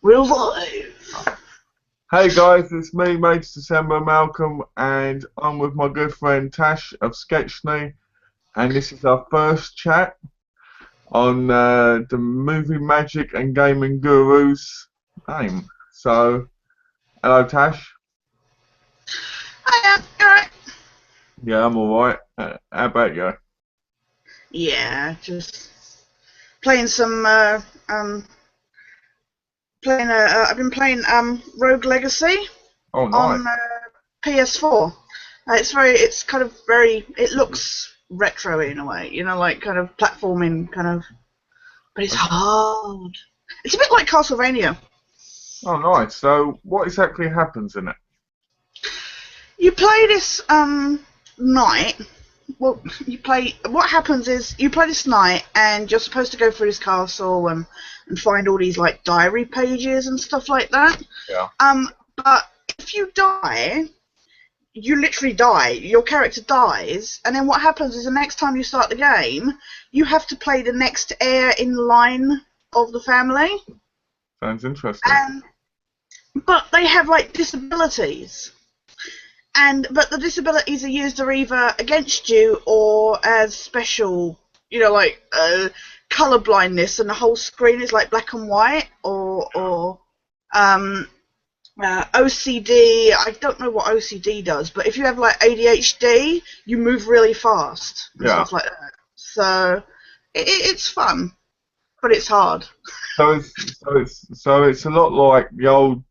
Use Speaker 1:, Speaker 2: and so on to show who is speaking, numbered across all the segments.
Speaker 1: We're live.
Speaker 2: Hey guys, it's me, Mates December Malcolm, and I'm with my good friend Tash of Sketchney, and this is our first chat on the Movie Magic and Gaming Gurus game. So, hello Tash.
Speaker 1: Hiya, you alright?
Speaker 2: Yeah, I'm alright. How about you?
Speaker 1: Yeah, just playing some. I've been playing Rogue Legacy
Speaker 2: Oh, nice.
Speaker 1: on PS4. It's kind of very. It looks retro in a way, like kind of platforming, kind of. But it's hard. It's a bit like Castlevania.
Speaker 2: Oh, nice. So, what exactly happens in it?
Speaker 1: You play this knight. Well, What happens is you play this knight, and you're supposed to go through this castle and find all these like diary pages and stuff like that.
Speaker 2: Yeah.
Speaker 1: But if you die, you literally die. Your character dies, and then what happens is the next time you start the game, you have to play the next heir in line of the family.
Speaker 2: Sounds interesting.
Speaker 1: But they have like disabilities. But the disabilities are used either against you or as special, like color blindness, and the whole screen is like black and white, or OCD. I don't know what OCD does, but if you have like ADHD, you move really fast and stuff like that. So it's fun, but it's hard.
Speaker 2: So it's a lot like the old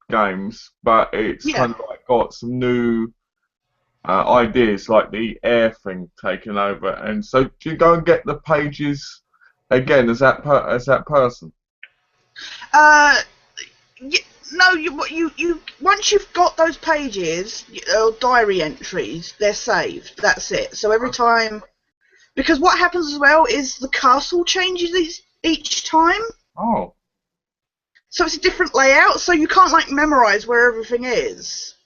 Speaker 2: games, but it's kind of like got some new ideas, like the air thing taken over. And so, do you go and get the pages again as that person?
Speaker 1: No, you once you've got those pages, diary entries, they're saved. That's it. So every time, because what happens as well is the castle changes each time.
Speaker 2: Oh.
Speaker 1: So it's a different layout, so you can't like memorize where everything is.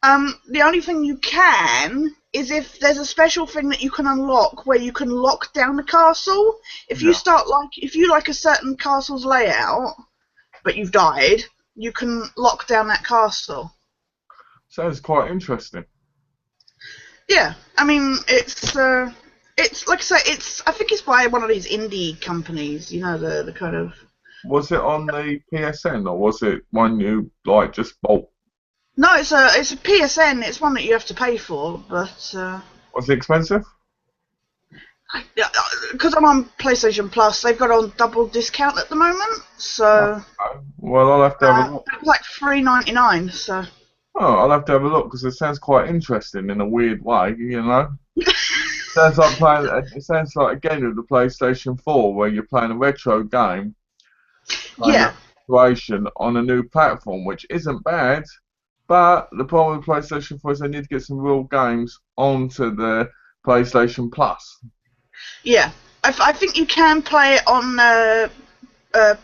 Speaker 1: The only thing you can is if there's a special thing that you can unlock where you can lock down the castle. If you like a certain castle's layout, but you've died, you can lock down that castle.
Speaker 2: Sounds quite interesting.
Speaker 1: Yeah, I mean it's like I say, I think it's by one of these indie companies, the kind of.
Speaker 2: Was it on the PSN or was it one you like just bought?
Speaker 1: No, it's a PSN. It's one that you have to pay for, but.
Speaker 2: Was it expensive?
Speaker 1: Because I'm on PlayStation Plus, they've got on double discount at the moment. So.
Speaker 2: Oh, well, I'll have to have a look.
Speaker 1: It's like $3.99. So.
Speaker 2: Oh, I'll have to have a look because it sounds quite interesting in a weird way, Sounds like playing. It sounds like again with the PlayStation 4 where you're playing a retro game. Situation on a new platform, which isn't bad. But the problem with PlayStation 4 is they need to get some real games onto the PlayStation Plus.
Speaker 1: Yeah, I think you can play it on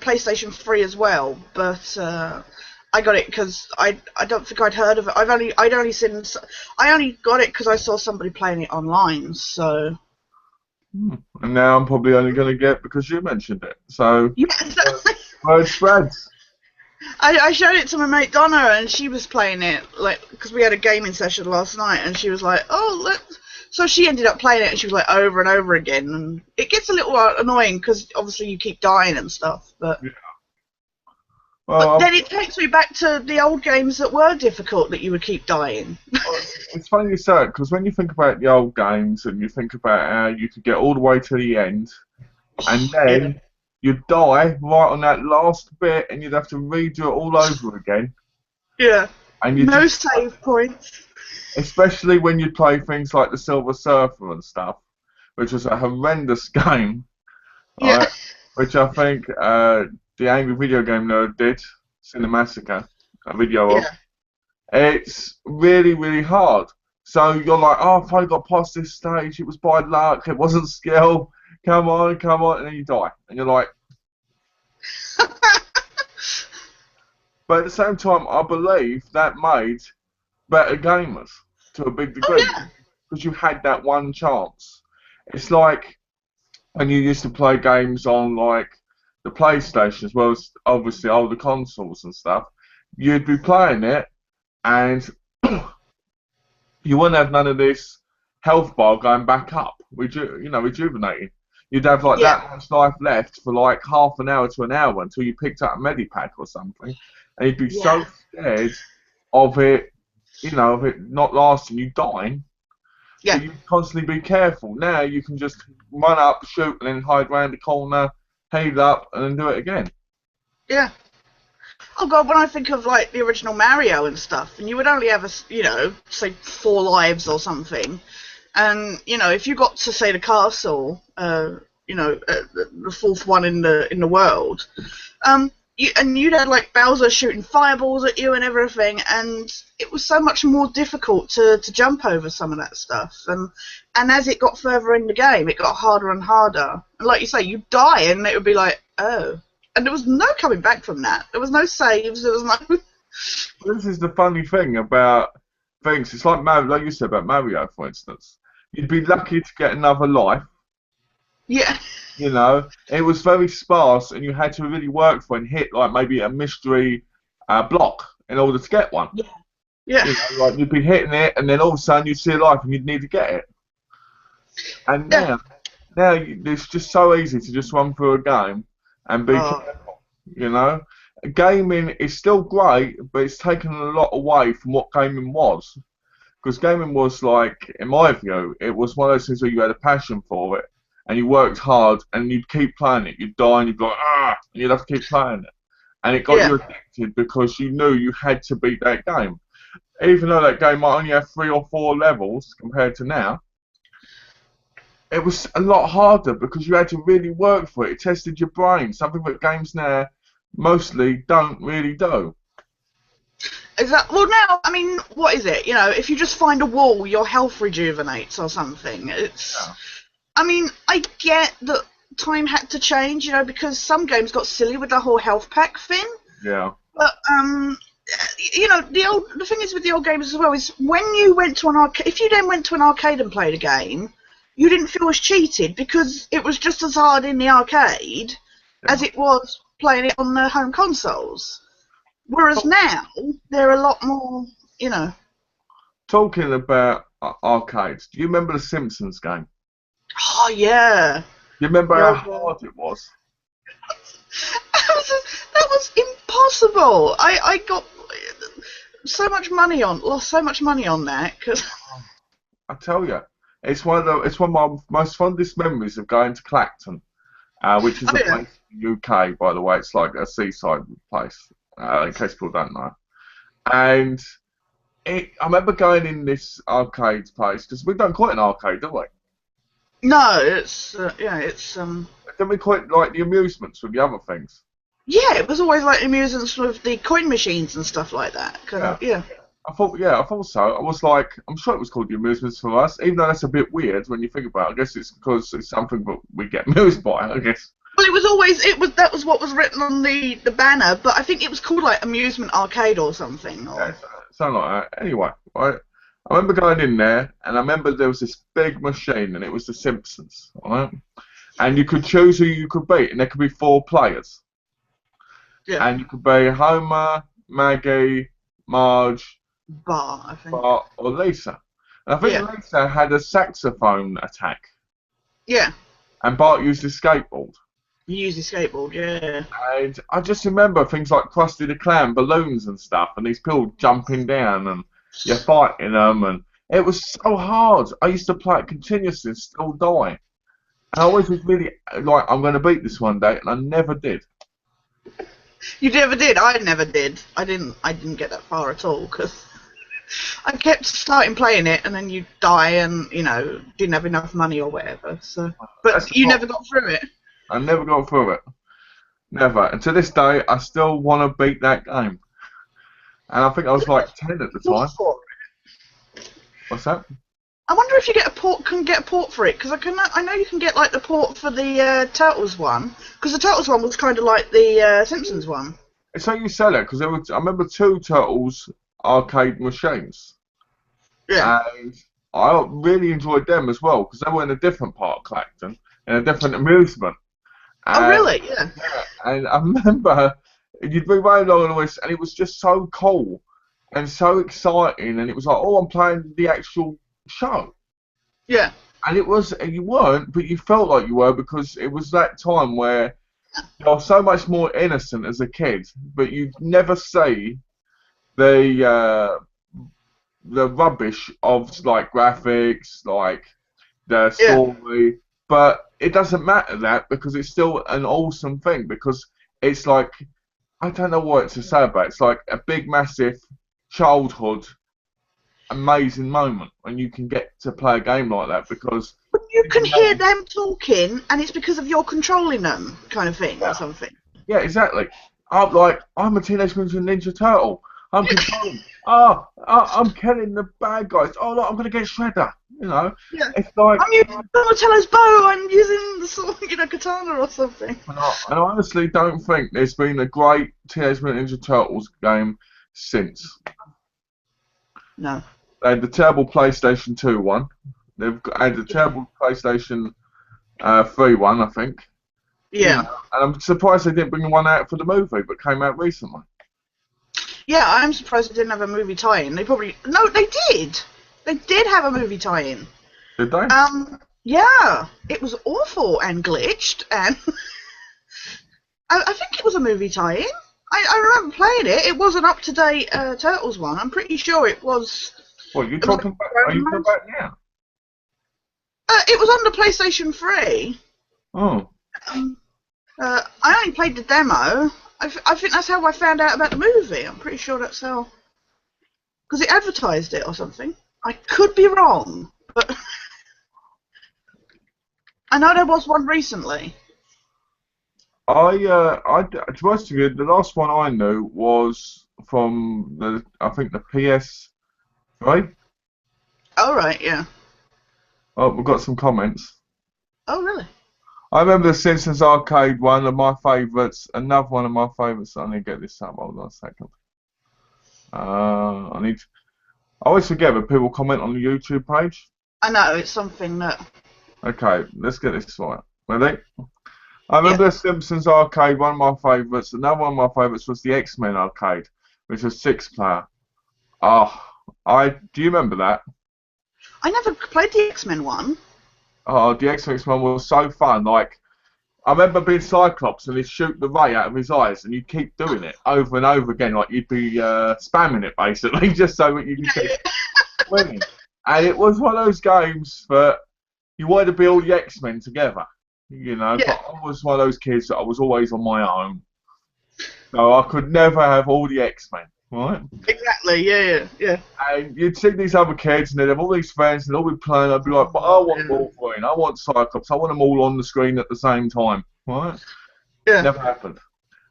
Speaker 1: PlayStation 3 as well, but I got it because I don't think I'd heard of it. I only got it because I saw somebody playing it online. So.
Speaker 2: And now I'm probably only going to get because you mentioned it. So.
Speaker 1: Yeah, exactly.
Speaker 2: Word spreads.
Speaker 1: I showed it to my mate Donna, and she was playing it because we had a gaming session last night, and she was like, "Oh, so she ended up playing it, and she was like over and over again, and it gets a little annoying because obviously you keep dying and stuff. But then it takes me back to the old games that were difficult that you would keep dying.
Speaker 2: It's funny you say it because when you think about the old games and you think about how you could get all the way to the end, and then. You'd die right on that last bit, and you'd have to redo it all over again.
Speaker 1: Yeah.
Speaker 2: And
Speaker 1: no save points.
Speaker 2: Especially when you play things like the Silver Surfer and stuff, which was a horrendous game.
Speaker 1: Yeah.
Speaker 2: Right, which I think the Angry Video Game Nerd did, Cinemassacre, a video of. It's really, really hard. So you're like, oh, if I got past this stage, it was by luck, it wasn't skill. Come on, and then you die. And you're like... But at the same time, I believe that made better gamers to a big degree. Because you had that one chance. It's like when you used to play games on, like, the PlayStation as well as obviously older consoles and stuff, you'd be playing it and you wouldn't have none of this health bar going back up, rejuvenating. You'd have like
Speaker 1: Yeah.
Speaker 2: that much life left for like half an hour to an hour until you picked up a medipack or something, and you'd be so
Speaker 1: Yeah.
Speaker 2: scared of it, of it not lasting, you dying. So
Speaker 1: Yeah.
Speaker 2: you constantly be careful. Now you can just run up, shoot, and then hide round the corner, heal up, and then do it again.
Speaker 1: Yeah. Oh god, when I think of like the original Mario and stuff, and you would only have say 4 lives or something, and if you got to say the castle, the fourth one in the world, you'd had like Bowser shooting fireballs at you and everything, and it was so much more difficult to jump over some of that stuff, and as it got further in the game, it got harder and harder, and like you say, you die, and it would be like, oh. And there was no coming back from that. There was no saves. There was no.
Speaker 2: This is the funny thing about things. It's like Mario, like you said about Mario, for instance. You'd be lucky to get another life.
Speaker 1: Yeah.
Speaker 2: It was very sparse, and you had to really work for it and hit like maybe a mystery block in order to get one.
Speaker 1: Yeah. Yeah.
Speaker 2: Like you'd be hitting it, and then all of a sudden you'd see a life, and you'd need to get it. And now it's just so easy to just run through a game and be careful. Gaming is still great, but it's taken a lot away from what gaming was. Because gaming was like, in my view, it was one of those things where you had a passion for it, and you worked hard, and you'd keep playing it. You'd die, and you'd be like, and you'd have to keep playing it. And it got you addicted because you knew you had to beat that game. Even though that game might only have 3 or 4 levels compared to now, it was a lot harder because you had to really work for it. It tested your brain, something that games now mostly don't really do.
Speaker 1: Exactly. Well, now, I mean, what is it? If you just find a wall, your health rejuvenates or something. I mean, I get that time had to change, because some games got silly with the whole health pack thing.
Speaker 2: Yeah.
Speaker 1: But the thing is with the old games as well is when you went to an arcade, if you then went to an arcade and played a game, you didn't feel as cheated because it was just as hard in the arcade as it was playing it on the home consoles. Whereas now, they're a lot more,
Speaker 2: Talking about arcades, do you remember the Simpsons game?
Speaker 1: Oh, yeah.
Speaker 2: Do you remember how hard it was?
Speaker 1: That was impossible. I got lost so much money on that. Cause
Speaker 2: I tell you, it's one of my most fondest memories of going to Clacton, which is a place in the UK, by the way. It's like a seaside place, in case people don't know. And I remember going in this arcade place because we don't call it an arcade, do we?
Speaker 1: No, it's
Speaker 2: Don't we call it like the amusements with the other things?
Speaker 1: Yeah, it was always like amusements with the coin machines and stuff like that.
Speaker 2: Yeah. I thought so. I was like, I'm sure it was called the amusements for us, even though that's a bit weird when you think about it. I guess it's because it's something that we get amused by, I guess.
Speaker 1: Well, that was what was written on the banner, but I think it was called like Amusement Arcade or something.
Speaker 2: Yeah, something like that. Anyway, right. I remember going in there, and I remember there was this big machine, and it was the Simpsons, right? And you could choose who you could beat, and there could be 4 players.
Speaker 1: Yeah.
Speaker 2: And you could be Homer, Maggie, Marge,
Speaker 1: Bart, I think.
Speaker 2: Bart, or Lisa. And I think Lisa had a saxophone attack.
Speaker 1: Yeah.
Speaker 2: And Bart used his skateboard.
Speaker 1: He used his skateboard, yeah.
Speaker 2: And I just remember things like Krusty the Clown, balloons and stuff, and these people jumping down, and you're fighting them, and it was so hard. I used to play it continuously and still die. And I always was really like, I'm going to beat this one day, and I never did.
Speaker 1: You never did. I never did. I didn't get that far at all because I kept starting playing it, and then you die, and didn't have enough money or whatever. So, but you never got through it.
Speaker 2: I never got through it. Never. And to this day, I still want to beat that game. And I think I was like 10 at the time. What's that?
Speaker 1: I wonder if you can get a port for it, because I know you can get like the port for the Turtles one, because the Turtles one was kind of like the Simpsons one.
Speaker 2: It's how you sell it, because I remember 2 Turtles arcade machines.
Speaker 1: Yeah.
Speaker 2: And I really enjoyed them as well, because they were in a different part of Clacton, in a different amusement.
Speaker 1: Oh, really? Yeah.
Speaker 2: Yeah, and I remember you'd be running along and all this, and it was just so cool and so exciting, and it was like, oh, I'm playing the actual show.
Speaker 1: Yeah.
Speaker 2: And it was, and you weren't, but you felt like you were because it was that time where you're so much more innocent as a kid, but you never see the uh, the rubbish of like graphics, like the
Speaker 1: Yeah.
Speaker 2: story. But it doesn't matter that because it's still an awesome thing because it's like I don't know what to say about it. It's like a big, massive childhood amazing moment when you can get to play a game like that because
Speaker 1: But you can hear them talking, and it's because of you're controlling them, kind of thing, or something.
Speaker 2: yeah, exactly. I'm a Teenage Mutant Ninja Turtle. I'm controlling. I'm killing the bad guys. Oh, look, I'm gonna get Shredder. You know,
Speaker 1: Yeah.
Speaker 2: it's like.
Speaker 1: I'm using Donatello's bow. I'm using the sword, katana or something.
Speaker 2: And I honestly don't think there's been a great Teenage Mutant Ninja Turtles game since.
Speaker 1: No.
Speaker 2: They had the terrible PlayStation 2 one. Had the terrible PlayStation 3 one, I think.
Speaker 1: Yeah.
Speaker 2: And I'm surprised they didn't bring one out for the movie, but came out recently.
Speaker 1: Yeah, I'm surprised they didn't have a movie tie-in. They did. They did have a movie tie-in.
Speaker 2: Did they?
Speaker 1: Yeah. It was awful and glitched, and I think it was a movie tie-in. I remember playing it. It was an up-to-date Turtles one. I'm pretty sure it was.
Speaker 2: What you talking about? Are you talking about now?
Speaker 1: It was on the PlayStation 3.
Speaker 2: Oh.
Speaker 1: I only played the demo. I think that's how I found out about the movie. I'm pretty sure that's how. Because it advertised it or something. I could be wrong, but I know there was one recently.
Speaker 2: To be honest with you, the last one I knew was from I think the PS3.
Speaker 1: Oh, right, yeah.
Speaker 2: Oh, we've got some comments.
Speaker 1: Oh, really?
Speaker 2: I remember the Simpsons arcade, one of my favourites. Another one of my favourites. I need to get this up. Hold on a second. I always forget that people comment on the YouTube page.
Speaker 1: I know, it's something that.
Speaker 2: Okay, let's get this right. Ready? I remember the Simpsons arcade, one of my favourites. Another one of my favourites was the X-Men arcade, which was 6-player. Do you remember that?
Speaker 1: I never played the X-Men one.
Speaker 2: Oh, the X-Men one was so fun. Like, I remember being Cyclops and he'd shoot the ray out of his eyes, and you'd keep doing it over and over again. Like, you'd be spamming it, basically, just so that you can keep winning. And it was one of those games that you wanted to be all the X-Men together. You know,
Speaker 1: Yeah.
Speaker 2: but I was one of those kids that I was always on my own. So I could never have all the X-Men, right?
Speaker 1: Exactly, yeah.
Speaker 2: And you'd see these other kids and they'd have all these friends and they'll be playing. I'd be like, but I want Wolverine, I want Cyclops, I want them all on the screen at the same time, right?
Speaker 1: Yeah.
Speaker 2: Never happened.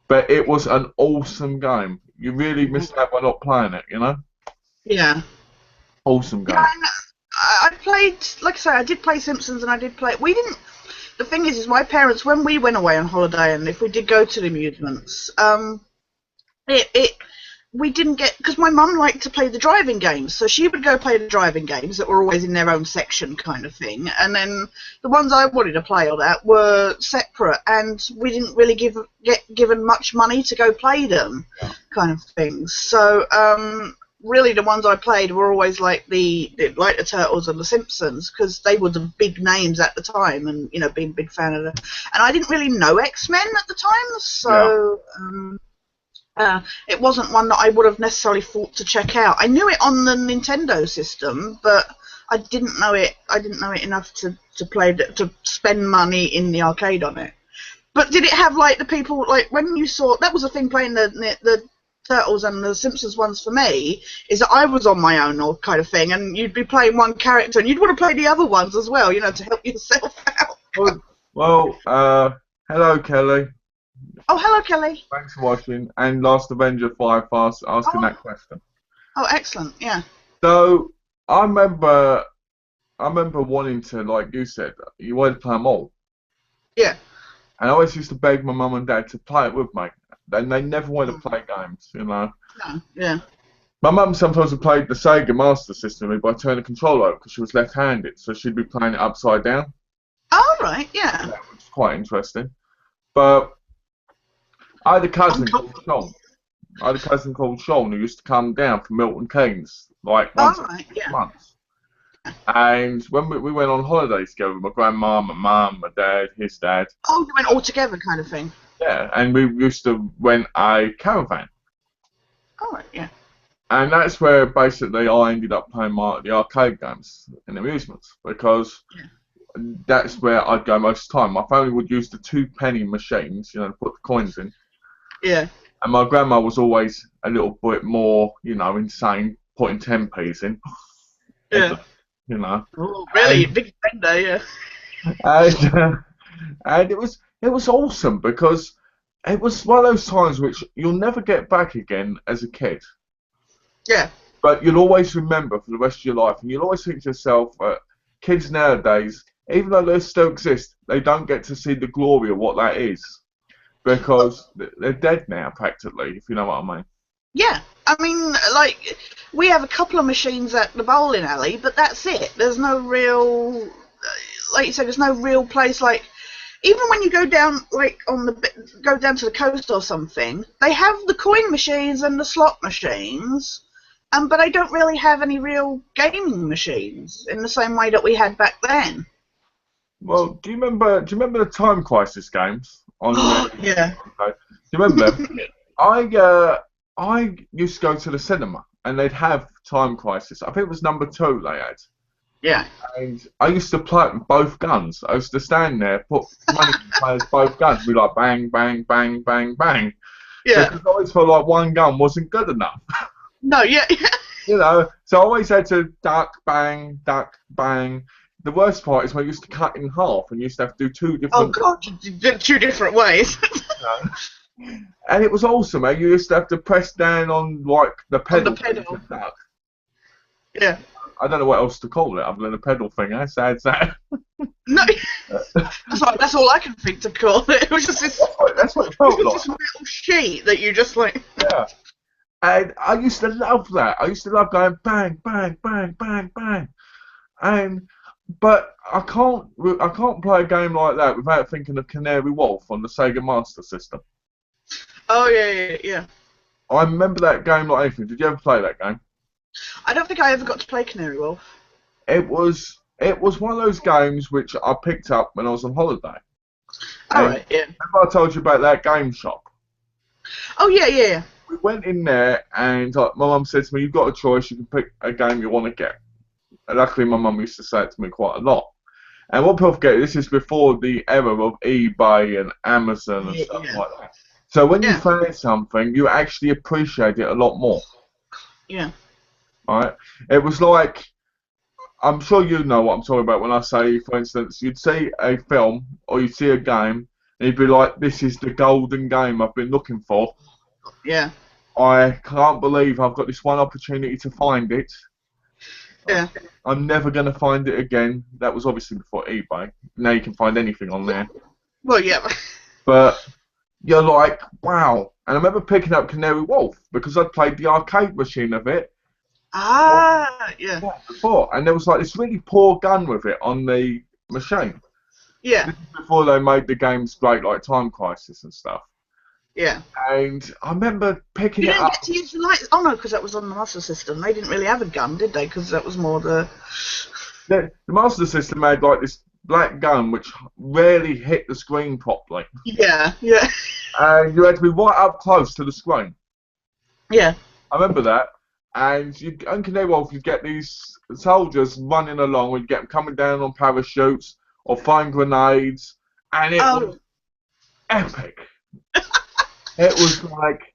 Speaker 2: But it was an awesome game. You really missed out by not playing it, you know?
Speaker 1: Yeah.
Speaker 2: Awesome game.
Speaker 1: Yeah, I played, like I say, I did play Simpsons and I did play. We didn't. The thing is my parents, when we went away on holiday, and if we did go to the amusements, we didn't get, because my mum liked to play the driving games, so she would go play the driving games that were always in their own section, kind of thing, and then the ones I wanted to play or that were separate, and we didn't really get given much money to go play them, kind of thing. So really the ones I played were always like the Turtles and the Simpsons, because they were the big names at the time, and being a big fan of them. And I didn't really know X-Men at the time, so it wasn't one that I would have necessarily thought to check out. I knew it on the Nintendo system, but I didn't know it enough to play to spend money in the arcade on it. But did it have like the people, like when you saw, that was the thing playing the Turtles and the Simpsons ones for me, is that I was on my own or kind of thing, and you'd be playing one character and you'd want to play the other ones as well, to help yourself out.
Speaker 2: Well, hello Kelly.
Speaker 1: Oh, hello Kelly.
Speaker 2: Thanks for watching. And Last Avenger 5 Fast asking that question.
Speaker 1: Oh, excellent, yeah.
Speaker 2: So I remember wanting to, like you said, you wanted to play them all.
Speaker 1: Yeah.
Speaker 2: And I always used to beg my mum and dad to play it with me. And they never wanted to play games,
Speaker 1: No, yeah.
Speaker 2: My mum sometimes would play the Sega Master System with me by turning the controller over because she was left-handed, so she'd be playing it upside down.
Speaker 1: Oh, right, yeah.
Speaker 2: Which was quite interesting. But I had a cousin called
Speaker 1: Uncomfortable.
Speaker 2: Sean. I had a cousin called Sean who used to come down from Milton Keynes like
Speaker 1: All
Speaker 2: once a
Speaker 1: right. Yeah.
Speaker 2: month. And when we went on holidays together, my grandma, my mum, my dad, his dad,
Speaker 1: Oh, you went all together, kind of thing.
Speaker 2: yeah, and we used to rent a caravan.
Speaker 1: All right. Yeah.
Speaker 2: And that's where basically I ended up playing the arcade games and amusements because
Speaker 1: Yeah.
Speaker 2: that's where I'd go most of the time. My family would use the 2 penny machines, to put the coins in.
Speaker 1: Yeah.
Speaker 2: And my grandma was always a little bit more, insane, putting 10p's in.
Speaker 1: Yeah.
Speaker 2: You know.
Speaker 1: Oh, really?
Speaker 2: And,
Speaker 1: Big spender. Yeah.
Speaker 2: and, and it was awesome because it was one of those times which you'll never get back again as a kid.
Speaker 1: Yeah.
Speaker 2: But you'll always remember for the rest of your life. And you'll always think to yourself, kids nowadays, even though they still exist, they don't get to see the glory of what that is. Because they're dead now, practically, if you know what I mean.
Speaker 1: Yeah. I mean, like, we have a couple of machines at the bowling alley, but that's it. There's no real, like you said, there's no real place. Like, even when you go down, like go down to the coast or something, they have the coin machines and the slot machines, but they don't really have any real gaming machines in the same way that we had back then.
Speaker 2: Well, do you remember the Time Crisis games on the?
Speaker 1: Yeah.
Speaker 2: Okay. Do you remember them? I used to go to the cinema and they'd have Time Crisis. I think it was number 2 they had.
Speaker 1: Yeah.
Speaker 2: And I used to play it with both guns. I used to stand there, put money in players both guns, be like bang, bang, bang, bang, bang.
Speaker 1: Yeah.
Speaker 2: Because I always felt like one gun wasn't good enough.
Speaker 1: No. Yeah.
Speaker 2: So I always had to duck, bang, duck, bang. The worst part is when I used to cut in half and used to have to do 2
Speaker 1: Oh
Speaker 2: different.
Speaker 1: God, you did it 2 different ways.
Speaker 2: And it was awesome, eh? You used to have to press down on like the
Speaker 1: On the
Speaker 2: pedal thing
Speaker 1: pedal.
Speaker 2: to duck.
Speaker 1: Yeah.
Speaker 2: I don't know what else to call it other than a pedal thing. How sad's that?
Speaker 1: No. That's all I can think to call it. It was just this.
Speaker 2: That's what it
Speaker 1: It
Speaker 2: felt
Speaker 1: was
Speaker 2: like.
Speaker 1: this metal sheet that you just like.
Speaker 2: Yeah. And I used to love that. I used to love going bang, bang, bang, bang, bang. But I can't play a game like that without thinking of Canary Wolf on the Sega Master System.
Speaker 1: Oh yeah.
Speaker 2: I remember that game like anything. Did you ever play that game?
Speaker 1: I don't think I ever got to play Canary Wolf.
Speaker 2: It was one of those games which I picked up when I was on holiday.
Speaker 1: All
Speaker 2: And
Speaker 1: right, yeah.
Speaker 2: remember I told you about that game shop?
Speaker 1: Oh yeah.
Speaker 2: We went in there and my mum said to me, "You've got a choice. You can pick a game you want to get." And luckily, my mum used to say it to me quite a lot. And what people forget, this is before the era of eBay and Amazon and stuff
Speaker 1: Yeah.
Speaker 2: like that. So when you
Speaker 1: Yeah.
Speaker 2: find something, you actually appreciate it a lot more,
Speaker 1: Yeah.
Speaker 2: right? It was like, I'm sure you know what I'm talking about when I say, for instance, you'd see a film or you'd see a game, and you'd be like, "This is the golden game I've been looking for.
Speaker 1: Yeah.
Speaker 2: I can't believe I've got this one opportunity to find it.
Speaker 1: Yeah.
Speaker 2: I'm never going to find it again." That was obviously before eBay. Now you can find anything on there.
Speaker 1: Well, yeah.
Speaker 2: But you're like, wow. And I remember picking up Canary Wolf because I'd played the arcade machine of it
Speaker 1: Yeah.
Speaker 2: before. And there was like this really poor gun with it on the machine.
Speaker 1: Yeah.
Speaker 2: Before they made the games great, like Time Crisis and stuff.
Speaker 1: Yeah.
Speaker 2: And I remember picking
Speaker 1: You
Speaker 2: it
Speaker 1: didn't
Speaker 2: up.
Speaker 1: get to use the lights. Oh no, because that was on the Master System. They didn't really have a gun, did they? Because that was more the.
Speaker 2: The Master System had like this black gun which rarely hit the screen properly.
Speaker 1: Yeah.
Speaker 2: And you had to be right up close to the screen.
Speaker 1: Yeah.
Speaker 2: I remember that. And on Canary Wolf, you'd get these soldiers running along, we'd get them coming down on parachutes or firing grenades, and it was epic. It was like,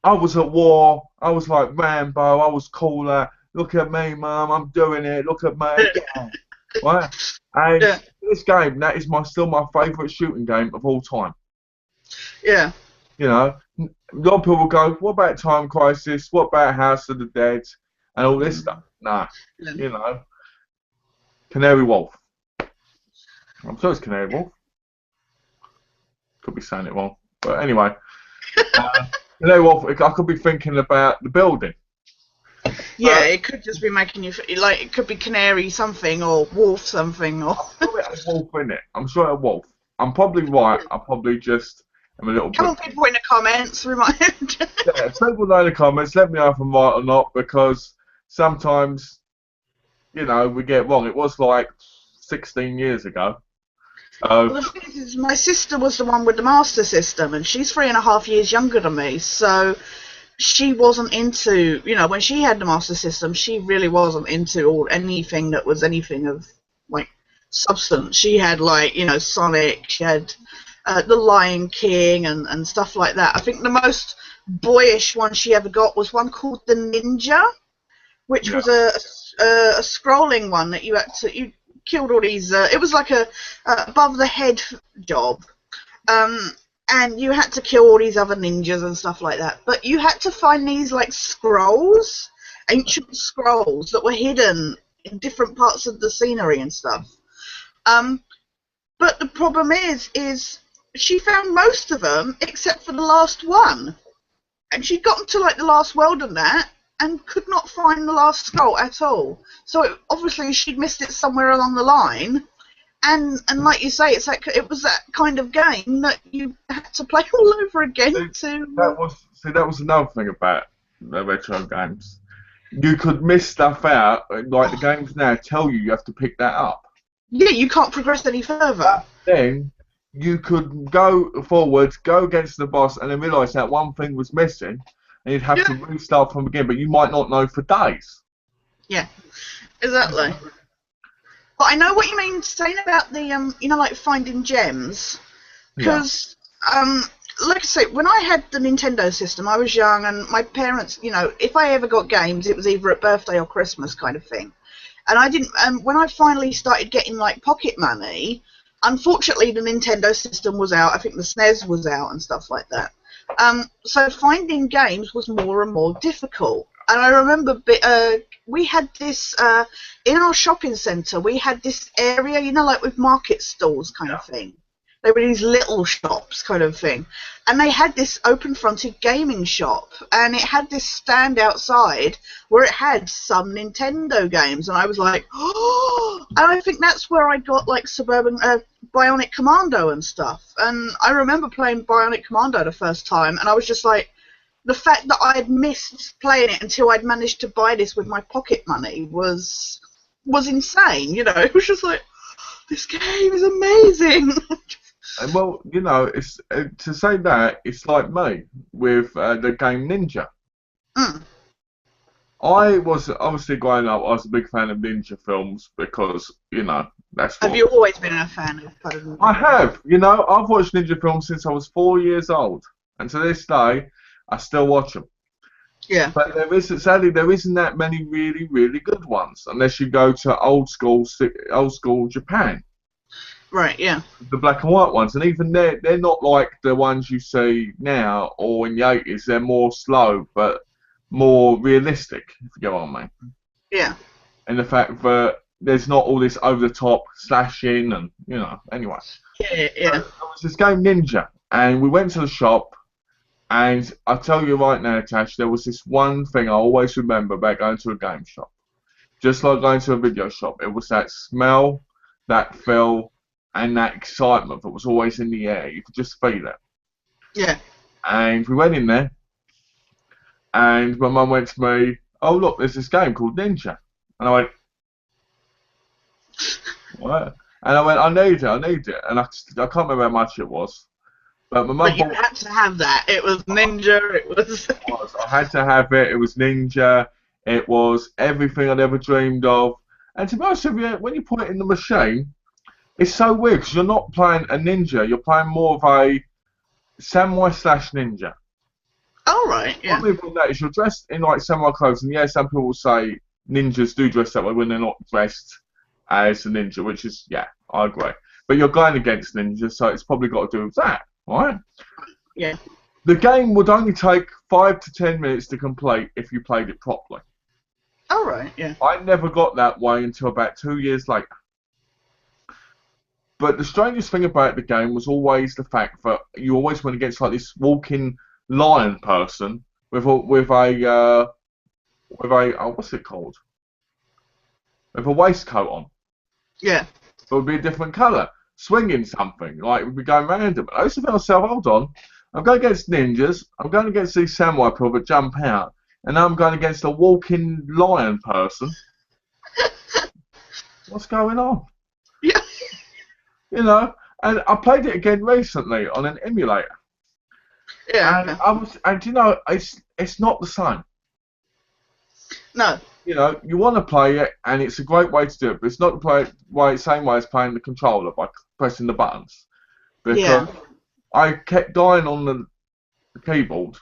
Speaker 2: I was at war, I was like Rambo, I was cooler, look at me, Mum, I'm doing it, look at me. Yeah. Right? And this game, that is still my favourite shooting game of all time.
Speaker 1: Yeah.
Speaker 2: You know, a lot of people go, "What about Time Crisis? What about House of the Dead?" and all this stuff. Nah,
Speaker 1: Yeah.
Speaker 2: you know, Canary Wolf. I'm sure it's Canary Wolf. Could be saying it wrong, but anyway, Canary Wolf. I could be thinking about the building.
Speaker 1: Yeah, it could just be making you like it could be canary something or wolf something or.
Speaker 2: I'm sure it had a wolf in it. I'm sure it had a wolf. I'm probably right. I probably just am a little
Speaker 1: Come on,
Speaker 2: bit.
Speaker 1: people in the comments, remind.
Speaker 2: Yeah, people know in the comments. Let me know if I'm right or not, because sometimes, we get wrong. It was like 16 years ago. So,
Speaker 1: Well, the thing is, my sister was the one with the Master System, and she's 3.5 years younger than me, so she wasn't into, when she had the Master System, she really wasn't into anything that was anything of, like, substance. She had, like, Sonic, she had The Lion King and stuff like that. I think the most boyish one she ever got was one called The Ninja, which
Speaker 2: yeah.
Speaker 1: was a scrolling one that you killed all these. It was like a above the head job, and you had to kill all these other ninjas and stuff like that. But you had to find these like scrolls, ancient scrolls that were hidden in different parts of the scenery and stuff. But the problem is she found most of them except for the last one, and she'd gotten to like the last world and that, and could not find the last scroll at all. So obviously she'd missed it somewhere along the line, and like you say, it's like it was that kind of game that you had to play all over again
Speaker 2: That was another thing about the retro games. You could miss stuff out, like the games now tell you have to pick that up.
Speaker 1: Yeah, you can't progress any further.
Speaker 2: Then you could go forward, go against the boss, and then realise that one thing was missing, and you'd have to restart from again. But you might not know for days.
Speaker 1: Yeah, exactly. But I know what you mean saying about the like finding gems, because like I say, when I had the Nintendo system, I was young, and my parents, if I ever got games, it was either at birthday or Christmas kind of thing. And I didn't. When I finally started getting like pocket money, unfortunately the Nintendo system was out. I think the SNES was out and stuff like that. So finding games was more and more difficult. And I remember we had this in our shopping centre. We had this area, like with market stalls kind of thing. They were these little shops kind of thing. And they had this open-fronted gaming shop. And it had this stand outside where it had some Nintendo games. And I was like, oh! And I think that's where I got, like, Bionic Commando and stuff. And I remember playing Bionic Commando the first time. And I was just like, the fact that I had missed playing it until I'd managed to buy this with my pocket money was insane. It was just like, this game is amazing.
Speaker 2: Well, it's to say that it's like me with the game Ninja. I was obviously growing up. I was a big fan of ninja films because that's.
Speaker 1: Have you always been a fan of them?
Speaker 2: I have. I've watched ninja films since I was 4 years old, and to this day, I still watch them.
Speaker 1: Yeah.
Speaker 2: But sadly there isn't that many really, really good ones unless you go to old school Japan.
Speaker 1: Right, yeah.
Speaker 2: The black and white ones, and even they're not like the ones you see now or in the 80s. They're more slow, but more realistic, if you get what I mean.
Speaker 1: Yeah.
Speaker 2: And the fact that there's not all this over-the-top slashing and, anyway.
Speaker 1: Yeah.
Speaker 2: So, there was this game Ninja, and we went to the shop, and I'll tell you right now, Tash, there was this one thing I always remember about going to a game shop. Just like going to a video shop, it was that smell, that feel, and that excitement that was always in the air. You could just feel it.
Speaker 1: Yeah.
Speaker 2: And we went in there, and my mum went to me, oh, look, there's this game called Ninja. And I went, what? And I went, I need it. And I can't remember how much it was. But my mum.
Speaker 1: But you had to have that. It was Ninja, it was.
Speaker 2: I had to have it. It was Ninja. It was everything I'd ever dreamed of. And to be honest with you, when you put it in the machine, it's so weird because you're not playing a ninja, you're playing more of a samurai slash ninja.
Speaker 1: Oh, right, yeah.
Speaker 2: What I mean by that is you're dressed in like samurai clothes, and yeah, some people will say ninjas do dress that way when they're not dressed as a ninja, which is, yeah, I agree. But you're going against ninjas, so it's probably got to do with that, right?
Speaker 1: Yeah.
Speaker 2: The game would only take 5 to 10 minutes to complete if you played it properly.
Speaker 1: Oh, right, yeah.
Speaker 2: I never got that way until about 2 years later. But the strangest thing about the game was always the fact that you always went against like this walking lion person with a what's it called? With a waistcoat on.
Speaker 1: Yeah.
Speaker 2: It would be a different colour. swinging something, like we'd be going random. I used to think to myself, hold on, I'm going against ninjas, I'm going against these samurai people that jump out, and now I'm going against a walking lion person. What's going on?
Speaker 1: Yeah.
Speaker 2: You know, and I played it again recently on an emulator.
Speaker 1: Yeah.
Speaker 2: And you know, it's not the same.
Speaker 1: No.
Speaker 2: You know, you want to play it, and it's a great way to do it, but it's not the same way as playing the controller by pressing the buttons.
Speaker 1: Yeah.
Speaker 2: Because I kept dying on the keyboard,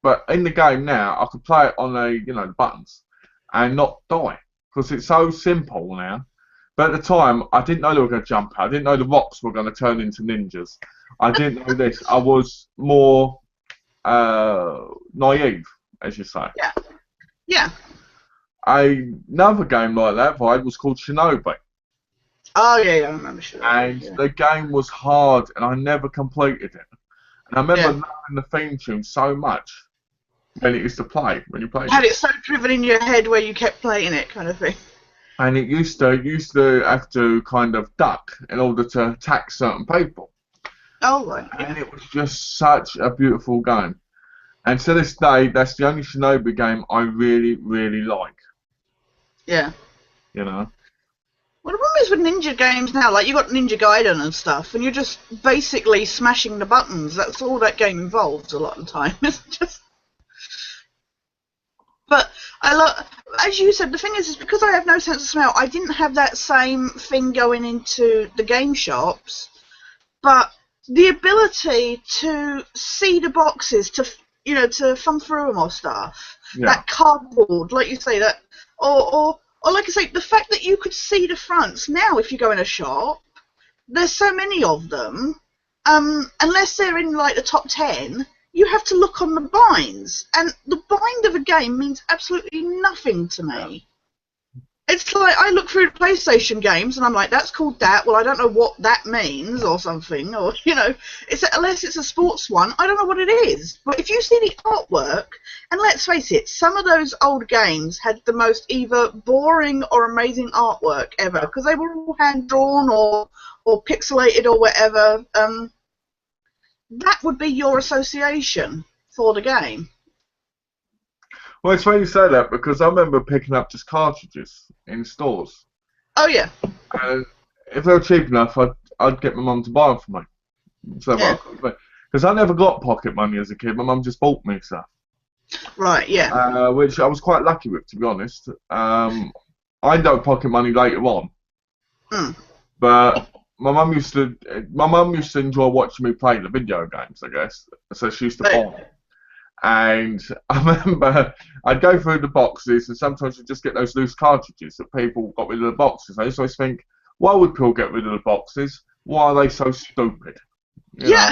Speaker 2: but in the game now, I can play it on the buttons and not die because it's so simple now. But at the time, I didn't know they were going to jump out. I didn't know the rocks were going to turn into ninjas. I didn't know this. I was more naive, as you say.
Speaker 1: Yeah. Yeah.
Speaker 2: Another game like that was called Shinobi.
Speaker 1: Oh yeah, I remember Shinobi.
Speaker 2: And the game was hard, and I never completed it. And I remember loving the theme tune so much when it used to play, when you played
Speaker 1: Had it so driven in your head where you kept playing it, kind of thing.
Speaker 2: And it used to have to kind of duck in order to attack certain people.
Speaker 1: Oh right.
Speaker 2: And it was just such a beautiful game. And to this day, that's the only Shinobi game I really, really like.
Speaker 1: Yeah.
Speaker 2: You know?
Speaker 1: Well, the problem is with ninja games now, like you got Ninja Gaiden and stuff, and you're just basically smashing the buttons. That's all that game involves a lot of the time. It's just. But as you said, the thing is because I have no sense of smell, I didn't have that same thing going into the game shops. But the ability to see the boxes, to thumb through them or stuff, that cardboard, like you say, that, or like I say, the fact that you could see the fronts now if you go in a shop, there's so many of them, unless they're in like the top 10, you have to look on the binds, and the bind of a game means absolutely nothing to me. It's like I look through the PlayStation games and I'm like, that's called that. Well, I don't know what that means or something, or unless it's a sports one, I don't know what it is. But if you see the artwork, and let's face it, some of those old games had the most either boring or amazing artwork ever because they were all hand drawn or pixelated or whatever. That would be your association for the game.
Speaker 2: Well, it's funny you say that because I remember picking up just cartridges in stores.
Speaker 1: Oh yeah.
Speaker 2: And if they were cheap enough, I'd get my mum to buy them for me. So because I never got pocket money as a kid, my mum just bought me stuff.
Speaker 1: Right. Yeah.
Speaker 2: Which I was quite lucky with, to be honest. I ended up with pocket money later on. But my mum used to enjoy watching me play the video games, I guess. So she used to buy them. And I remember I'd go through the boxes, and sometimes you'd just get those loose cartridges that people got rid of the boxes. I used to always think, why would people get rid of the boxes? Why are they so stupid? You know?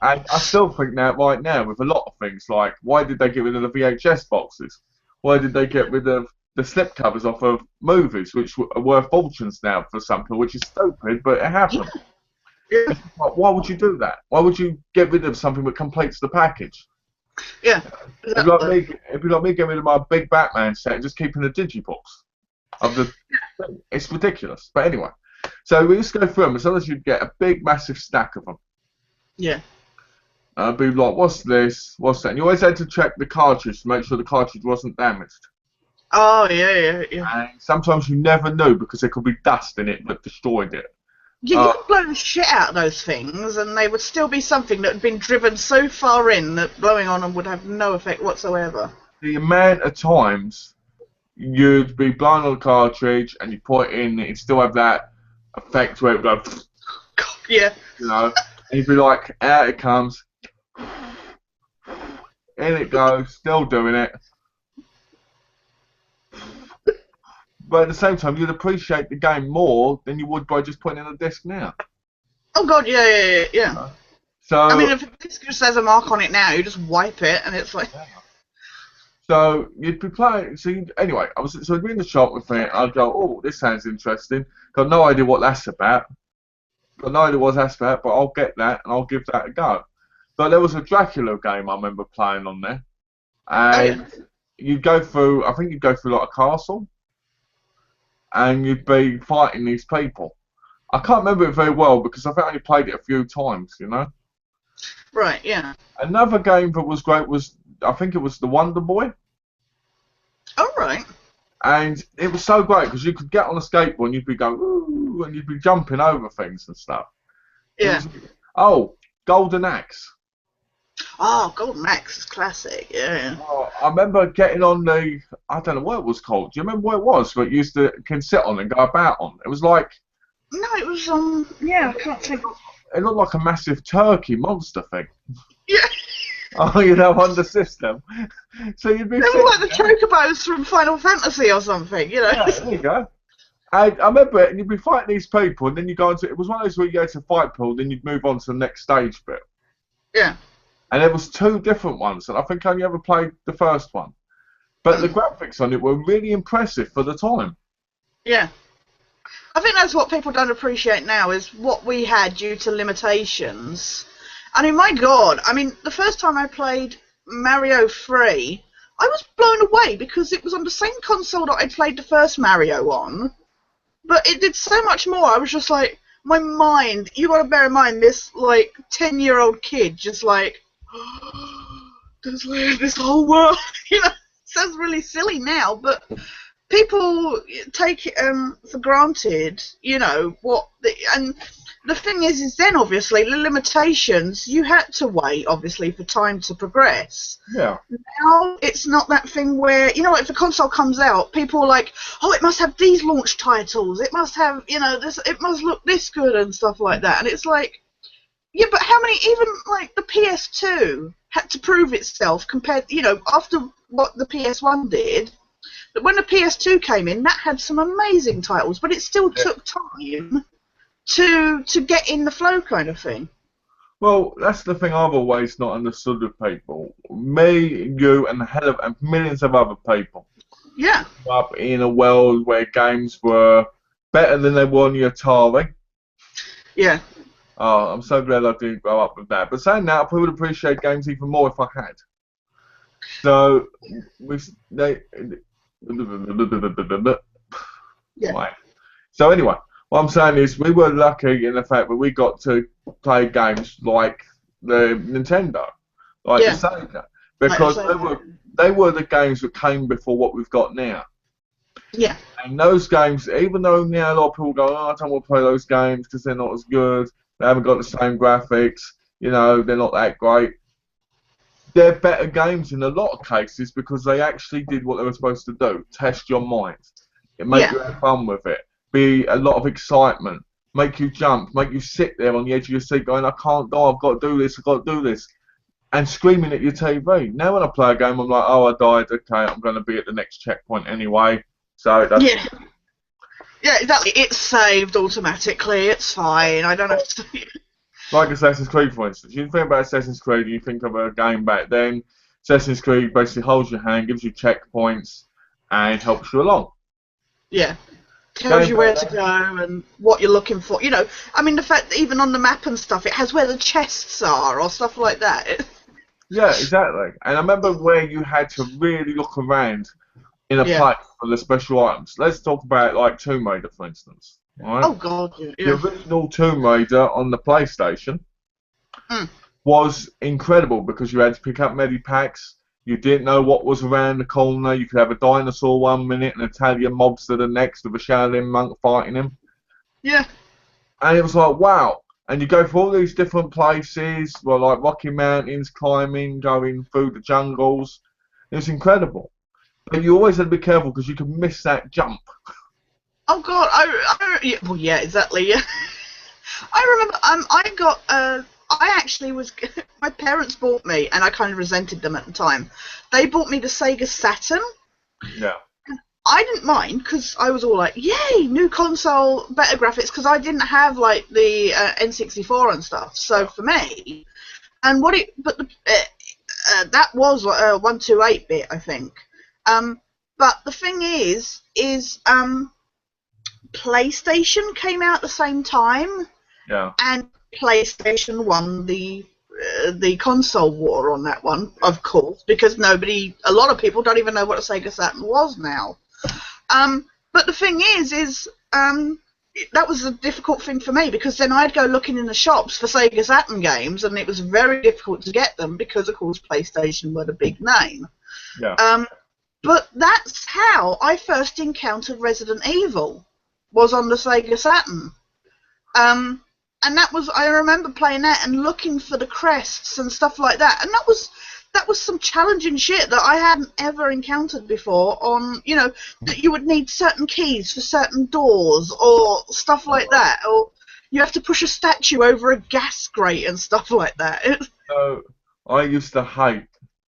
Speaker 2: And I still think that right now with a lot of things, like why did they get rid of the VHS boxes? Why did they get rid of the slip covers off of movies, which are worth fortunes now for some people, which is stupid, but it happened.
Speaker 1: Yeah.
Speaker 2: Why would you do that? Why would you get rid of something that completes the package?
Speaker 1: Yeah.
Speaker 2: It'd be like me getting rid of my big Batman set and just keeping the digibooks of the. It's ridiculous. But anyway, so we just go through them. As long as you'd get a big, massive stack of them.
Speaker 1: Yeah.
Speaker 2: I'd be like, what's this? What's that? And you always had to check the cartridge to make sure the cartridge wasn't damaged.
Speaker 1: Oh yeah.
Speaker 2: And sometimes you never knew because there could be dust in it that destroyed it.
Speaker 1: Yeah, you could blow the shit out of those things, and they would still be something that had been driven so far in that blowing on them would have no effect whatsoever.
Speaker 2: The amount of times you'd be blowing on the cartridge and you put it in, it'd still have that effect where it would go.
Speaker 1: Yeah.
Speaker 2: You know, and you'd be like, out it comes, in it goes, still doing it. But at the same time, you'd appreciate the game more than you would by just putting in a disc now.
Speaker 1: Oh god, yeah.
Speaker 2: So
Speaker 1: I mean, if a disc just has a mark on it now, you just wipe it, and it's like.
Speaker 2: So you'd be playing. Anyway, I'd be in the shop with it. I'd go, oh, this sounds interesting. Got no idea what that's about. Got no idea what that's about, but I'll get that and I'll give that a go. But there was a Dracula game I remember playing on there, and you'd go through. I think you'd go through like a castle. And you'd be fighting these people. I can't remember it very well because I've only played it a few times, you know.
Speaker 1: Right, yeah.
Speaker 2: Another game that was great was, I think it was the Wonder Boy.
Speaker 1: All right.
Speaker 2: And it was so great because you could get on a skateboard and you'd be going, ooh, and you'd be jumping over things and stuff. It
Speaker 1: Yeah.
Speaker 2: was, oh, Golden Axe.
Speaker 1: Oh, Golden Axe is classic, yeah.
Speaker 2: Oh, I remember getting on the, I don't know what it was called. Do you remember what it was? But you used to can sit on and go about on. It was like,
Speaker 1: No, it was, yeah, I can't think.
Speaker 2: it looked like a massive turkey monster thing.
Speaker 1: Yeah,
Speaker 2: Oh, you know, on the system. So you'd be
Speaker 1: they
Speaker 2: sitting
Speaker 1: were like the
Speaker 2: there.
Speaker 1: chocobos from Final Fantasy or something, you know.
Speaker 2: Yeah, there you go. And I remember it, and you'd be fighting these people, and then you go into, it was one of those where you go to fight pool, then you'd move on to the next stage bit.
Speaker 1: Yeah.
Speaker 2: And there was two different ones, and I think I only ever played the first one. But the graphics on it were really impressive for the time.
Speaker 1: Yeah. I think that's what people don't appreciate now is what we had due to limitations. I mean, my God, I mean, the first time I played Mario 3, I was blown away because it was on the same console that I played the first Mario on, but it did so much more. I was just like, my mind, you got to bear in mind this, like, 10-year-old kid just like, there's this whole world, you know, sounds really silly now, but people take it for granted, you know, and the thing is then obviously the limitations, you had to wait obviously for time to progress.
Speaker 2: Yeah.
Speaker 1: Now it's not that thing where, you know, if the console comes out, people are like, oh, it must have these launch titles, it must have, you know, this, it must look this good and stuff like that, and it's like, yeah, but how many, even like the PS2 had to prove itself compared, you know, after what the PS1 did. But when the PS2 came in, that had some amazing titles, but it still took time to get in the flow kind of thing.
Speaker 2: Well, that's the thing I've always not understood with people. Me, you, and a hell of and millions of other people
Speaker 1: Yeah.
Speaker 2: grew up in a world where games were better than they were on the Atari.
Speaker 1: Yeah.
Speaker 2: Oh, I'm so glad I didn't grow up with that. But saying that, I probably would appreciate games even more if I had. So,
Speaker 1: Yeah.
Speaker 2: Right. So anyway, what I'm saying is we were lucky in the fact that we got to play games like the Nintendo, like
Speaker 1: Yeah.
Speaker 2: the Sega, because they were the games that came before what we've got now.
Speaker 1: Yeah.
Speaker 2: And those games, even though now a lot of people go, oh, I don't want to play those games because they're not as good, they haven't got the same graphics, you know, they're not that great. They're better games in a lot of cases because they actually did what they were supposed to do, test your mind. It made you have fun with it, be a lot of excitement, make you jump, make you sit there on the edge of your seat going, I can't go, I've got to do this, I've got to do this, and screaming at your TV. Now when I play a game, I'm like, oh, I died, okay, I'm going to be at the next checkpoint anyway. So that's
Speaker 1: Yeah, exactly. It's saved automatically. It's fine. I don't have to.
Speaker 2: like Assassin's Creed, for instance. You think about Assassin's Creed, and you think of a game back then. Assassin's Creed basically holds your hand, gives you checkpoints, and helps you along.
Speaker 1: Yeah. Tells you where to go and what you're looking for. You know, I mean, the fact that even on the map and stuff, it has where the chests are or stuff like that.
Speaker 2: Yeah, exactly. And I remember where you had to really look around in a place for the special items. Let's talk about like Tomb Raider, for instance. Right?
Speaker 1: Oh God, yeah.
Speaker 2: The original Tomb Raider on the PlayStation was incredible because you had to pick up medipacks. You didn't know what was around the corner. You could have a dinosaur 1 minute and an Italian mobster the next with a Shaolin monk fighting him.
Speaker 1: Yeah.
Speaker 2: And it was like, wow. And you go through all these different places, well, like Rocky Mountains, climbing, going through the jungles. It was incredible. But you always had to be careful because you could miss that jump.
Speaker 1: Oh God, yeah, well, yeah, exactly. Yeah. I remember. I actually was. My parents bought me, and I kind of resented them at the time. They bought me the Sega Saturn.
Speaker 2: Yeah.
Speaker 1: I didn't mind because I was all like, "Yay, new console, better graphics." Because I didn't have like the N64 and stuff. So for me, and that was 128-bit, I think. But the thing is PlayStation came out at the same time.
Speaker 2: Yeah.
Speaker 1: And PlayStation won the console war on that one, of course, because a lot of people don't even know what a Sega Saturn was now. But the thing is that was a difficult thing for me, because then I'd go looking in the shops for Sega Saturn games, and it was very difficult to get them because, of course, PlayStation were the big name.
Speaker 2: Yeah.
Speaker 1: But that's how I first encountered Resident Evil, was on the Sega Saturn. And that was, I remember playing that and looking for the crests and stuff like that, and that was some challenging shit that I hadn't ever encountered before. On, you know, that you would need certain keys for certain doors or stuff like that, or you have to push a statue over a gas grate and stuff like that.
Speaker 2: So I used to hate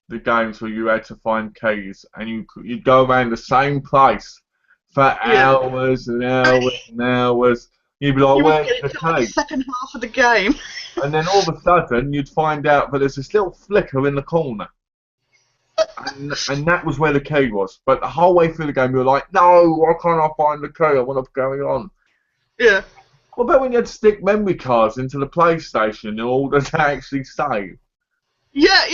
Speaker 2: the games where you had to find keys and you'd go around the same place for hours and hours and hours. You'd be like,
Speaker 1: You would
Speaker 2: where's
Speaker 1: get
Speaker 2: the
Speaker 1: into like the
Speaker 2: key?
Speaker 1: second half of the game.
Speaker 2: And then all of a sudden, you'd find out that there's this little flicker in the corner. And that was where the key was. But the whole way through the game, you were like, no, why can't I find the key? I want to go on.
Speaker 1: Yeah.
Speaker 2: What about when you had to stick memory cards into the PlayStation in order to actually save?
Speaker 1: Yeah.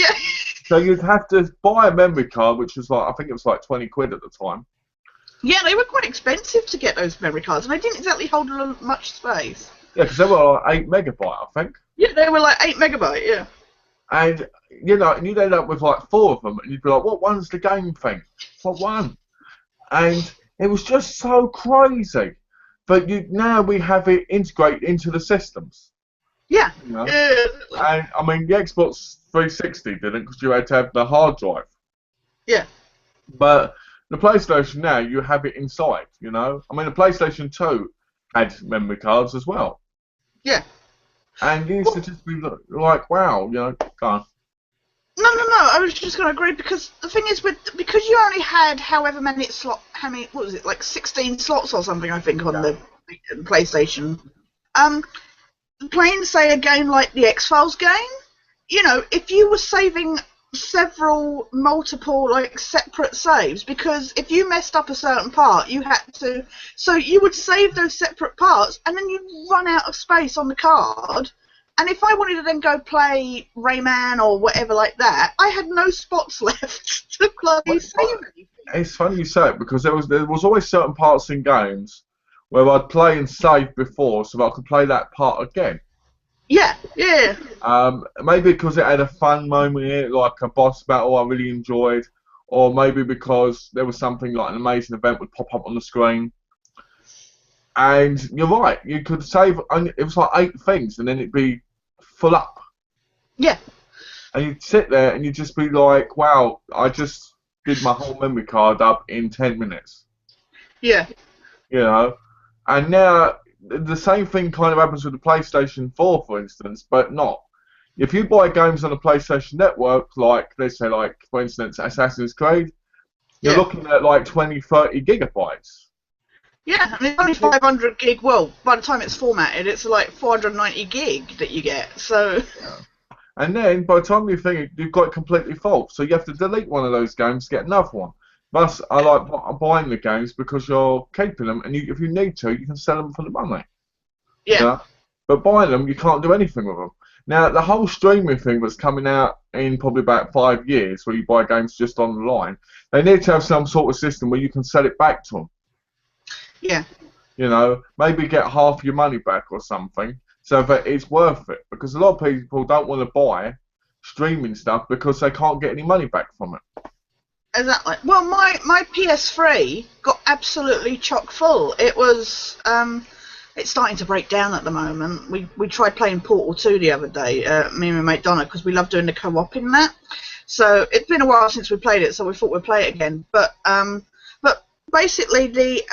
Speaker 2: So you'd have to buy a memory card, which was like, I think it was like 20 quid at the time.
Speaker 1: Yeah, they were quite expensive to get those memory cards, and they didn't exactly hold much space.
Speaker 2: Yeah, because they were like 8 megabyte, I think.
Speaker 1: Yeah, they were like 8 megabyte, yeah.
Speaker 2: And, you know, and you'd end up with like 4 of them, and you'd be like, what one's the game thing? What one? And it was just so crazy. But now we have it integrated into the systems.
Speaker 1: Yeah.
Speaker 2: You know?
Speaker 1: Yeah.
Speaker 2: And, I mean, the Xbox 360 didn't, because you had to have the hard drive.
Speaker 1: Yeah.
Speaker 2: But the PlayStation now, you have it inside, you know? I mean, the PlayStation 2 had memory cards as well.
Speaker 1: Yeah.
Speaker 2: And you used to just be like, wow, you know, go on.
Speaker 1: No, I was just going to agree, because the thing is, because you only had however many what was it, like 16 slots or something, I think, on the PlayStation. Playing, say, a game like the X-Files game, you know, if you were saving multiple, like, separate saves, because if you messed up a certain part, you had to, so you would save those separate parts, and then you'd run out of space on the card, and if I wanted to then go play Rayman or whatever like that, I had no spots left to bloody save anything.
Speaker 2: It's funny you say it, because there was always certain parts in games where I'd play and save before so that I could play that part again.
Speaker 1: Yeah.
Speaker 2: Maybe because it had a fun moment in it, like a boss battle I really enjoyed, or maybe because there was something like an amazing event would pop up on the screen. And you're right, you could save, it was like 8 things, and then it'd be full up.
Speaker 1: Yeah.
Speaker 2: And you'd sit there and you'd just be like, wow, I just did my whole memory card up in 10 minutes.
Speaker 1: Yeah.
Speaker 2: You know? And now, the same thing kind of happens with the PlayStation 4, for instance, but not. If you buy games on the PlayStation Network, like, let's say, like, for instance, Assassin's Creed, you're looking at like 20, 30 gigabytes.
Speaker 1: Yeah, and it's only 500 gig. Well, by the time it's formatted, it's like 490 gig that you get. So.
Speaker 2: Yeah. And then by the time you think you've got it completely full, so you have to delete one of those games to get another one. Thus, I like buying the games because you're keeping them, and if you need to, you can sell them for the money.
Speaker 1: Yeah.
Speaker 2: You know? But buying them, you can't do anything with them. Now, the whole streaming thing that's coming out in probably about 5 years, where you buy games just online, they need to have some sort of system where you can sell it back to them.
Speaker 1: Yeah.
Speaker 2: You know, maybe get half your money back or something, so that it's worth it. Because a lot of people don't want to buy streaming stuff because they can't get any money back from it.
Speaker 1: Exactly. Well, my PS3 got absolutely chock full. It was it's starting to break down at the moment. We tried playing Portal 2 the other day, me and my mate Donna, because we love doing the co-op in that. So it's been a while since we played it, so we thought we'd play it again. But basically the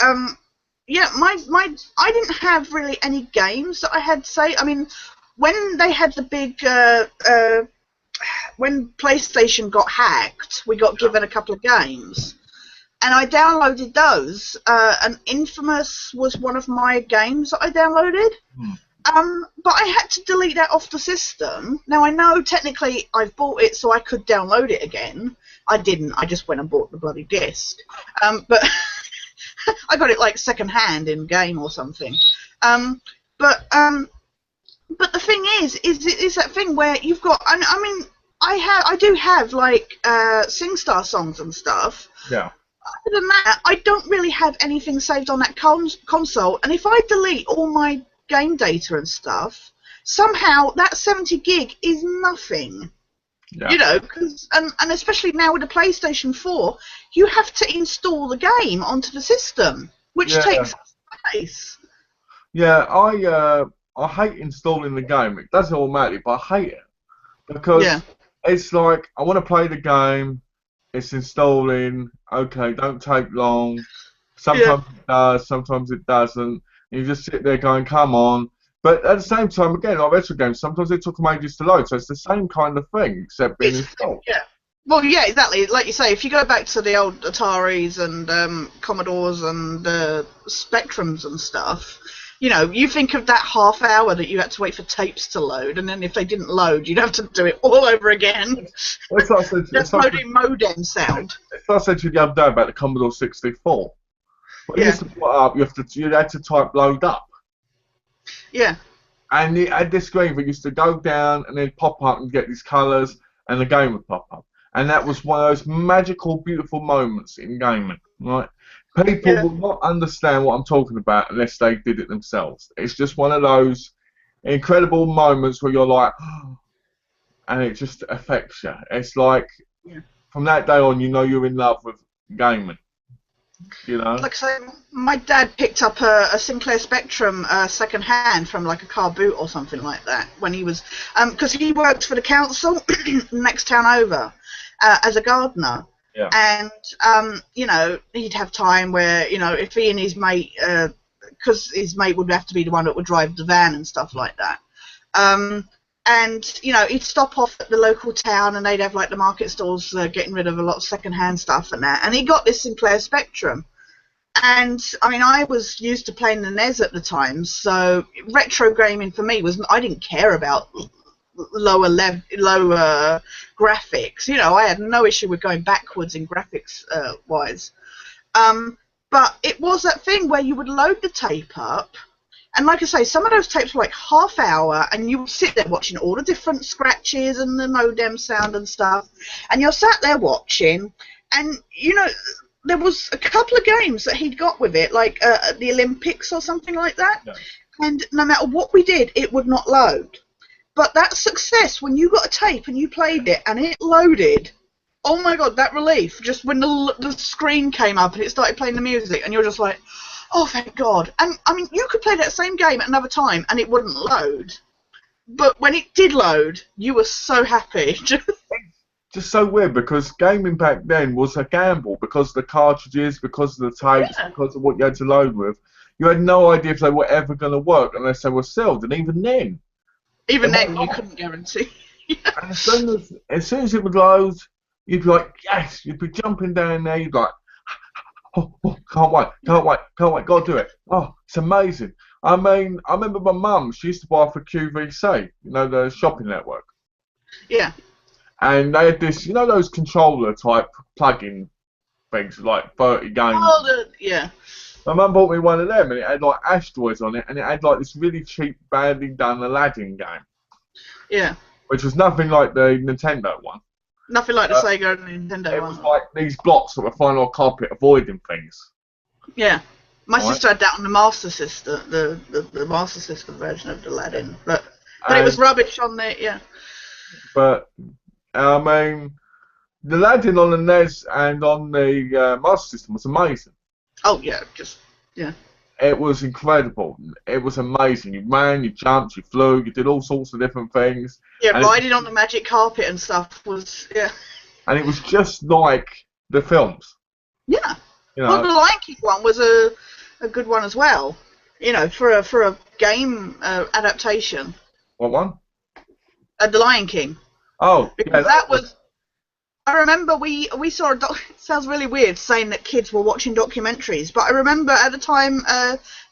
Speaker 1: I didn't have really any games that I had saved. I mean, when they had the big when PlayStation got hacked, we got given a couple of games, and I downloaded those. And Infamous was one of my games that I downloaded. But I had to delete that off the system. Now, I know technically I've bought it so I could download it again. I didn't. I just went and bought the bloody disc. But I got it like second hand in game or something. But the thing is that thing where you've got. I mean, I do have like SingStar songs and stuff.
Speaker 2: Yeah.
Speaker 1: other than that, I don't really have anything saved on that console. And if I delete all my game data and stuff, somehow that 70 gig is nothing.
Speaker 2: Yeah.
Speaker 1: You know, and especially now with the PlayStation 4, you have to install the game onto the system, which takes space.
Speaker 2: Yeah, I hate installing the game. It does it automatically, but I hate it because it's like I want to play the game. It's installing. Okay, don't take long. Sometimes it does, sometimes it doesn't. You just sit there going, "Come on!" But at the same time, again, like retro games, sometimes it took them ages to load. So it's the same kind of thing, except being installed.
Speaker 1: Yeah. Well, yeah, exactly. Like you say, if you go back to the old Ataris and Commodores and Spectrums and stuff, you know, you think of that half hour that you had to wait for tapes to load, and then if they didn't load, you'd have to do it all over again.
Speaker 2: Well,
Speaker 1: Just loading modem sound.
Speaker 2: It's like I said to you the other day about the Commodore 64. When you used to put up, you had to type load up.
Speaker 1: Yeah.
Speaker 2: And it had this screen that used to go down and then pop up and get these colours, and the game would pop up. And that was one of those magical, beautiful moments in gaming, right? People will not understand what I'm talking about unless they did it themselves. It's just one of those incredible moments where you're like, oh, and it just affects you. It's like, from that day on, you know you're in love with gaming. You know?
Speaker 1: Like I say, my dad picked up a Sinclair Spectrum second hand from like a car boot or something like that when he was, because he worked for the council next town over as a gardener.
Speaker 2: Yeah.
Speaker 1: And, you know, he'd have time where, you know, if he and his mate, because his mate would have to be the one that would drive the van and stuff like that. And, you know, he'd stop off at the local town and they'd have, like, the market stalls getting rid of a lot of second-hand stuff and that. And he got this Sinclair Spectrum. And, I mean, I was used to playing the NES at the time, so retro gaming for me was, I didn't care about lower graphics. You know, I had no issue with going backwards in graphics wise. But it was that thing where you would load the tape up, and like I say, some of those tapes were like half hour, and you would sit there watching all the different scratches and the modem sound and stuff, and you're sat there watching, and you know, there was a couple of games that he'd got with it, like the Olympics or something like that, and no matter what we did, it would not load. But that success, when you got a tape and you played it and it loaded, oh my god, that relief, just when the screen came up and it started playing the music and you're just like, oh, thank God. And, I mean, you could play that same game at another time and it wouldn't load. But when it did load, you were so happy.
Speaker 2: Just so weird, because gaming back then was a gamble, because of the cartridges, because of the tapes, because of what you had to load with. You had no idea if they were ever going to work unless they were sealed, and even then.
Speaker 1: Even then, you couldn't guarantee.
Speaker 2: And as soon as it would load, you'd be like, yes, you'd be jumping down there, you'd be like, oh, can't wait, gotta do it. Oh, it's amazing. I mean, I remember my mum, she used to buy for QVC, you know, the shopping network.
Speaker 1: Yeah.
Speaker 2: And they had this, you know, those controller type plug-in things, like 30 games.
Speaker 1: Oh, yeah.
Speaker 2: My mum bought me one of them, and it had like asteroids on it, and it had like this really cheap, badly done Aladdin game.
Speaker 1: Yeah.
Speaker 2: Which was nothing like the Nintendo one.
Speaker 1: Nothing like the Sega and Nintendo one.
Speaker 2: It was like these blocks that were flying on a carpet, avoiding things.
Speaker 1: Yeah. My sister had that on the Master System, the Master System version of Aladdin, but it was rubbish on the
Speaker 2: But I mean, the Aladdin on the NES and on the Master System was amazing.
Speaker 1: Oh yeah,
Speaker 2: It was incredible. It was amazing. You ran, you jumped, you flew, you did all sorts of different things.
Speaker 1: Yeah, and riding on the magic carpet and stuff was
Speaker 2: And it was just like the films.
Speaker 1: Yeah.
Speaker 2: You know,
Speaker 1: well, the Lion King one was a good one as well. You know, for a game adaptation.
Speaker 2: What one?
Speaker 1: The Lion King.
Speaker 2: Oh,
Speaker 1: because that was. I remember we saw it sounds really weird saying that kids were watching documentaries, but I remember at the time,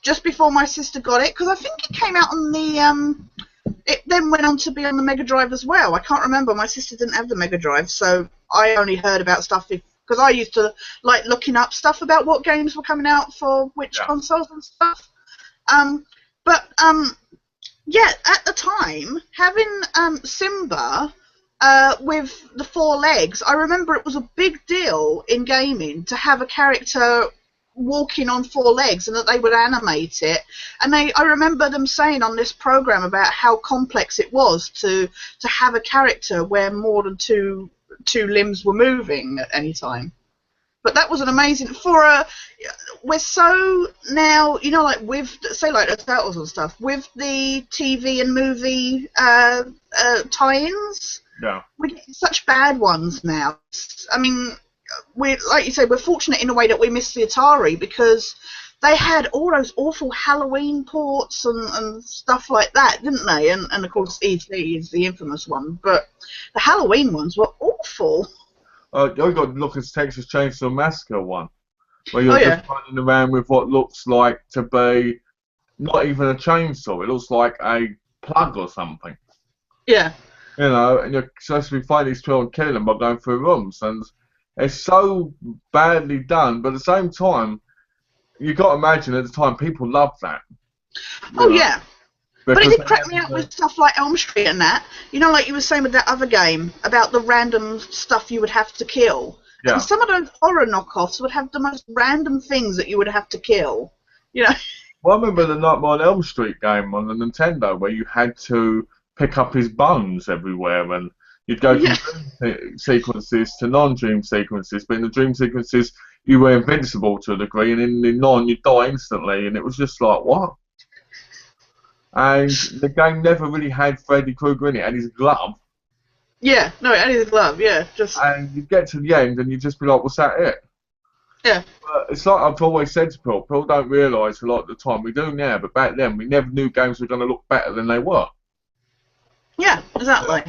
Speaker 1: just before my sister got it, because I think it came out on the it then went on to be on the Mega Drive as well. I can't remember. My sister didn't have the Mega Drive, so I only heard about stuff because I used to like looking up stuff about what games were coming out for which consoles and stuff. Yeah, at the time having Simba with the 4 legs. I remember it was a big deal in gaming to have a character walking on 4 legs and that they would animate it. And I remember them saying on this program about how complex it was to have a character where more than two limbs were moving at any time. But that was an amazing we're so now, you know, like with say like the Turtles and stuff, with the TV and movie tie-ins.
Speaker 2: Yeah.
Speaker 1: We get such bad ones now. I mean, we like you say, we're fortunate in a way that we missed the Atari because they had all those awful Halloween ports and stuff like that, didn't they? And of course E.T. is the infamous one, but the Halloween ones were awful.
Speaker 2: You got to look at Texas Chainsaw Massacre one, where you're just running around with what looks like to be not even a chainsaw. It looks like a plug or something.
Speaker 1: Yeah.
Speaker 2: You know, and you're supposed to be fighting these people and killing them by going through rooms, and it's so badly done. But at the same time, you got to imagine at the time people loved that.
Speaker 1: Oh yeah. But it did crack me up with stuff like Elm Street and that. You know, like you were saying with that other game about the random stuff you would have to kill. Yeah. And some of those horror knockoffs would have the most random things that you would have to kill. You know.
Speaker 2: Well, I remember the Nightmare on Elm Street game on the Nintendo where you had to pick up his bones everywhere, and you'd go from dream sequences to non-dream sequences. But in the dream sequences, you were invincible to a degree, and in the non, you'd die instantly. And it was just like, what? And the game never really had Freddy Krueger in it, and his glove.
Speaker 1: Yeah, no, and his glove, yeah.
Speaker 2: And you get to the end, and you just be like, was that it?
Speaker 1: Yeah.
Speaker 2: But it's like I've always said to people don't realise a lot of the time. We do now, but back then, we never knew games were going to look better than they were.
Speaker 1: Yeah, exactly.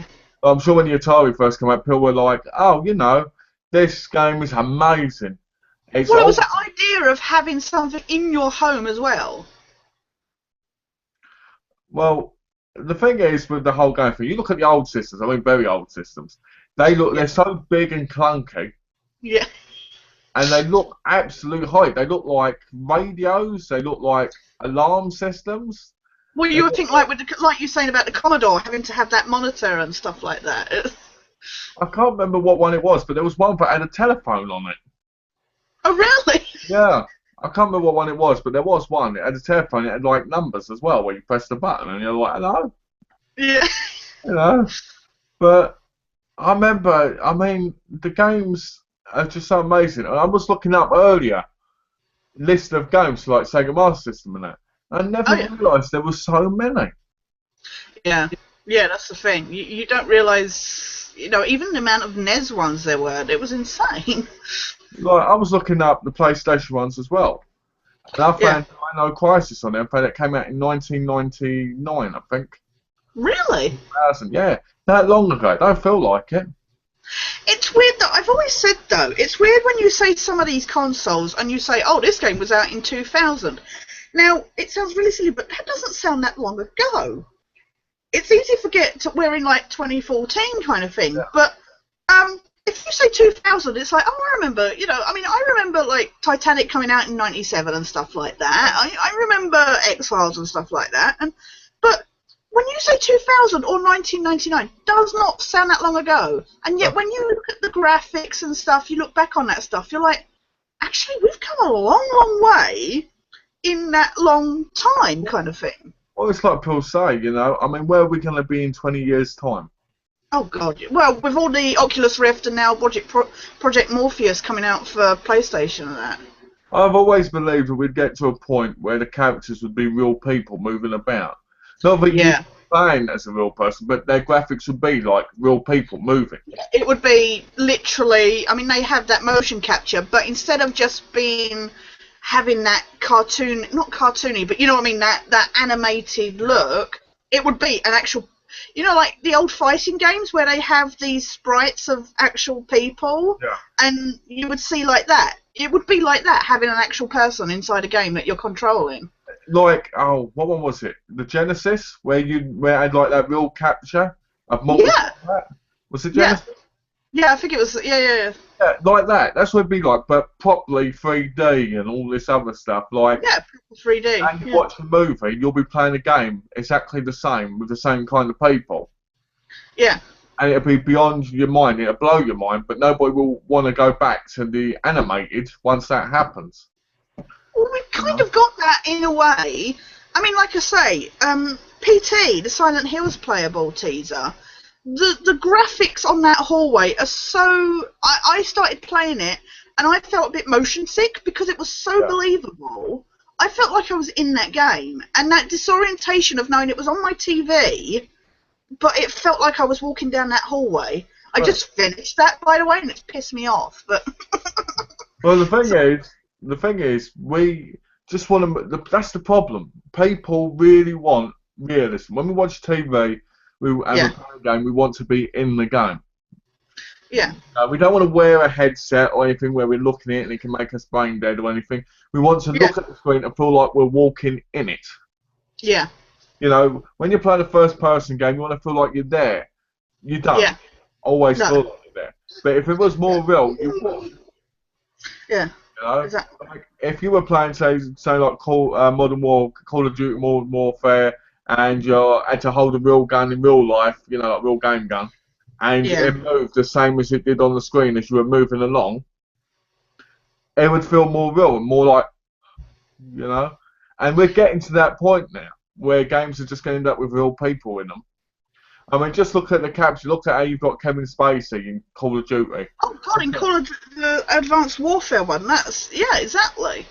Speaker 2: I'm sure when the Atari first came out, people were like, oh, you know, this game is amazing.
Speaker 1: Well, it was that idea of having something in your home as well.
Speaker 2: Well, the thing is with the whole game thing, you look at the old systems, I mean very old systems, they're so big and clunky.
Speaker 1: Yeah.
Speaker 2: And they look absolute hype. They look like radios, they look like alarm systems.
Speaker 1: Well, you would think like you're saying about the Commodore having to have that monitor and stuff like that.
Speaker 2: I can't remember what one it was, but there was one that had a telephone on it.
Speaker 1: Oh, really?
Speaker 2: Yeah. I can't remember what one it was, but there was one. It had a telephone. It had like numbers as well, where you press the button and you're like, hello.
Speaker 1: Yeah.
Speaker 2: You know. But I remember. I mean, the games are just so amazing. I was looking up earlier list of games like Sega Master System and that. I never realised there were so many.
Speaker 1: Yeah. Yeah, that's the thing. You don't realise, you know, even the amount of NES ones there were. It was insane.
Speaker 2: Like, I was looking up the PlayStation ones as well. And I found Dino Crisis on there. I found it came out in 1999, I think.
Speaker 1: Really?
Speaker 2: 2000, yeah. That long ago. It don't feel like it.
Speaker 1: It's weird that I've always said, though, it's weird when you say some of these consoles and you say, oh, this game was out in 2000. Now, it sounds really silly, but that doesn't sound that long ago. It's easy to forget we're in, like, 2014 kind of thing. Yeah. But, if you say 2000, it's like, oh, I remember, you know, I mean, I remember, like, Titanic coming out in 97 and stuff like that. I remember X-Files and stuff like that. But when you say 2000 or 1999, does not sound that long ago. And yet when you look at the graphics and stuff, you look back on that stuff, you're like, actually, we've come a long, long way in that long time kind of thing.
Speaker 2: Well, it's like people say, you know, I mean, where are we going to be in 20 years' time?
Speaker 1: Oh, God. Well, with all the Oculus Rift and now Project Morpheus coming out for PlayStation and that.
Speaker 2: I've always believed that we'd get to a point where the characters would be real people moving about. Not that you're playing as a real person, but their graphics would be like real people moving.
Speaker 1: It would be literally, I mean, they have that motion capture, but instead of just having that cartoon, not cartoony, but you know what I mean, that animated look, it would be an actual... You know, like the old fighting games where they have these sprites of actual people, and you would see like that. It would be like that, having an actual person inside a game that you're controlling. Like,
Speaker 2: oh, what one was it? The Genesis, where it had like that real capture of Mortal Kombat? Was it Genesis?
Speaker 1: Yeah, I think it was. Yeah,
Speaker 2: like that. That's what it'd be like, but properly 3D and all this other stuff. Like,
Speaker 1: yeah, 3D.
Speaker 2: And you watch the movie, you'll be playing a game exactly the same with the same kind of people.
Speaker 1: Yeah.
Speaker 2: and it'll be beyond your mind. It'll blow your mind, but nobody will want to go back to the animated once that happens.
Speaker 1: Well, we've kind of got that in a way. I mean, like I say, PT, the Silent Hills playable teaser, the graphics on that hallway are so... I started playing it, and I felt a bit motion sick because it was so believable. I felt like I was in that game, and that disorientation of knowing it was on my TV, but it felt like I was walking down that hallway. I just finished that, by the way, and it's pissed me off. But
Speaker 2: well, the thing is, we just want to. That's the problem. People really want realism. When we watch TV, we play a game. We want to be in the game.
Speaker 1: Yeah.
Speaker 2: We don't want to wear a headset or anything where we're looking at it and it can make us brain dead or anything. We want to look at the screen and feel like we're walking in it.
Speaker 1: Yeah.
Speaker 2: You know, when you're playing a first-person game, you want to feel like you're there. You don't always feel like you're there. But if it was more real, you would.
Speaker 1: Yeah.
Speaker 2: You know,
Speaker 1: exactly.
Speaker 2: like if you were playing, say like Call of Duty Modern Warfare, and you had to hold a real gun in real life, you know, like real game gun, and it moved the same as it did on the screen as you were moving along, it would feel more real and more like, you know. And we're getting to that point now where games are just going to end up with real people in them. I mean, just look at the capture. Look at how you've got Kevin Spacey in Call of Duty.
Speaker 1: Oh God, in Call of the Advanced Warfare one, that's exactly.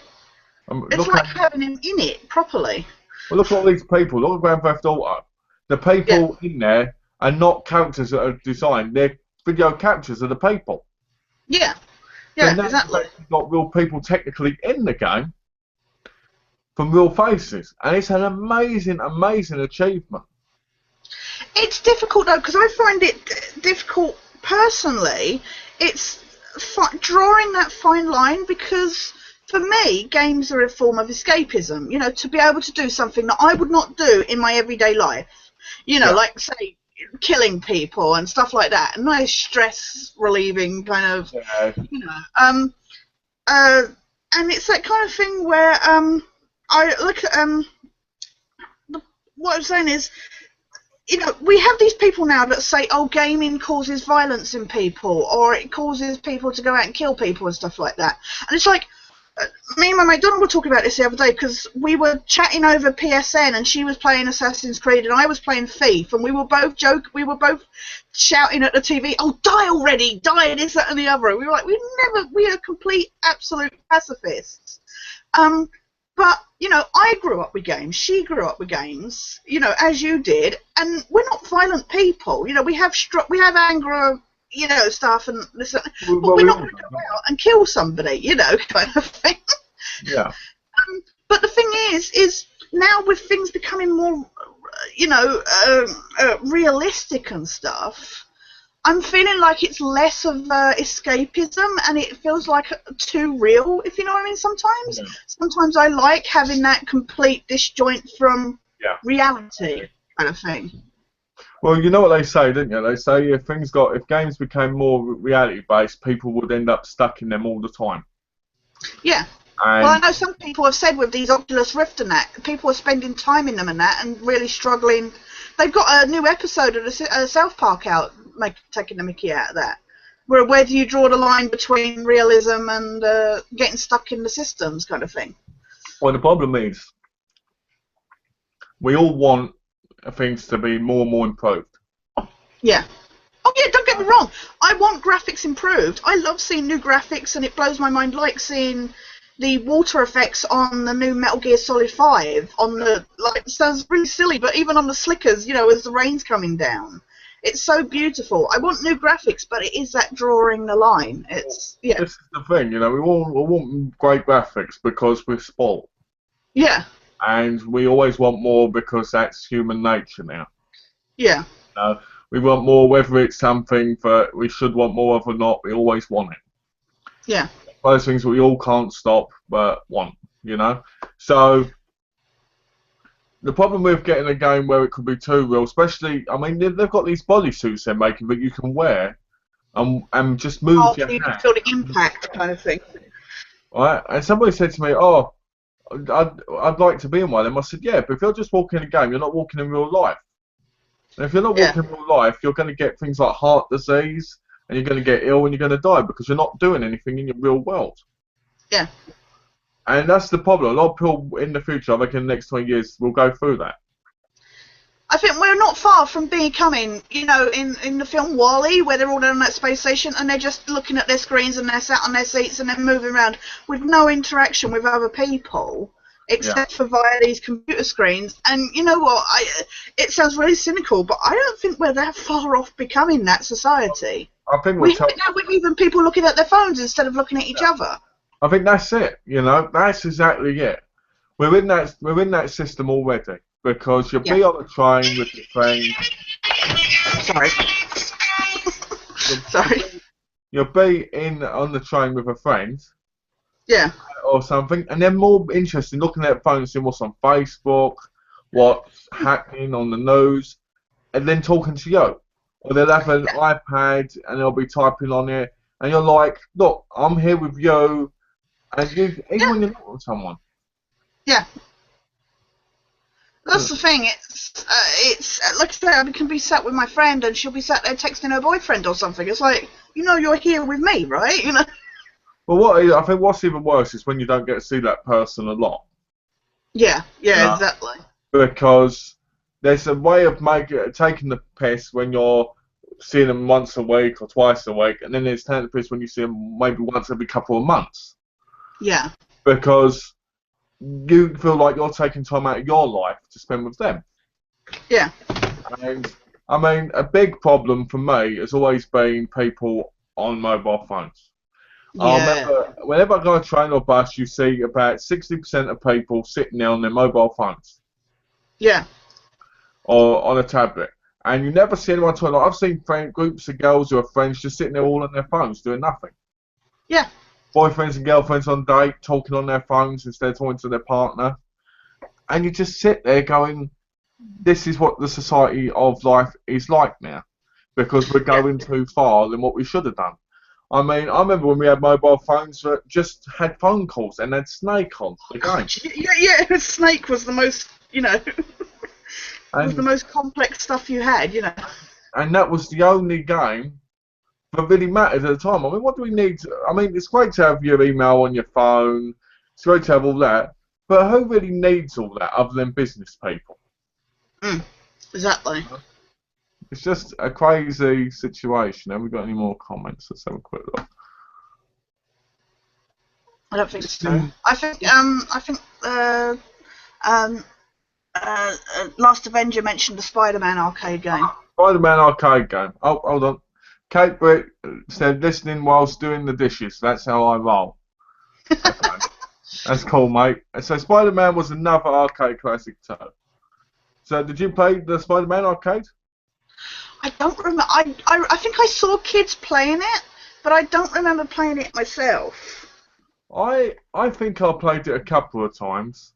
Speaker 1: It's like having him in it properly.
Speaker 2: Well, look at all these people. Look at Grand Theft Auto. The people in there are not characters that are designed. They're video captures of the people.
Speaker 1: Yeah, yeah,
Speaker 2: so
Speaker 1: exactly.
Speaker 2: You've got real people technically in the game from real faces, and it's an amazing, amazing achievement.
Speaker 1: It's difficult though, because I find it difficult personally. It's drawing that fine line, because for me, games are a form of escapism. You know, to be able to do something that I would not do in my everyday life. You know, like say killing people and stuff like that. A nice stress relieving kind of. You know, and it's that kind of thing where I look at what I'm saying is, you know, we have these people now that say, oh, gaming causes violence in people, or it causes people to go out and kill people and stuff like that. And it's like, me and my mate Donald were talking about this the other day, because we were chatting over PSN, and she was playing Assassin's Creed, and I was playing Thief, and we were both shouting at the TV, oh, die already, die, this, that, and the other. And we were like, we are complete, absolute pacifists. But, you know, I grew up with games, she grew up with games, you know, as you did, and we're not violent people. You know, we have anger, you know, stuff and this, but we're not going to go out and kill somebody, you know, kind of thing.
Speaker 2: Yeah.
Speaker 1: But the thing is now with things becoming more, you know, realistic and stuff, I'm feeling like it's less of escapism, and it feels like too real, if you know what I mean. Sometimes I like having that complete disjoint from reality kind of thing.
Speaker 2: Well, you know what they say, don't you? They say if games became more reality based, people would end up stuck in them all the time.
Speaker 1: Yeah. Well, I know some people have said with these Oculus Rift and that, people are spending time in them and that, and really struggling. They've got a new episode of the South Park out, taking the mickey out of that. Where do you draw the line between realism and getting stuck in the systems kind of thing?
Speaker 2: Well, the problem is, we all want things to be more and more improved.
Speaker 1: Yeah. Oh yeah, don't get me wrong. I want graphics improved. I love seeing new graphics, and it blows my mind, like seeing the water effects on the new Metal Gear Solid 5 on the, like, it sounds really silly, but even on the slickers, you know, as the rain's coming down. It's so beautiful. I want new graphics, but it is that drawing the line. It's, yeah.
Speaker 2: This is the thing, you know, we want great graphics because we're spoiled.
Speaker 1: Yeah.
Speaker 2: And we always want more because that's human nature now.
Speaker 1: Yeah.
Speaker 2: We want more, whether it's something that we should want more of or not, we always want it.
Speaker 1: Yeah.
Speaker 2: Those things we all can't stop but want, you know? So, the problem with getting a game where it could be too real, especially, I mean, they've got these bodysuits they're making that you can wear and just move your hand.
Speaker 1: You can feel the impact kind of thing.
Speaker 2: Right? And somebody said to me, oh, I'd like to be in one of them. I said, yeah, but if you're just walking in a game, you're not walking in real life. And if you're not
Speaker 1: Yeah.
Speaker 2: walking real life, you're going to get things like heart disease, and you're going to get ill, and you're going to die because you're not doing anything in your real world.
Speaker 1: Yeah.
Speaker 2: And that's the problem. A lot of people in the future, I reckon, in the next 20 years, will go through that.
Speaker 1: I think we're not far from becoming, you know, in the film WALL-E, where they're all on that space station and they're just looking at their screens and they're sat on their seats and they're moving around with no interaction with other people, except for via these computer screens. And you know what? It sounds really cynical, but I don't think we're that far off becoming that society.
Speaker 2: I think
Speaker 1: We have it now with even people looking at their phones instead of looking at each other.
Speaker 2: I think that's it. You know, that's exactly it. We're in that system already, because you'll be on a train with your friends.
Speaker 1: Sorry. Sorry.
Speaker 2: You'll be on the train with a friend.
Speaker 1: Yeah.
Speaker 2: Or something, and they're more interested in looking at their phones, seeing what's on Facebook, what's happening on the news, and then talking to you. Or they'll have an iPad and they'll be typing on it, and you're like, look, I'm here with you, and you, even when you're not with someone.
Speaker 1: Yeah. That's the thing. It's like I say, I can be sat with my friend and she'll be sat there texting her boyfriend or something. It's like, you know, you're here with me, right? You know.
Speaker 2: Well, I think what's even worse is when you don't get to see that person a lot.
Speaker 1: Yeah, exactly.
Speaker 2: Because there's a way of taking the piss when you're seeing them once a week or twice a week, and then there's taking the piss when you see them maybe once every couple of months.
Speaker 1: Yeah.
Speaker 2: Because you feel like you're taking time out of your life to spend with them.
Speaker 1: Yeah.
Speaker 2: And, I mean, a big problem for me has always been people on mobile phones.
Speaker 1: Yeah.
Speaker 2: I remember whenever I go on a train or bus, you see about 60% of people sitting there on their mobile phones.
Speaker 1: Yeah.
Speaker 2: Or on a tablet. And you never see anyone talking. Like, I've seen groups of girls who are friends just sitting there all on their phones doing nothing.
Speaker 1: Yeah.
Speaker 2: Boyfriends and girlfriends on date talking on their phones instead of talking to their partner. And you just sit there going, this is what the society of life is like now. Because we're going too far than what we should have done. I mean, I remember when we had mobile phones that just had phone calls and had Snake on the game.
Speaker 1: Yeah, Snake was the most, you know, was the most complex stuff you had, you know.
Speaker 2: And that was the only game that really mattered at the time. I mean, what do we need? I mean, it's great to have your email on your phone. It's great to have all that. But who really needs all that other than business people?
Speaker 1: Exactly.
Speaker 2: It's just a crazy situation. Have we got any more comments? Let's have a quick look.
Speaker 1: I don't think so. I think Last Avenger mentioned the Spider-Man arcade game.
Speaker 2: Spider-Man arcade game. Oh, hold on. Kate Britt said listening whilst doing the dishes. That's how I roll. Okay. That's cool, mate. So Spider-Man was another arcade classic too. So did you play the Spider-Man arcade?
Speaker 1: I don't remember. I think I saw kids playing it, but I don't remember playing it myself.
Speaker 2: I think I played it a couple of times,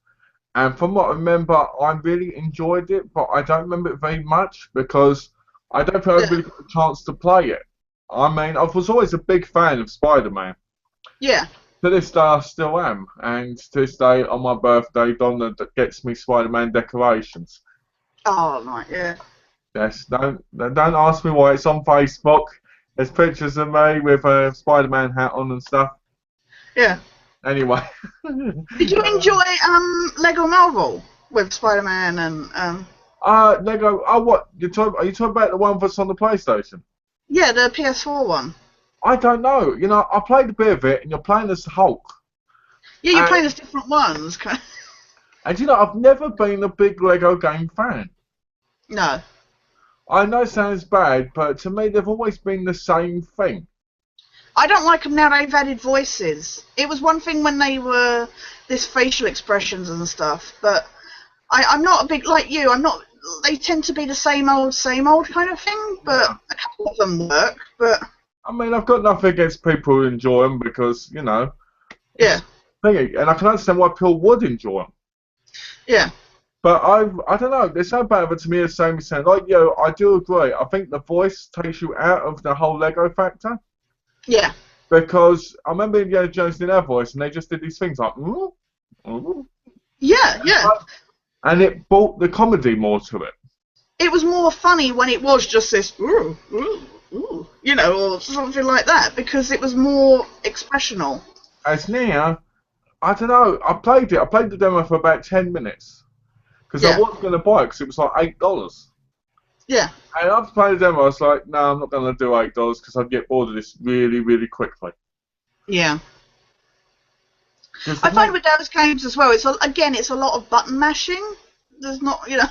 Speaker 2: and from what I remember, I really enjoyed it, but I don't remember it very much because I don't think I really got a chance to play it. I mean, I was always a big fan of Spider-Man.
Speaker 1: Yeah.
Speaker 2: To this day, I still am, and to this day, on my birthday, Donna gets me Spider-Man decorations.
Speaker 1: Oh, right, yeah.
Speaker 2: Yes, don't ask me why. It's on Facebook. There's pictures of me with a Spider-Man hat on and stuff.
Speaker 1: Yeah.
Speaker 2: Anyway.
Speaker 1: Did you enjoy Lego Marvel with Spider-Man and
Speaker 2: Lego. Oh, what? Are you talking about the one that's on the PlayStation?
Speaker 1: Yeah, the PS4 one.
Speaker 2: I don't know. You know, I played a bit of it, and you're playing as Hulk.
Speaker 1: Yeah, you're playing as different ones.
Speaker 2: And you know, I've never been a big Lego game fan.
Speaker 1: No.
Speaker 2: I know it sounds bad, but to me, they've always been the same thing.
Speaker 1: I don't like them now. They've added voices. It was one thing when they were this facial expressions and stuff, but I'm not a big like you. I'm not. They tend to be the same old kind of thing. But a couple of them work. But
Speaker 2: I mean, I've got nothing against people who enjoy them because you know.
Speaker 1: Yeah.
Speaker 2: And I can understand why people would enjoy them.
Speaker 1: Yeah.
Speaker 2: But I don't know. There's no bad of it to me as saying like you. I do agree. I think the voice takes you out of the whole Lego factor.
Speaker 1: Yeah.
Speaker 2: Because I remember Indiana Jones did their voice, and they just did these things like,
Speaker 1: Yeah.
Speaker 2: And it brought the comedy more to it.
Speaker 1: it was more funny when it was just this, ooh, ooh, ooh, you know, or something like that, because it was more expressional.
Speaker 2: As now, I don't know. I played it. I played the demo for about 10 minutes because I
Speaker 1: Yeah,
Speaker 2: wasn't going to buy it because it was like $8.
Speaker 1: yeah.
Speaker 2: And after playing the demo, I was like, no, I'm not going to do $8 because I'd get bored of this really, really quickly.
Speaker 1: Yeah.
Speaker 2: 'Cause
Speaker 1: I
Speaker 2: the
Speaker 1: find
Speaker 2: main,
Speaker 1: with those games as well, it's a lot of button mashing. There's not, you know.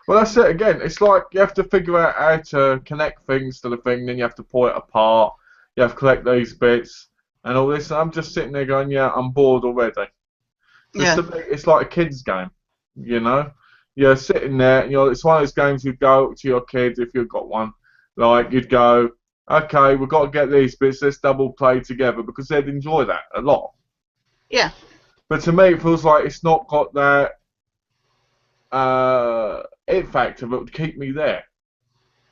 Speaker 2: well, that's it again. It's like you have to figure out how to connect things to the thing, then you have to pull it apart. You have to collect these bits and all this. And I'm just sitting there going, yeah, I'm bored already. Because
Speaker 1: Yeah,
Speaker 2: to me, it's like a kid's game, you know? You're sitting there, and it's one of those games you'd go to your kids if you've got one. Like, you'd go, okay, we've got to get these bits, let's double play together, because they'd enjoy that a lot.
Speaker 1: yeah.
Speaker 2: But to me, it feels like it's not got that it factor that would keep me there.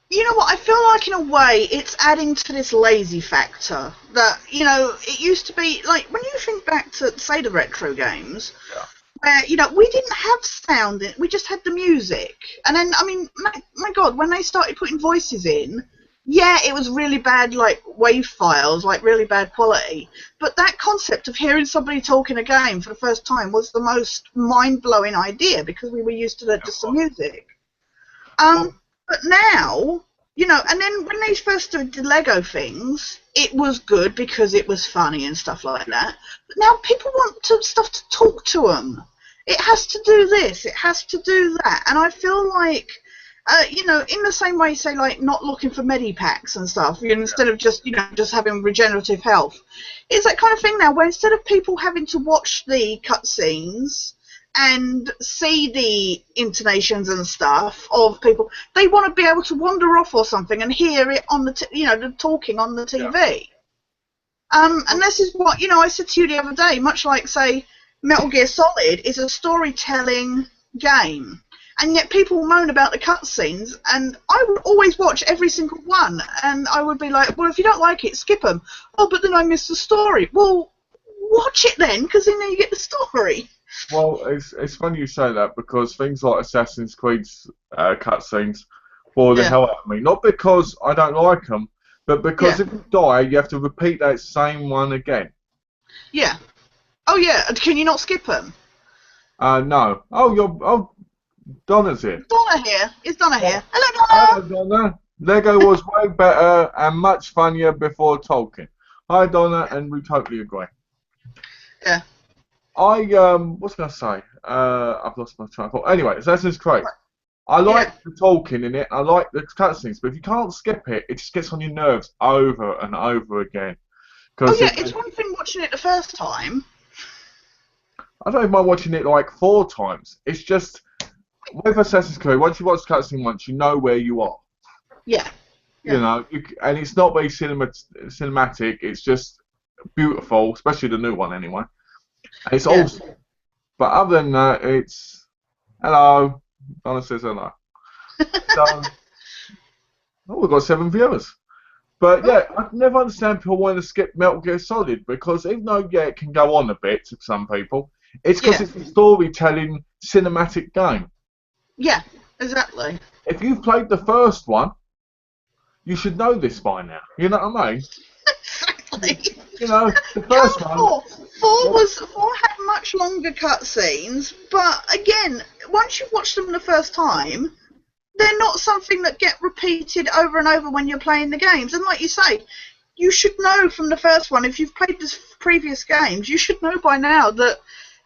Speaker 1: You know what? I feel like in a way it's adding to this lazy factor that, you know, it used to be like when you think back to, say, the retro games,
Speaker 2: Yeah.
Speaker 1: where, you know, we didn't have sound, we just had the music. And then, I mean, my God, when they started putting voices in, yeah, it was really bad, like, wave files, like, really bad quality. But that concept of hearing somebody talk in a game for the first time was the most mind-blowing idea because we were used to just the music.
Speaker 2: Well,
Speaker 1: But now, you know, and then when they first did the Lego things, it was good because it was funny and stuff like that. But now people want stuff to talk to them. It has to do this, it has to do that, and I feel like, you know, in the same way, say, like, not looking for medipacks and stuff, you know, instead of just, you know, just having regenerative health. It's that kind of thing now where instead of people having to watch the cutscenes and see the intonations and stuff of people, they want to be able to wander off or something and hear it on the, you know, the talking on the
Speaker 2: yeah.
Speaker 1: TV. And this is what, you know, I said to you the other day, much like, say, Metal Gear Solid is a storytelling game. And yet people moan about the cutscenes, and I would always watch every single one, and I would be like, well, if you don't like it, skip them. Oh, but then I missed the story. Well, watch it then, because then you get the story.
Speaker 2: Well, it's funny you say that because things like Assassin's Creed's cutscenes bore the
Speaker 1: Yeah.
Speaker 2: hell out of me. Not because I don't like them, but because
Speaker 1: Yeah.
Speaker 2: if you die, you have to repeat that same one again.
Speaker 1: Yeah. Oh, yeah. Can you not skip them?
Speaker 2: No. Donna's here.
Speaker 1: Donna here. Is Donna here? Hello,
Speaker 2: Hello,
Speaker 1: Donna.
Speaker 2: Donna. Lego was way better and much funnier before Tolkien. Hi, Donna, and we totally agree.
Speaker 1: Yeah.
Speaker 2: What's I gonna say? I've lost my train of thought. Anyway, Assassin's Creed. I like the talking in it. I like the cutscenes, but if you can't skip it, it just gets on your nerves over and over again.
Speaker 1: Oh,
Speaker 2: Because
Speaker 1: yeah. It's one thing watching it the first time.
Speaker 2: I don't even mind watching it like 4 times. It's just with Assassin's Creed, once you watch the cutscene once, you know where you are.
Speaker 1: Yeah.
Speaker 2: You know, and it's not very cinematic. It's just beautiful, especially the new one anyway. And it's
Speaker 1: Yeah.
Speaker 2: awesome. But other than that, it's hello. Donna says hello. So, we've got 7 viewers. But yeah, I never understand people wanting to skip Metal Gear Solid because even though it can go on a bit to some people, it's because
Speaker 1: Yeah.
Speaker 2: it's a storytelling cinematic game.
Speaker 1: Yeah. Exactly.
Speaker 2: If you've played the first one, you should know this by now. You know what I mean?
Speaker 1: Exactly.
Speaker 2: You know, the first one.
Speaker 1: Four had much longer cutscenes, but again, once you've watched them the first time, they're not something that get repeated over and over when you're playing the games. And like you say, you should know from the first one, if you've played the previous games, you should know by now that,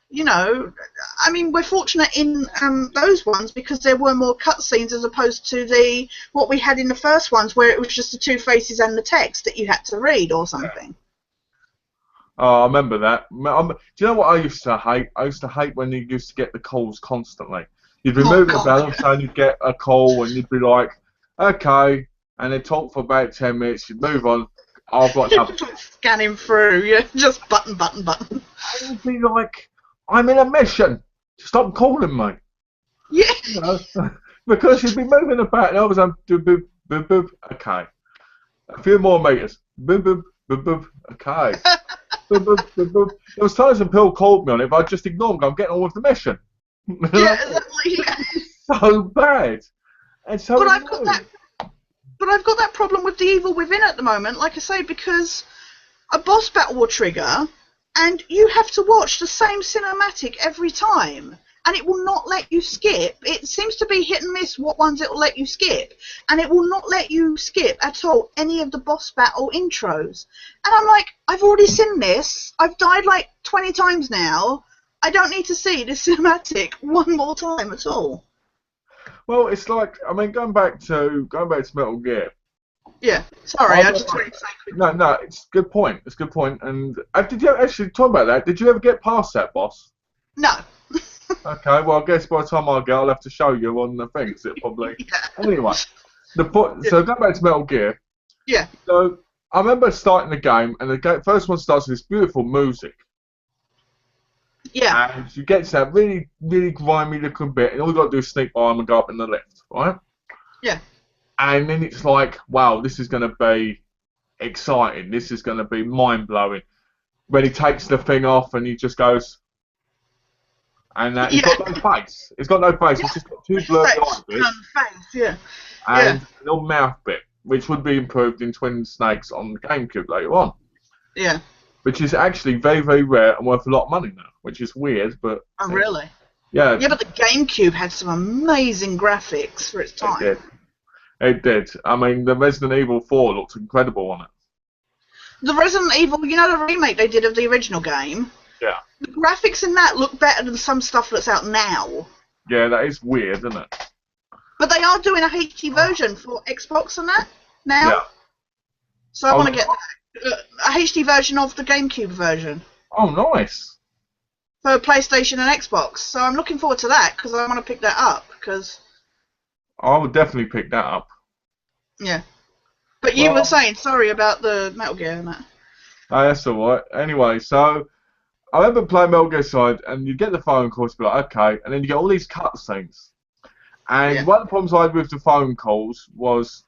Speaker 1: you know, I mean, we're fortunate in those ones because there were more cutscenes as opposed to what we had in the first ones where it was just the two faces and the text that you had to read or something.
Speaker 2: Oh, I remember that. Do you know what I used to hate? I used to hate when you used to get the calls constantly. You'd remove the bell and you'd get a call and you'd be like, okay, and they'd talk for about 10 minutes, you'd move on, I've got another.
Speaker 1: Scanning through, yeah, just button.
Speaker 2: And you'd be like, I'm in a mission, stop calling me.
Speaker 1: Yeah.
Speaker 2: You know? Because you'd be moving about and all of a sudden, boop, boop, boop, boop, okay. A few more meters, boop, boop, boop, boop, okay. Boop, boop, boop, boop. There was times when people called me on it, but I just ignored them, I'm getting on with the mission.
Speaker 1: Yeah, exactly. Yeah.
Speaker 2: So bad. And so
Speaker 1: But I've got that problem with the Evil Within at the moment, like I say, because a boss battle will trigger, and you have to watch the same cinematic every time, and it will not let you skip. It seems to be hit and miss what ones it will let you skip, and it will not let you skip at all any of the boss battle intros. And I'm like, I've already seen this. I've died like 20 times now. I don't need to see this cinematic one more time at all.
Speaker 2: Well, it's like, I mean, going back to Metal Gear.
Speaker 1: Yeah, sorry, I just wanted to say quickly.
Speaker 2: No, it's a good point. It's a good point. And did you actually talk about that? Did you ever get past that boss?
Speaker 1: No.
Speaker 2: Okay, well, I guess by the time I get, I'll have to show you on the thing. It probably.
Speaker 1: Yeah.
Speaker 2: Anyway, so going back to Metal Gear.
Speaker 1: Yeah.
Speaker 2: So I remember starting the game, and the first one starts with this beautiful music.
Speaker 1: Yeah.
Speaker 2: And you get to that really, really grimy looking bit, and all you got to do is sneak by them and go up in the lift, right?
Speaker 1: Yeah.
Speaker 2: And then it's like, wow, this is going to be exciting. This is going to be mind-blowing. When he takes the thing off and he just goes... And he's got no face. He's got no face. He's just got two blurry eye bits.
Speaker 1: Yeah.
Speaker 2: And a little mouth bit, which would be improved in Twin Snakes on the GameCube later on.
Speaker 1: Yeah.
Speaker 2: Which is actually very, very rare and worth a lot of money now, which is weird, but...
Speaker 1: Oh, really?
Speaker 2: Yeah.
Speaker 1: Yeah, but the GameCube had some amazing graphics for its time.
Speaker 2: It did. I mean, the Resident Evil 4 looks incredible on it.
Speaker 1: The Resident Evil, you know the remake they did of the original game?
Speaker 2: Yeah.
Speaker 1: The graphics in that look better than some stuff that's out now.
Speaker 2: Yeah, that is weird, isn't it?
Speaker 1: But they are doing a HD version for Xbox and that now.
Speaker 2: Yeah.
Speaker 1: So I want to get a HD version of the GameCube version.
Speaker 2: Oh, nice.
Speaker 1: For PlayStation and Xbox. So I'm looking forward to that because I want to pick that up. Because
Speaker 2: I would definitely pick that up.
Speaker 1: Yeah. But you were saying, sorry about the Metal Gear and that.
Speaker 2: Oh, that's alright. Anyway, so I remember playing Metal Gear Solid, and you get the phone calls, be like, okay, and then you get all these cutscenes. And one of the problems I had with the phone calls was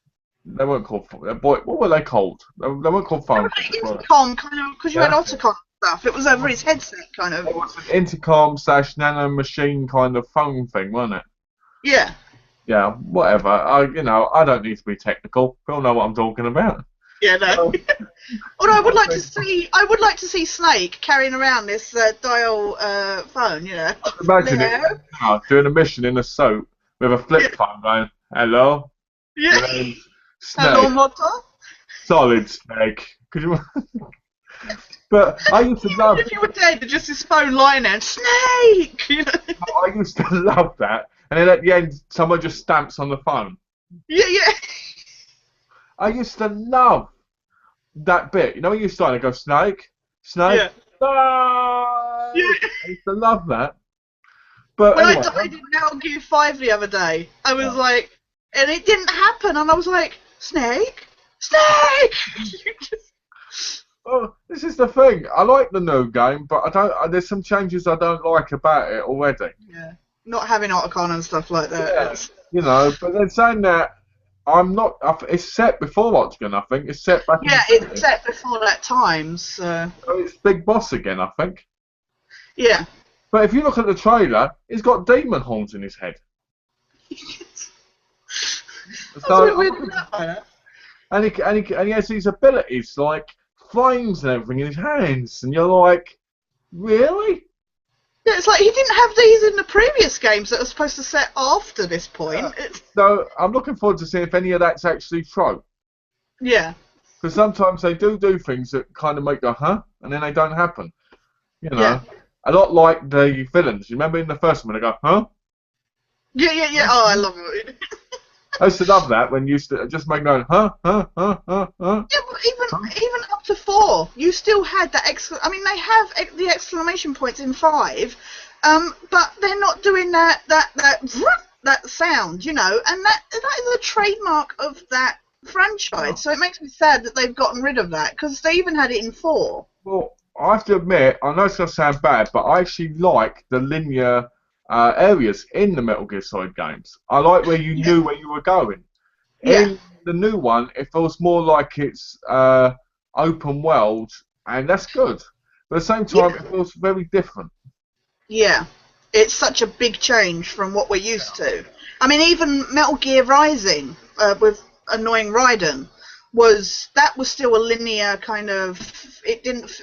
Speaker 2: they weren't called. What were they called? They weren't called phone calls.
Speaker 1: Intercom, kind of, because you had Otacon stuff. It was over his headset, kind of.
Speaker 2: It was an intercom / nano machine kind of phone thing, wasn't it?
Speaker 1: Yeah.
Speaker 2: Yeah, whatever. I don't need to be technical. We all know what I'm talking about.
Speaker 1: Yeah, no. Although I would like to see Snake carrying around this dial phone, you know.
Speaker 2: Imagine it doing a mission in a suit with a flip phone going, hello?
Speaker 1: Yeah.
Speaker 2: Snake.
Speaker 1: Hello, Motor?
Speaker 2: Solid Snake. Could you... But I used to love...
Speaker 1: If you were dead, just his phone lying there, Snake! You know?
Speaker 2: I used to love that. And then at the end, someone just stamps on the phone.
Speaker 1: Yeah.
Speaker 2: I used to love that bit. You know when you're starting to go, Snake? Snake?
Speaker 1: Yeah.
Speaker 2: Ah!
Speaker 1: Yeah.
Speaker 2: I used to love that. But
Speaker 1: when
Speaker 2: anyway,
Speaker 1: I died in Metal Gear 5 the other day, I was like, and it didn't happen, and I was like, Snake?
Speaker 2: Oh, this is the thing. I like the new game, but I don't. There's some changes I don't like about it already.
Speaker 1: Yeah. Not having Otacon and stuff like that.
Speaker 2: Yeah. You know, but they're saying that I'm not. It's set before Octagon, I think. It's set back.
Speaker 1: Yeah, it's set before that time, so.
Speaker 2: So it's Big Boss again, I think.
Speaker 1: Yeah.
Speaker 2: But if you look at the trailer, he's got demon horns in his head. And he has these abilities like flames and everything in his hands, and you're like, really?
Speaker 1: Yeah, it's like he didn't have these in the previous games that are supposed to set after this point.
Speaker 2: So I'm looking forward to seeing if any of that's actually true.
Speaker 1: Yeah.
Speaker 2: Because sometimes they do things that kind of make go, huh? And then they don't happen. You know?
Speaker 1: Yeah.
Speaker 2: A lot like the villains. You remember in the first one, they go, huh?
Speaker 1: Yeah. Oh, I love it.
Speaker 2: I used to love that when you used to just make going, huh?
Speaker 1: Yeah, but even up to 4, you still had that I mean, they have the exclamation points in 5, but they're not doing that sound, you know, and that is a trademark of that franchise. So it makes me sad that they've gotten rid of that because they even had it in 4.
Speaker 2: Well, I have to admit, I know it's going to sound bad, but I actually like the linear areas in the Metal Gear Solid games. I like where you knew where you were going. In the new one, it feels more like it's open world, and that's good. But at the same time, it feels very different.
Speaker 1: Yeah, It's such a big change from what we're used to. I mean, even Metal Gear Rising with annoying Raiden was still a linear kind of.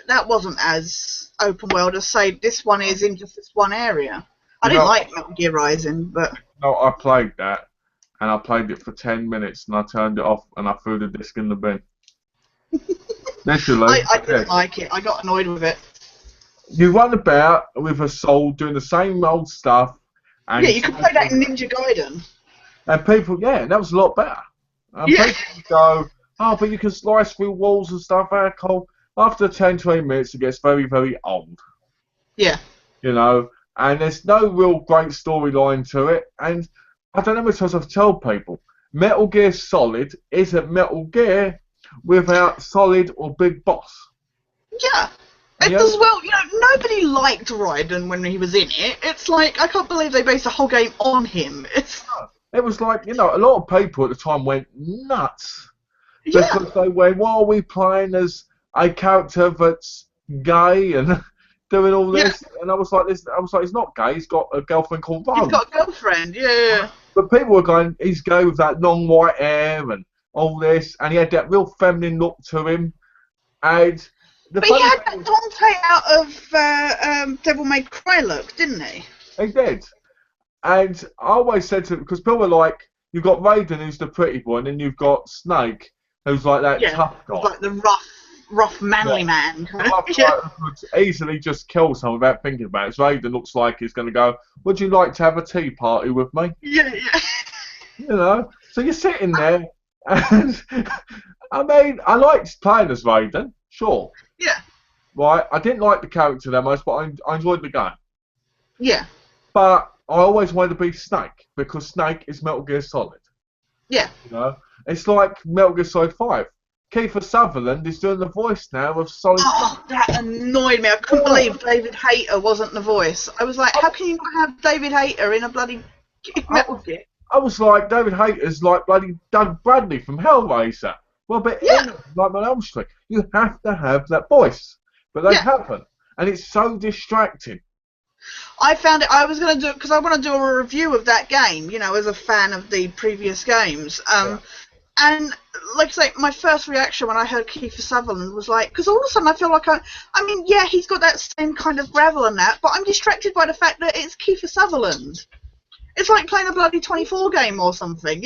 Speaker 1: That wasn't as open world as say this one is in just this one area. I didn't like Metal Gear Rising, but
Speaker 2: no, I played that, and I played it for 10 minutes, and I turned it off, and I threw the disc in the bin. Literally.
Speaker 1: I didn't like it. I got annoyed with it.
Speaker 2: You run about with a soul doing the same old stuff. And
Speaker 1: yeah, you could play that in Ninja Gaiden.
Speaker 2: And people, that was a lot better. And people go, oh, but you can slice through walls and stuff. Cool. After 10, 20 minutes, it gets very, very old.
Speaker 1: Yeah.
Speaker 2: You know, and there's no real great storyline to it. And I don't know how many times I've told people, Metal Gear Solid isn't Metal Gear without Solid or Big Boss.
Speaker 1: Yeah. It does well, nobody liked Raiden when he was in it. It's like, I can't believe they based the whole game on him.
Speaker 2: It was like, a lot of people at the time went nuts.
Speaker 1: Yeah.
Speaker 2: Because they went, why are we playing as a character that's gay and doing all this? Yeah. And I was like, he's not gay, he's got a girlfriend called Rose.
Speaker 1: He's got a girlfriend, yeah.
Speaker 2: But people were going, he's gay with that long white hair and all this, and he had that real feminine look to him. And
Speaker 1: but he had that Dante out of Devil May Cry look, didn't he?
Speaker 2: He did. And I always said to him, because people were like, you've got Raiden, who's the pretty boy, and then you've got Snake, who's like that tough guy.
Speaker 1: Like the rough manly man.
Speaker 2: Rough guy who could easily just kill someone without thinking about it. So Raiden looks like he's going to go, would you like to have a tea party with me?
Speaker 1: Yeah.
Speaker 2: So you're sitting there, and I mean, I liked playing as Raiden, sure.
Speaker 1: Yeah.
Speaker 2: Right, I didn't like the character that much, but I enjoyed the game.
Speaker 1: Yeah.
Speaker 2: But I always wanted to be Snake, because Snake is Metal Gear Solid.
Speaker 1: Yeah.
Speaker 2: It's like Metal Gear Solid 5. Kiefer Sutherland is doing the voice now of Solid Snake.
Speaker 1: That annoyed me. I couldn't believe David Hayter wasn't the voice. I was like, how can you not have David Hayter in a bloody Metal Gear?
Speaker 2: I was like, David Hayter's like bloody Doug Bradley from Hellraiser. Well, but in Nightmare on Elm Street, you have to have that voice. But they haven't. And it's so distracting.
Speaker 1: I found it, I was going to do it because I want to do a review of that game, as a fan of the previous games. And, like I say, my first reaction when I heard Kiefer Sutherland was like, because all of a sudden I feel like he's got that same kind of gravel and that, but I'm distracted by the fact that it's Kiefer Sutherland. It's like playing a bloody 24 game or something,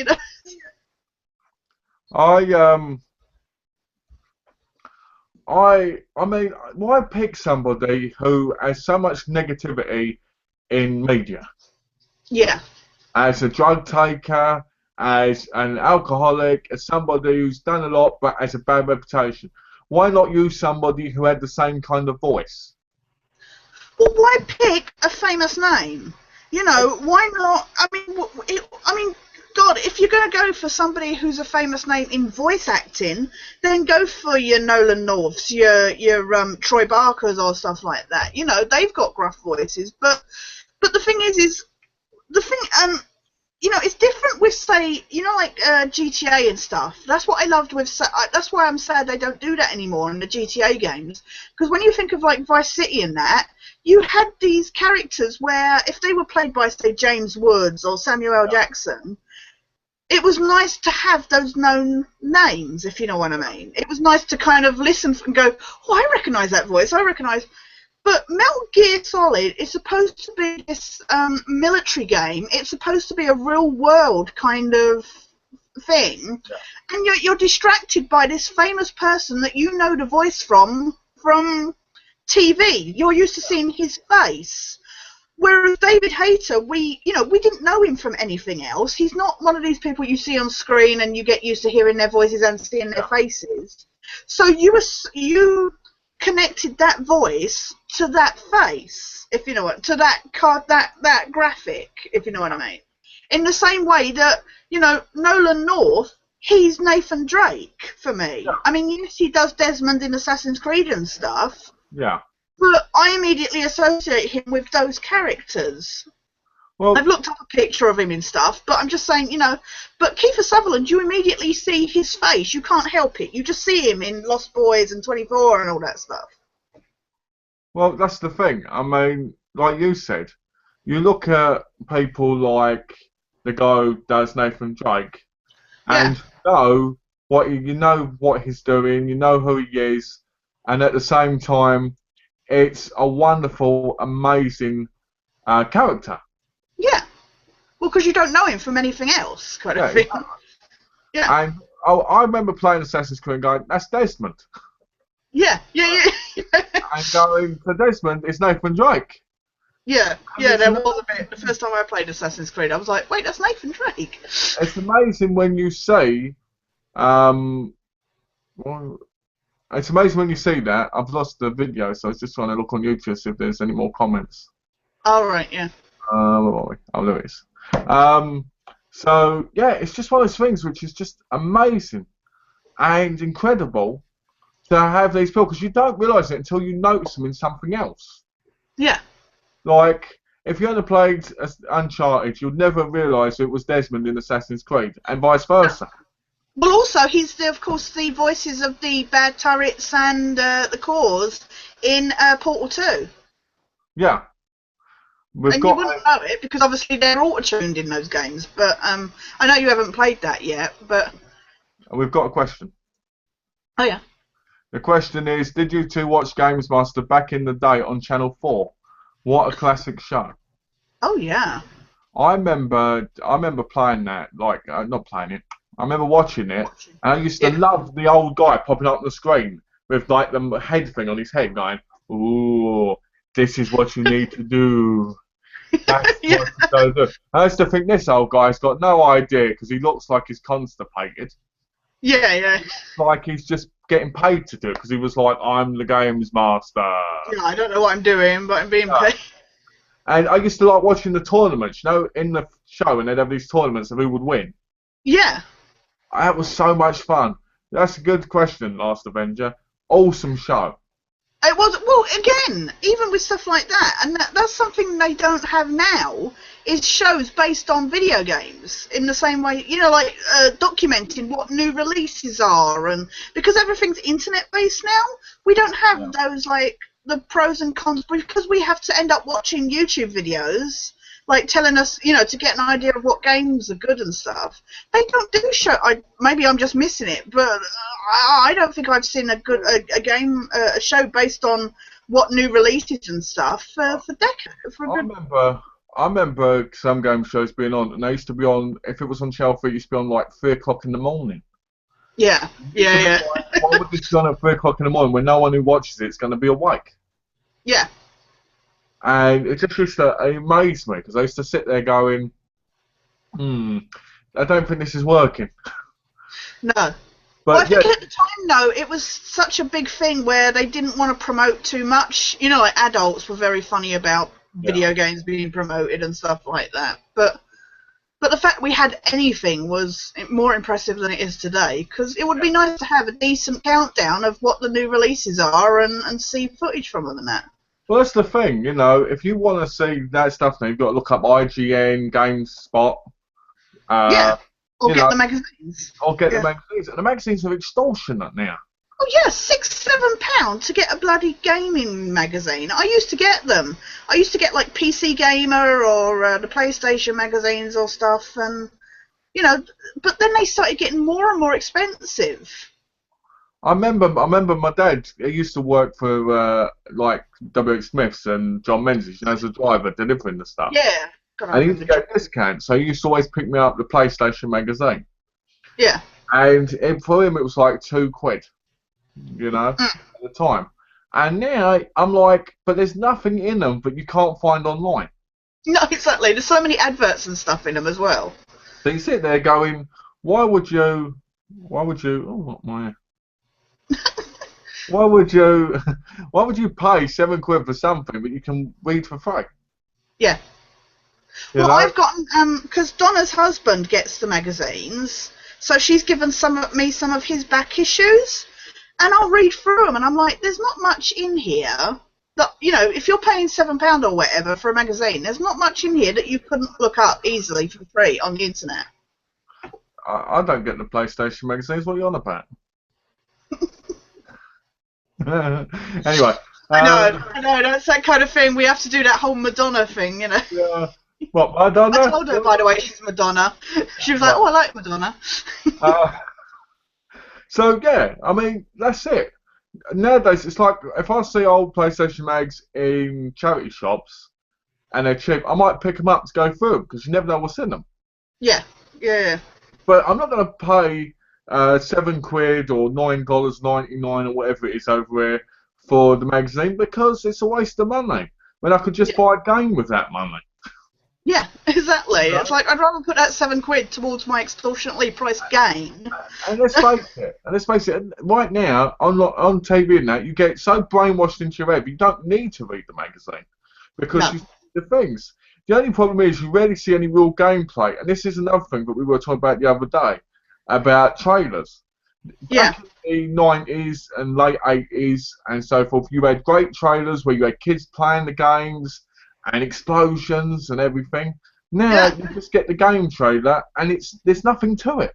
Speaker 2: I mean, why pick somebody who has so much negativity in media?
Speaker 1: Yeah.
Speaker 2: As a drug taker, as an alcoholic, as somebody who's done a lot but has a bad reputation. Why not use somebody who had the same kind of voice?
Speaker 1: Well, why pick a famous name? Why not? I mean, God, if you're going to go for somebody who's a famous name in voice acting, then go for your Nolan Norths, your Troy Barkers or stuff like that. They've got gruff voices, but the thing is it's different with, say, like GTA and stuff. That's what I loved with. That's why I'm sad they don't do that anymore in the GTA games. Because when you think of like Vice City and that, you had these characters where if they were played by, say, James Woods or Samuel L. Jackson, it was nice to have those known names, if you know what I mean. It was nice to kind of listen and go, oh, I recognise that voice. But Metal Gear Solid is supposed to be this military game. It's supposed to be a real-world kind of thing. Yeah. And you're distracted by this famous person that you know the voice from TV. You're used to seeing his face. Whereas David Hayter, we didn't know him from anything else. He's not one of these people you see on screen and you get used to hearing their voices and seeing their faces. So you connected that voice to that face, if you know what, to that card, that graphic, if you know what I mean. In the same way that, Nolan North, he's Nathan Drake for me. Yeah. I mean, yes, he does Desmond in Assassin's Creed and stuff.
Speaker 2: Yeah.
Speaker 1: But I immediately associate him with those characters. Well, I've looked up a picture of him and stuff, but I'm just saying, but Kiefer Sutherland, you immediately see his face. You can't help it. You just see him in Lost Boys and 24 and all that stuff.
Speaker 2: Well, that's the thing. I mean, like you said, you look at people like the guy who does Nathan Drake,
Speaker 1: Yeah.
Speaker 2: and you know what he's doing, you know who he is, and at the same time, it's a wonderful, amazing character.
Speaker 1: Yeah. Well, because you don't know him from anything else, kind of
Speaker 2: Yeah,
Speaker 1: thing.
Speaker 2: exactly.
Speaker 1: Yeah.
Speaker 2: And I remember playing Assassin's Creed and going, that's Desmond.
Speaker 1: Yeah. Yeah. Yeah.
Speaker 2: And going to Desmond, it's Nathan Drake.
Speaker 1: Yeah.
Speaker 2: And
Speaker 1: Yeah.
Speaker 2: it's
Speaker 1: There was a bit. The first time I played Assassin's Creed, I was like, wait, that's Nathan Drake.
Speaker 2: It's amazing when you see, well, it's amazing when you see that. I've lost the video, so I was just trying to look on YouTube to see if there's any more comments.
Speaker 1: All right. Yeah.
Speaker 2: Where are we? Oh, there it is. So yeah, it's just one of those things which is just amazing and incredible to have these people, because you don't realise it until you notice them in something else.
Speaker 1: Yeah.
Speaker 2: Like, if you hadn't played Uncharted, you'd never realise it was Desmond in Assassin's Creed, and vice versa.
Speaker 1: Well, also, he's, of course, the voices of the bad turrets and the cores in Portal 2.
Speaker 2: Yeah.
Speaker 1: And you wouldn't know it, because obviously they're auto-tuned in those games. But I know you haven't played that yet, but...
Speaker 2: We've got a question.
Speaker 1: Oh, yeah.
Speaker 2: The question is, did you two watch Games Master back in the day on Channel 4? What a classic show.
Speaker 1: Oh, yeah.
Speaker 2: I remember playing that, like, not playing it, I remember watching it, and I used to love the old guy popping up on the screen with, like, the head thing on his head going, ooh, this is what you need to do. That's what you gotta do. I used to think this old guy's got no idea, because he looks like he's constipated.
Speaker 1: Yeah, yeah.
Speaker 2: Like he's just getting paid to do it, because he was like, I'm the Games Master.
Speaker 1: Yeah, I don't know what I'm doing, but I'm being paid.
Speaker 2: And I used to like watching the tournaments, you know, in the show, and they'd have these tournaments of who would win.
Speaker 1: Yeah.
Speaker 2: That was so much fun. That's a good question, Last Avenger. Awesome show.
Speaker 1: It was, well, again, even with stuff like that, and that's something they don't have now, is shows based on video games, in the same way, you know, like documenting what new releases are, and because everything's internet-based now, we don't have those, like, the pros and cons, because we have to end up watching YouTube videos, like telling us, you know, to get an idea of what games are good and stuff. They don't do maybe I'm just missing it, but I don't think I've seen a show based on what new releases and stuff for decades.
Speaker 2: I remember some game shows being on, and they used to be on, if it was on Channel 3, it used to be on like 3 o'clock in the morning.
Speaker 1: Yeah, yeah, yeah.
Speaker 2: Why would this be on at 3 o'clock in the morning when no one who watches it is going to be awake?
Speaker 1: Yeah.
Speaker 2: And it just used to amaze me, because I used to sit there going, I don't think this is working.
Speaker 1: No.
Speaker 2: But
Speaker 1: well, I think at the time, though, it was such a big thing where they didn't want to promote too much. You know, like adults were very funny about video games being promoted and stuff like that. But the fact we had anything was more impressive than it is today, because it would be nice to have a decent countdown of what the new releases are and see footage from them and that.
Speaker 2: Well, that's the thing, you know, if you want to see that stuff now, you've got to look up IGN, GameSpot.
Speaker 1: Or get the magazines.
Speaker 2: Or get the magazines. And the magazines are extortionate now.
Speaker 1: Oh, yeah, £6-7 to get a bloody gaming magazine. I used to get them. I used to get, like, PC Gamer or the PlayStation magazines or stuff, and, you know, but then they started getting more and more expensive.
Speaker 2: I remember my dad, he used to work for, like, W.H. Smith's and John Menzies, you know, as a driver, delivering the stuff.
Speaker 1: Yeah.
Speaker 2: And he used to get discounts, so he used to always pick me up the PlayStation magazine.
Speaker 1: Yeah.
Speaker 2: And for him, it was like £2, you know, at the time. And now, I'm like, but there's nothing in them that you can't find online.
Speaker 1: No, exactly. There's so many adverts and stuff in them as well.
Speaker 2: So you sit there going, why would you, oh, what my... why would you pay £7 for something that you can read for free?
Speaker 1: Yeah. Well, I've gotten because Donna's husband gets the magazines, so she's given me some of his back issues, and I'll read through them, and I'm like, there's not much in here that, you know, if you're paying £7 or whatever for a magazine, there's not much in here that you couldn't look up easily for free on the internet.
Speaker 2: I don't get the PlayStation magazines. What are you on about? Anyway,
Speaker 1: I know, that's that kind of thing. We have to do that whole Madonna thing, you know.
Speaker 2: Yeah. What, Madonna?
Speaker 1: I told her, by the way, she's Madonna. She was like, oh, I like Madonna.
Speaker 2: Uh, so yeah, I mean that's it. Nowadays, it's like if I see old PlayStation mags in charity shops and they're cheap, I might pick them up to go through because you never know what's in them.
Speaker 1: Yeah, yeah.
Speaker 2: But I'm not going to pay £7 or $9.99 or whatever it is over here for the magazine because it's a waste of money. When I could just buy a game with that money.
Speaker 1: Yeah, exactly.
Speaker 2: Right.
Speaker 1: It's like I'd rather put that £7 towards my extortionately priced game.
Speaker 2: And let's face it. Right now on TV and that, you get so brainwashed into your head, you don't need to read the magazine because you see the things. The only problem is you rarely see any real gameplay, and this is another thing that we were talking about the other day about trailers.
Speaker 1: Yeah.
Speaker 2: Back in the 90s and late 80s and so forth, you had great trailers where you had kids playing the games and explosions and everything. Now you just get the game trailer and there's nothing to it.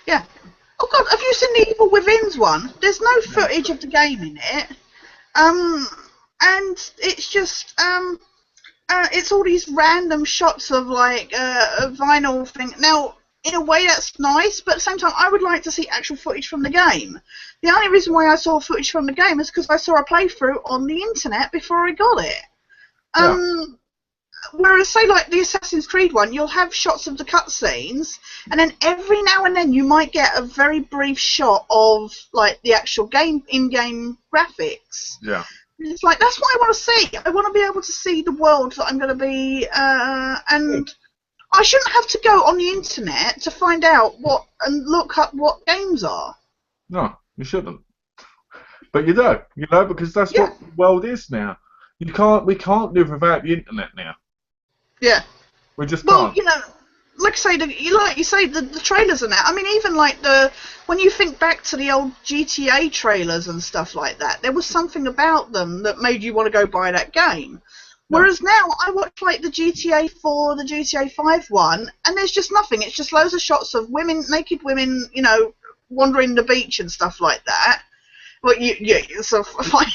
Speaker 1: Yeah. Oh God, have you seen the Evil Within's one? There's no footage of the game in it. And it's just it's all these random shots of like a vinyl thing. Now, in a way, that's nice, but at the same time, I would like to see actual footage from the game. The only reason why I saw footage from the game is because I saw a playthrough on the internet before I got it. Whereas, say, like the Assassin's Creed one, you'll have shots of the cutscenes, and then every now and then you might get a very brief shot of like the actual game in-game graphics.
Speaker 2: Yeah.
Speaker 1: It's like, that's what I want to see. I want to be able to see the world that I'm going to be, and I shouldn't have to go on the internet to find out and look up what games are.
Speaker 2: No, you shouldn't. But you do, because that's what the world is now. We can't live without the internet now.
Speaker 1: Yeah.
Speaker 2: We just
Speaker 1: can't.
Speaker 2: Well,
Speaker 1: like you say, the trailers and that. I mean, even like when you think back to the old GTA trailers and stuff like that, there was something about them that made you want to go buy that game. Whereas now, I watch like the GTA 4, the GTA 5 one, and there's just nothing. It's just loads of shots of naked women, wandering the beach and stuff like that. Well, sort of like.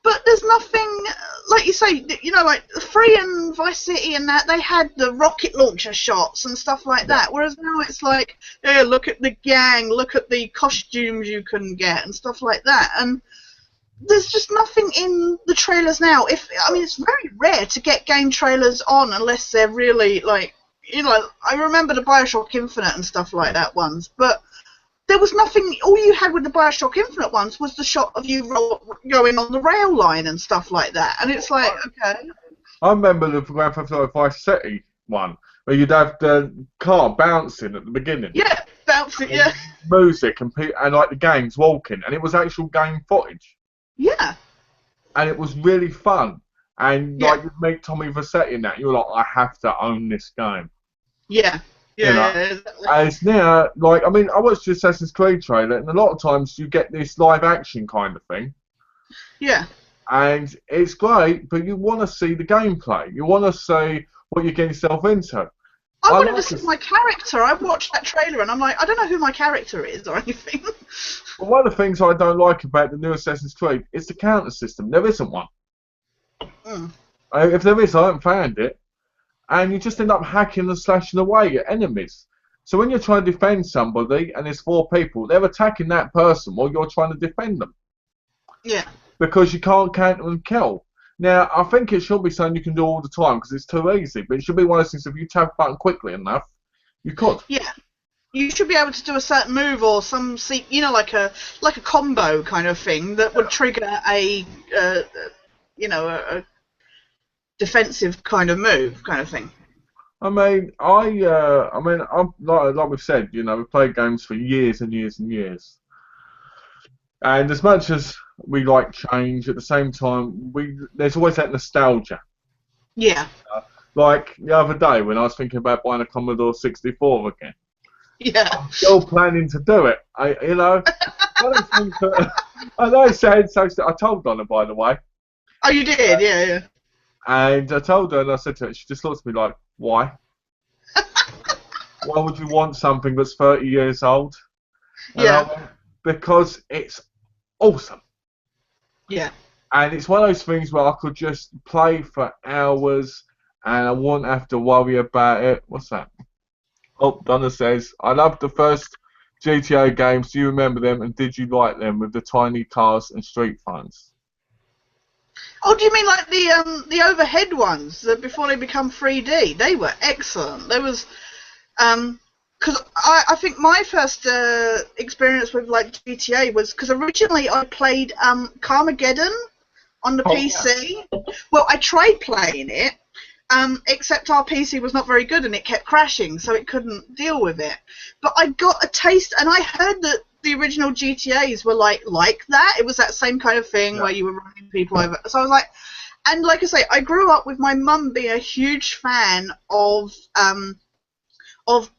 Speaker 1: But there's nothing, like you say, like Free and Vice City and that, they had the rocket launcher shots and stuff like that, whereas now it's like, yeah, look at the gang, look at the costumes you can get and stuff like that, and there's just nothing in the trailers now. It's very rare to get game trailers on unless they're really, like, I remember the Bioshock Infinite and stuff like that ones, but there was nothing. All you had with the Bioshock Infinite ones was the shot of you going on the rail line and stuff like that. And it's like, okay.
Speaker 2: I remember the Grand Theft Auto Vice City one, where you'd have the car bouncing at the beginning.
Speaker 1: Yeah, bouncing, yeah.
Speaker 2: Music and like the gangs walking, and it was actual game footage.
Speaker 1: Yeah. And
Speaker 2: it was really fun. And like you'd meet Tommy Vercetti in that, you were like, I have to own this game.
Speaker 1: Yeah. Yeah, exactly.
Speaker 2: As now, I watched the Assassin's Creed trailer, and a lot of times you get this live action kind of thing.
Speaker 1: Yeah.
Speaker 2: And it's great, but you want to see the gameplay. You want to see what you get yourself into.
Speaker 1: I wanted to see my character. I watched that trailer, and I'm like, I don't know who my character is or anything.
Speaker 2: Well, one of the things I don't like about the new Assassin's Creed is the counter system. There isn't one. If there is, I haven't found it. And you just end up hacking and slashing away at enemies. So when you're trying to defend somebody and there's 4 people, they're attacking that person while you're trying to defend them.
Speaker 1: Yeah.
Speaker 2: Because you can't counter and kill. Now, I think it should be something you can do all the time because it's too easy. But it should be one of those things, if you tap a button quickly enough, you could.
Speaker 1: Yeah. You should be able to do a certain move or some, like a combo kind of thing that would trigger a defensive kind of move, kind of thing.
Speaker 2: I'm like we've said, we've played games for years and years and years. And as much as we like change, at the same time, there's always that nostalgia.
Speaker 1: Yeah.
Speaker 2: Like the other day when I was thinking about buying a Commodore 64 again.
Speaker 1: Yeah.
Speaker 2: I'm still planning to do it. I don't think I know it sounds so. I told Donna, by the way.
Speaker 1: Oh, you did? Yeah.
Speaker 2: And I told her, and I said to her, she just looked at me like, why? Why would you want something that's 30 years old? And
Speaker 1: yeah.
Speaker 2: because it's awesome.
Speaker 1: Yeah.
Speaker 2: And it's one of those things where I could just play for hours and I wouldn't have to worry about it. What's that? Oh, Donna says, I love the first GTA games. Do you remember them and did you like them with the tiny cars and street fights?
Speaker 1: Oh, do you mean like the overhead ones that before they become 3D? They were excellent. There was because I think my first experience with like GTA was because originally I played Carmageddon on the
Speaker 2: Oh, yeah.
Speaker 1: PC. Well, I tried playing it, except our PC was not very good and it kept crashing, so it couldn't deal with it. But I got a taste, and I heard that the original GTAs were like that. It was that same kind of thing
Speaker 2: Yeah.
Speaker 1: where you were running people over. So I was like, and like I say, I grew up with my mum being a huge fan of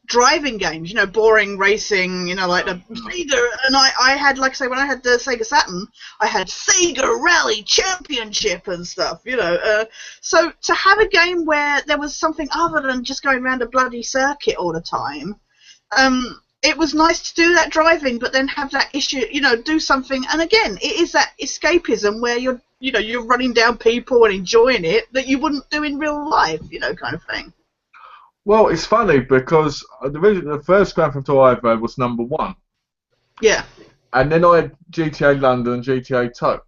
Speaker 1: driving games, boring racing, like the Sega. And I had, like I say, when I had the Sega Saturn, I had Sega Rally Championship and stuff, So to have a game where there was something other than just going around a bloody circuit all the time, it was nice to do that driving, but then have that issue, do something. And again, it is that escapism where you're running down people and enjoying it that you wouldn't do in real life, kind of thing.
Speaker 2: Well, it's funny because the first Grand Theft Auto I ever had was #1.
Speaker 1: Yeah.
Speaker 2: And then I had GTA London and GTA 2.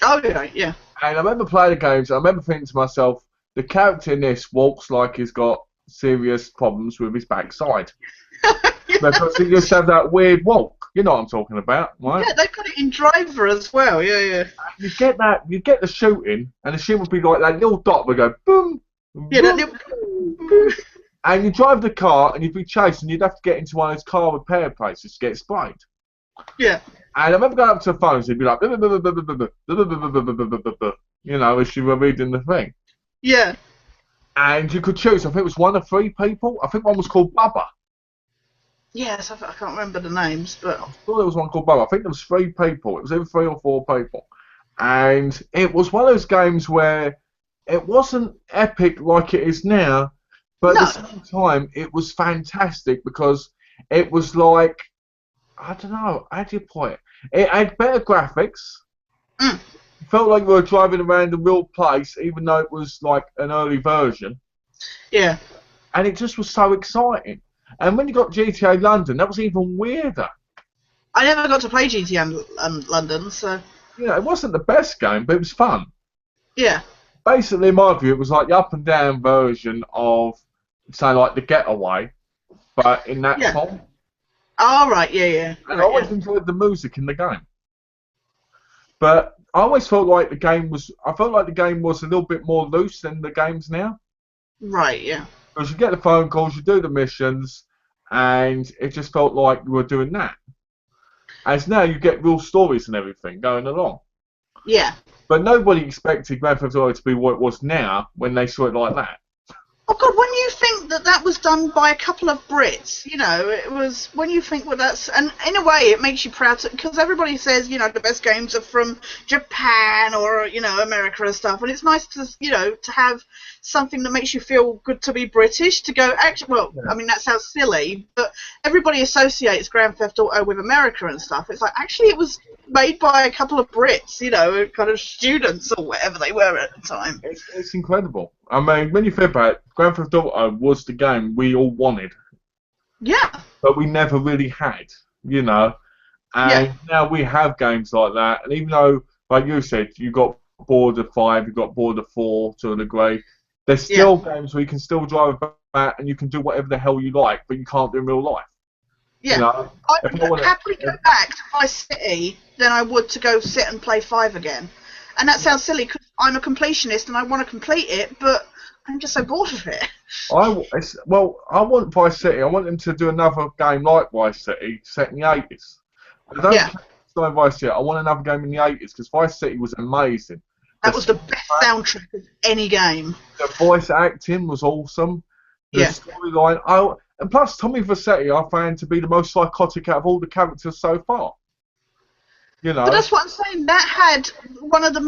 Speaker 1: Oh, yeah.
Speaker 2: And I remember playing the games, I remember thinking to myself, the character in this walks like he's got serious problems with his backside. Because he just have that weird walk. You know what I'm talking about, right?
Speaker 1: Yeah, they put it in Driver as well. Yeah.
Speaker 2: You get the shooting, and the shooting would be like that little dot would go boom,
Speaker 1: Yeah,
Speaker 2: boom,
Speaker 1: that little.
Speaker 2: and you drive the car, and you'd be chased, and you'd have to get into one of those car repair places to get sprayed.
Speaker 1: Yeah.
Speaker 2: And I remember going up to the phones, he'd be like, as you were reading the thing.
Speaker 1: Yeah.
Speaker 2: And you could choose, I think it was one of 3 people. I think one was called Bubba.
Speaker 1: Yes, I can't remember the names, but.
Speaker 2: I thought there was one called Bubba. I think there was 3 people. It was either 3 or 4 people. And it was one of those games where it wasn't epic like it is now, but at the same time, it was fantastic because it was like, I don't know, how do you put it? It had better graphics.
Speaker 1: Mm.
Speaker 2: It felt like you were driving around a real place, even though it was like an early version.
Speaker 1: Yeah.
Speaker 2: And it just was so exciting. And when you got GTA London, that was even weirder.
Speaker 1: I never got to play GTA London, so.
Speaker 2: It wasn't the best game, but it was fun.
Speaker 1: Yeah.
Speaker 2: Basically, in my view, it was like the up and down version of, say, like The Getaway, but in that form.
Speaker 1: Oh, right, yeah.
Speaker 2: And I always enjoyed the music in the game. But I always felt like the game was a little bit more loose than the games now.
Speaker 1: Right, yeah.
Speaker 2: Because you get the phone calls, you do the missions, and it just felt like you were doing that. As now, you get real stories and everything going along.
Speaker 1: Yeah.
Speaker 2: But nobody expected Grand Theft Auto to be what it was now when they saw it like that.
Speaker 1: Oh God, when you think that was done by a couple of Brits, it was, when you think, well, that's, and in a way it makes you proud, because everybody says, the best games are from Japan or, America and stuff, and it's nice to, to have something that makes you feel good to be British, to go, actually, well, I mean, that sounds silly, but everybody associates Grand Theft Auto with America and stuff. It's like, actually, it was made by a couple of Brits, kind of students or whatever they were at the time.
Speaker 2: It's incredible. I mean, when you think about it, Grand Theft Auto was the game we all wanted.
Speaker 1: Yeah.
Speaker 2: But we never really had, And now we have games like that. And even though, like you said, you got Border 5, you got Border 4 to a degree, there's still games where you can still drive about and you can do whatever the hell you like, but you can't do in real life.
Speaker 1: Yeah. I would happily go back to Vice City than I would to go sit and play 5 again. And that sounds silly because I'm a completionist and I want to complete it, but I'm just so bored of it.
Speaker 2: I want Vice City. I want them to do another game like Vice City set in the 80s. I don't want Vice City. I want another game in the 80s because Vice City was amazing.
Speaker 1: That was the best soundtrack of any game.
Speaker 2: The voice acting was awesome. The storyline. And plus, Tommy Vercetti I found to be the most psychotic out of all the characters so far.
Speaker 1: But that's what I'm saying. That had one of the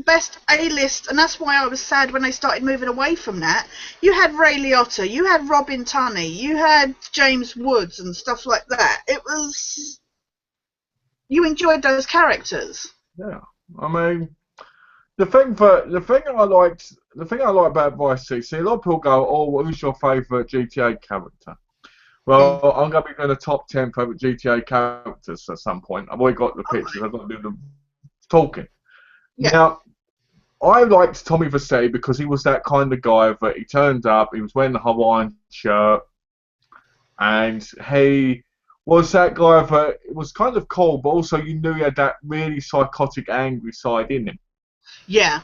Speaker 1: best A-list, and that's why I was sad when they started moving away from that. You had Ray Liotta, you had Robin Tunney, you had James Woods and stuff like that. It was... You enjoyed those characters.
Speaker 2: Yeah. I mean, the thing I like about Vice City. See, a lot of people go, "Oh, who's your favourite GTA character?"
Speaker 1: Mm.
Speaker 2: Well, I'm going to be doing a top 10 favourite GTA characters at some point. I've already got the pictures.
Speaker 1: Okay.
Speaker 2: I've got to do the talking.
Speaker 1: Yeah.
Speaker 2: Now, I liked Tommy Vercetti because he was that kind of guy that he turned up, he was wearing the Hawaiian shirt, and he was that guy that was kind of cool, but also you knew he had that really psychotic, angry side in him.
Speaker 1: Yeah.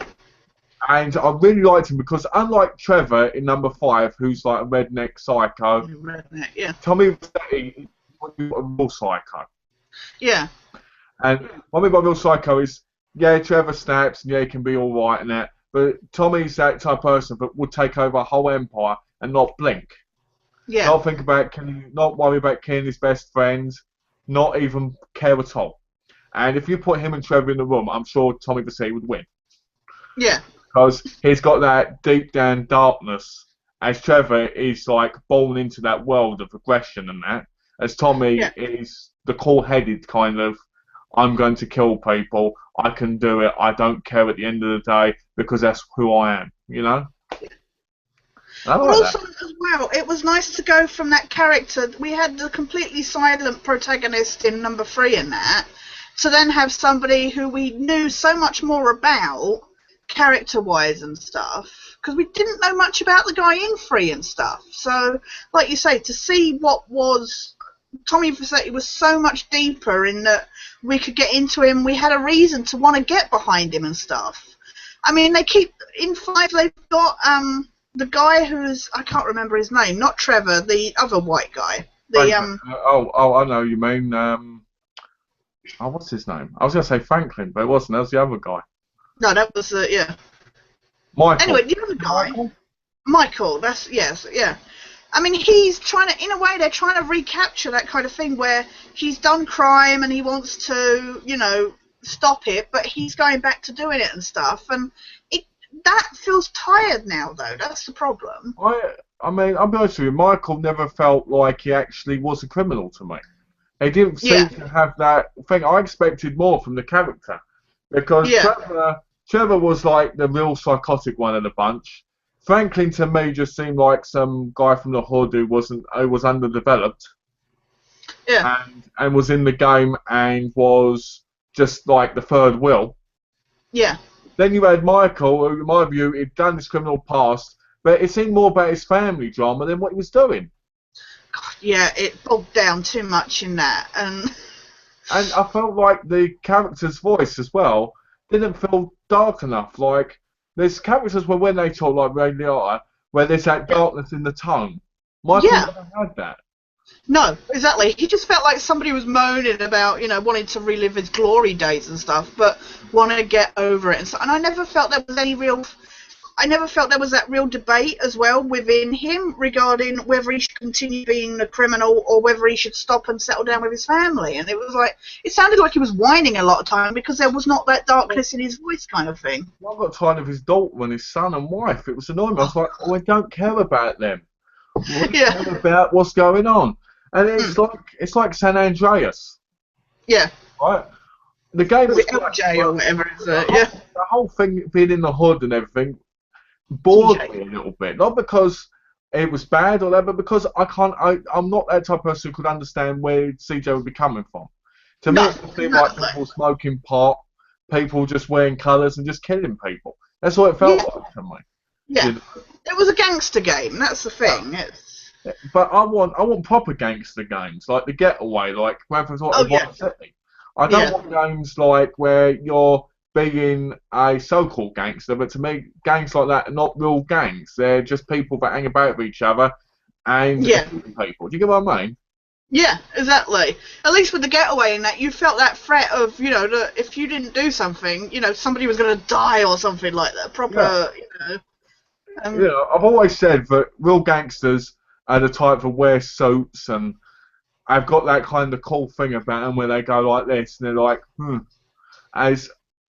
Speaker 2: And I really liked him because, unlike Trevor in number 5, who's like a redneck psycho,
Speaker 1: Redneck. Yeah.
Speaker 2: Tommy Vercetti was a real psycho.
Speaker 1: Yeah.
Speaker 2: And what I mean by real psycho is, yeah, Trevor snaps and yeah, he can be all right and that, but Tommy's that type of person that would take over a whole empire and not blink.
Speaker 1: Yeah.
Speaker 2: Not think about not worry about killing his best friends, not even care at all. And if you put him and Trevor in the room, I'm sure Tommy Vercetti would win.
Speaker 1: Yeah.
Speaker 2: Because he's got that deep down darkness, as Trevor is like born into that world of aggression and that, as Tommy
Speaker 1: Yeah.
Speaker 2: is the cool-headed kind of, I'm going to kill people, I can do it, I don't care at the end of the day, because that's who I am, you know? I
Speaker 1: But
Speaker 2: like
Speaker 1: also,
Speaker 2: that.
Speaker 1: as well, it was nice to go from that character. We had the completely silent protagonist in number 3 in that, to then have somebody who we knew so much more about, character-wise and stuff, because we didn't know much about the guy in 3 and stuff. So, like you say, to see what was... Tommy Vercetti was so much deeper in that we could get into him. We had a reason to want to get behind him and stuff. I mean, they keep... In 5, they've got... the guy who's, I can't remember his name, not Trevor, the other white guy.
Speaker 2: Franklin. I know you mean. What's his name? I was going to say Franklin, but it wasn't. That was the other guy.
Speaker 1: No, that was yeah.
Speaker 2: Michael.
Speaker 1: Anyway, the other guy,
Speaker 2: Michael?
Speaker 1: Michael. That's yes, yeah. I mean, he's trying to, in a way, they're trying to recapture that kind of thing where he's done crime and he wants to, stop it, but he's going back to doing it and stuff, and that feels tired now, though. That's the problem.
Speaker 2: I mean, I'll be honest with you. Michael never felt like he actually was a criminal to me. He didn't seem to have that thing. I expected more from the character because Trevor was like the real psychotic one of the bunch. Franklin to me just seemed like some guy from the hood who was underdeveloped.
Speaker 1: Yeah.
Speaker 2: And was in the game and was just like the third wheel.
Speaker 1: Yeah.
Speaker 2: Then you had Michael, who, in my view, he'd done his criminal past, but it seemed more about his family drama than what he was doing.
Speaker 1: Yeah, it bogged down too much in that, and
Speaker 2: I felt like the character's voice as well didn't feel dark enough. Like, there's characters where when they talk like Ray Liotta, where there's that darkness in the tone. Michael never had that.
Speaker 1: No, exactly. He just felt like somebody was moaning about, wanting to relive his glory days and stuff, but wanting to get over it. And I never felt there was any real... I never felt there was that real debate as well within him regarding whether he should continue being a criminal or whether he should stop and settle down with his family. And it was like... It sounded like he was whining a lot of time because there was not that darkness in his voice kind of thing.
Speaker 2: I got tired of his daughter and his son and wife. It was annoying. I was like, I don't care about them. I care about what's going on. And it's like San Andreas.
Speaker 1: Yeah.
Speaker 2: Right? The game was
Speaker 1: LJ or whatever it's
Speaker 2: the whole thing being in the hood and everything bored me a little bit. Not because it was bad or that, but because I'm not that type of person who could understand where CJ would be coming from. To me, it seemed like people smoking pot, people just wearing colours and just killing people. That's what it felt like to me.
Speaker 1: Yeah. It was a gangster game, that's the thing.
Speaker 2: But I want proper gangster games, like The Getaway, like Grand Theft Auto Vice City. I don't want games like where you're being a so-called gangster, but to me, gangs like that are not real gangs. They're just people that hang about with each other and people. Do you get what I mean?
Speaker 1: Yeah, exactly. At least with The Getaway in that, you felt that threat of, that if you didn't do something, somebody was going to die or something like that. Proper,
Speaker 2: I've always said that real gangsters are the type that wear suits and I've got that kind of cool thing about them where they go like this and they're like, As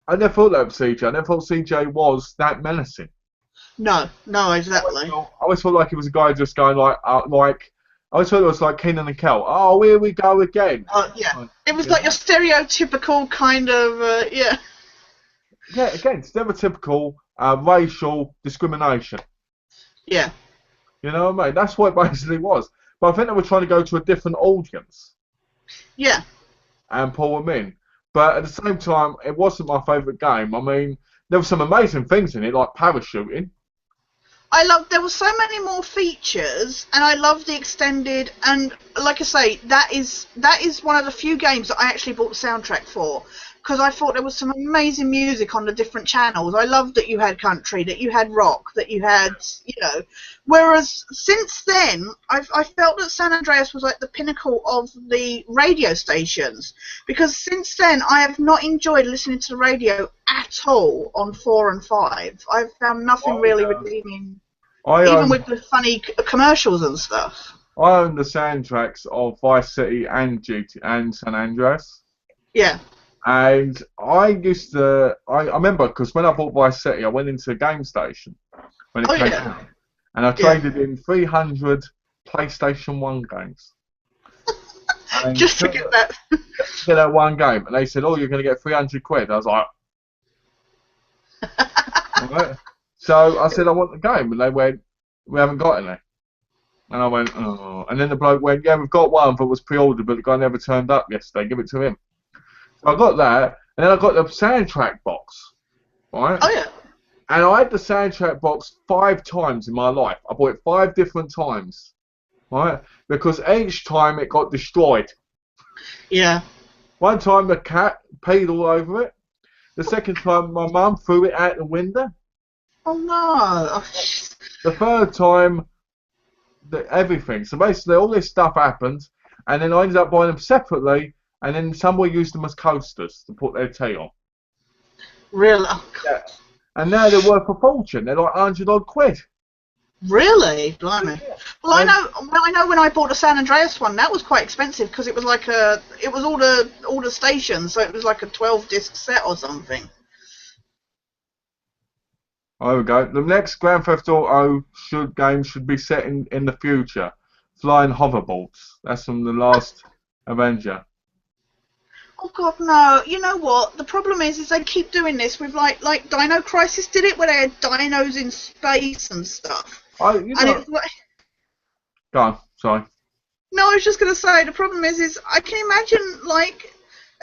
Speaker 2: I never thought that was CJ. I never thought CJ was that menacing.
Speaker 1: No, exactly.
Speaker 2: I always felt like he was a guy just going like I always thought it was like Kenan and Kel. Oh, here we go again.
Speaker 1: Yeah. It was like your stereotypical kind of,
Speaker 2: Yeah, again, stereotypical racial discrimination.
Speaker 1: Yeah.
Speaker 2: You know what I mean? That's what it basically was. But I think they were trying to go to a different audience
Speaker 1: Yeah.
Speaker 2: and pull them in. But at the same time, it wasn't my favourite game. I mean, there were some amazing things in it, like parachuting.
Speaker 1: There were so many more features, and I love the extended, and like I say, that is one of the few games that I actually bought the soundtrack for, because I thought there was some amazing music on the different channels. I loved that you had country, that you had rock, that you had, whereas since then, I felt that San Andreas was like the pinnacle of the radio stations, because since then I have not enjoyed listening to the radio at all on 4 and 5. I've found nothing really
Speaker 2: I,
Speaker 1: redeeming.
Speaker 2: I
Speaker 1: Even
Speaker 2: own
Speaker 1: with the funny commercials and stuff.
Speaker 2: I own the soundtracks of Vice City and and San Andreas.
Speaker 1: Yeah.
Speaker 2: And I used to, I remember because when I bought Vice City, I went into a game station when it
Speaker 1: Oh
Speaker 2: came
Speaker 1: yeah.
Speaker 2: out, and I traded in 300 PlayStation 1 games. And
Speaker 1: Just to get that.
Speaker 2: get that one game, and they said, "Oh, you're going to get 300 quid." I was like, all right. So I said, "I want the game," and they went, "We haven't got any." And I went, "Oh," and then the bloke went, "Yeah, we've got one that was pre-ordered, but the guy never turned up yesterday. Give it to him." So I got that, and then I got the soundtrack box, right?
Speaker 1: Oh yeah.
Speaker 2: And I had the soundtrack box 5 times in my life. I bought it 5 different times, right? Because each time it got destroyed.
Speaker 1: Yeah.
Speaker 2: One time the cat peed all over it. The second time my mum threw it out the window.
Speaker 1: Oh no.
Speaker 2: The third time, everything. So basically all this stuff happened, and then I ended up buying them separately, and then somebody used them as coasters to put their tea on.
Speaker 1: Really? Oh,
Speaker 2: Yeah. And now they're worth a fortune. They're like 100 odd quid.
Speaker 1: really? Blimey. Well, I know when I bought the San Andreas one, that was quite expensive because it was like it was all the stations, so it was like a 12-disc set or something.
Speaker 2: There we go. The next Grand Theft Auto game should be set in the future. Flying hoverboards. That's from the last Avenger.
Speaker 1: Oh god, no. You know what? The problem is they keep doing this with like Dino Crisis did it, where they had dinos in space and stuff. And it's like,
Speaker 2: Go on. Sorry.
Speaker 1: no, I was just gonna say the problem is I can imagine like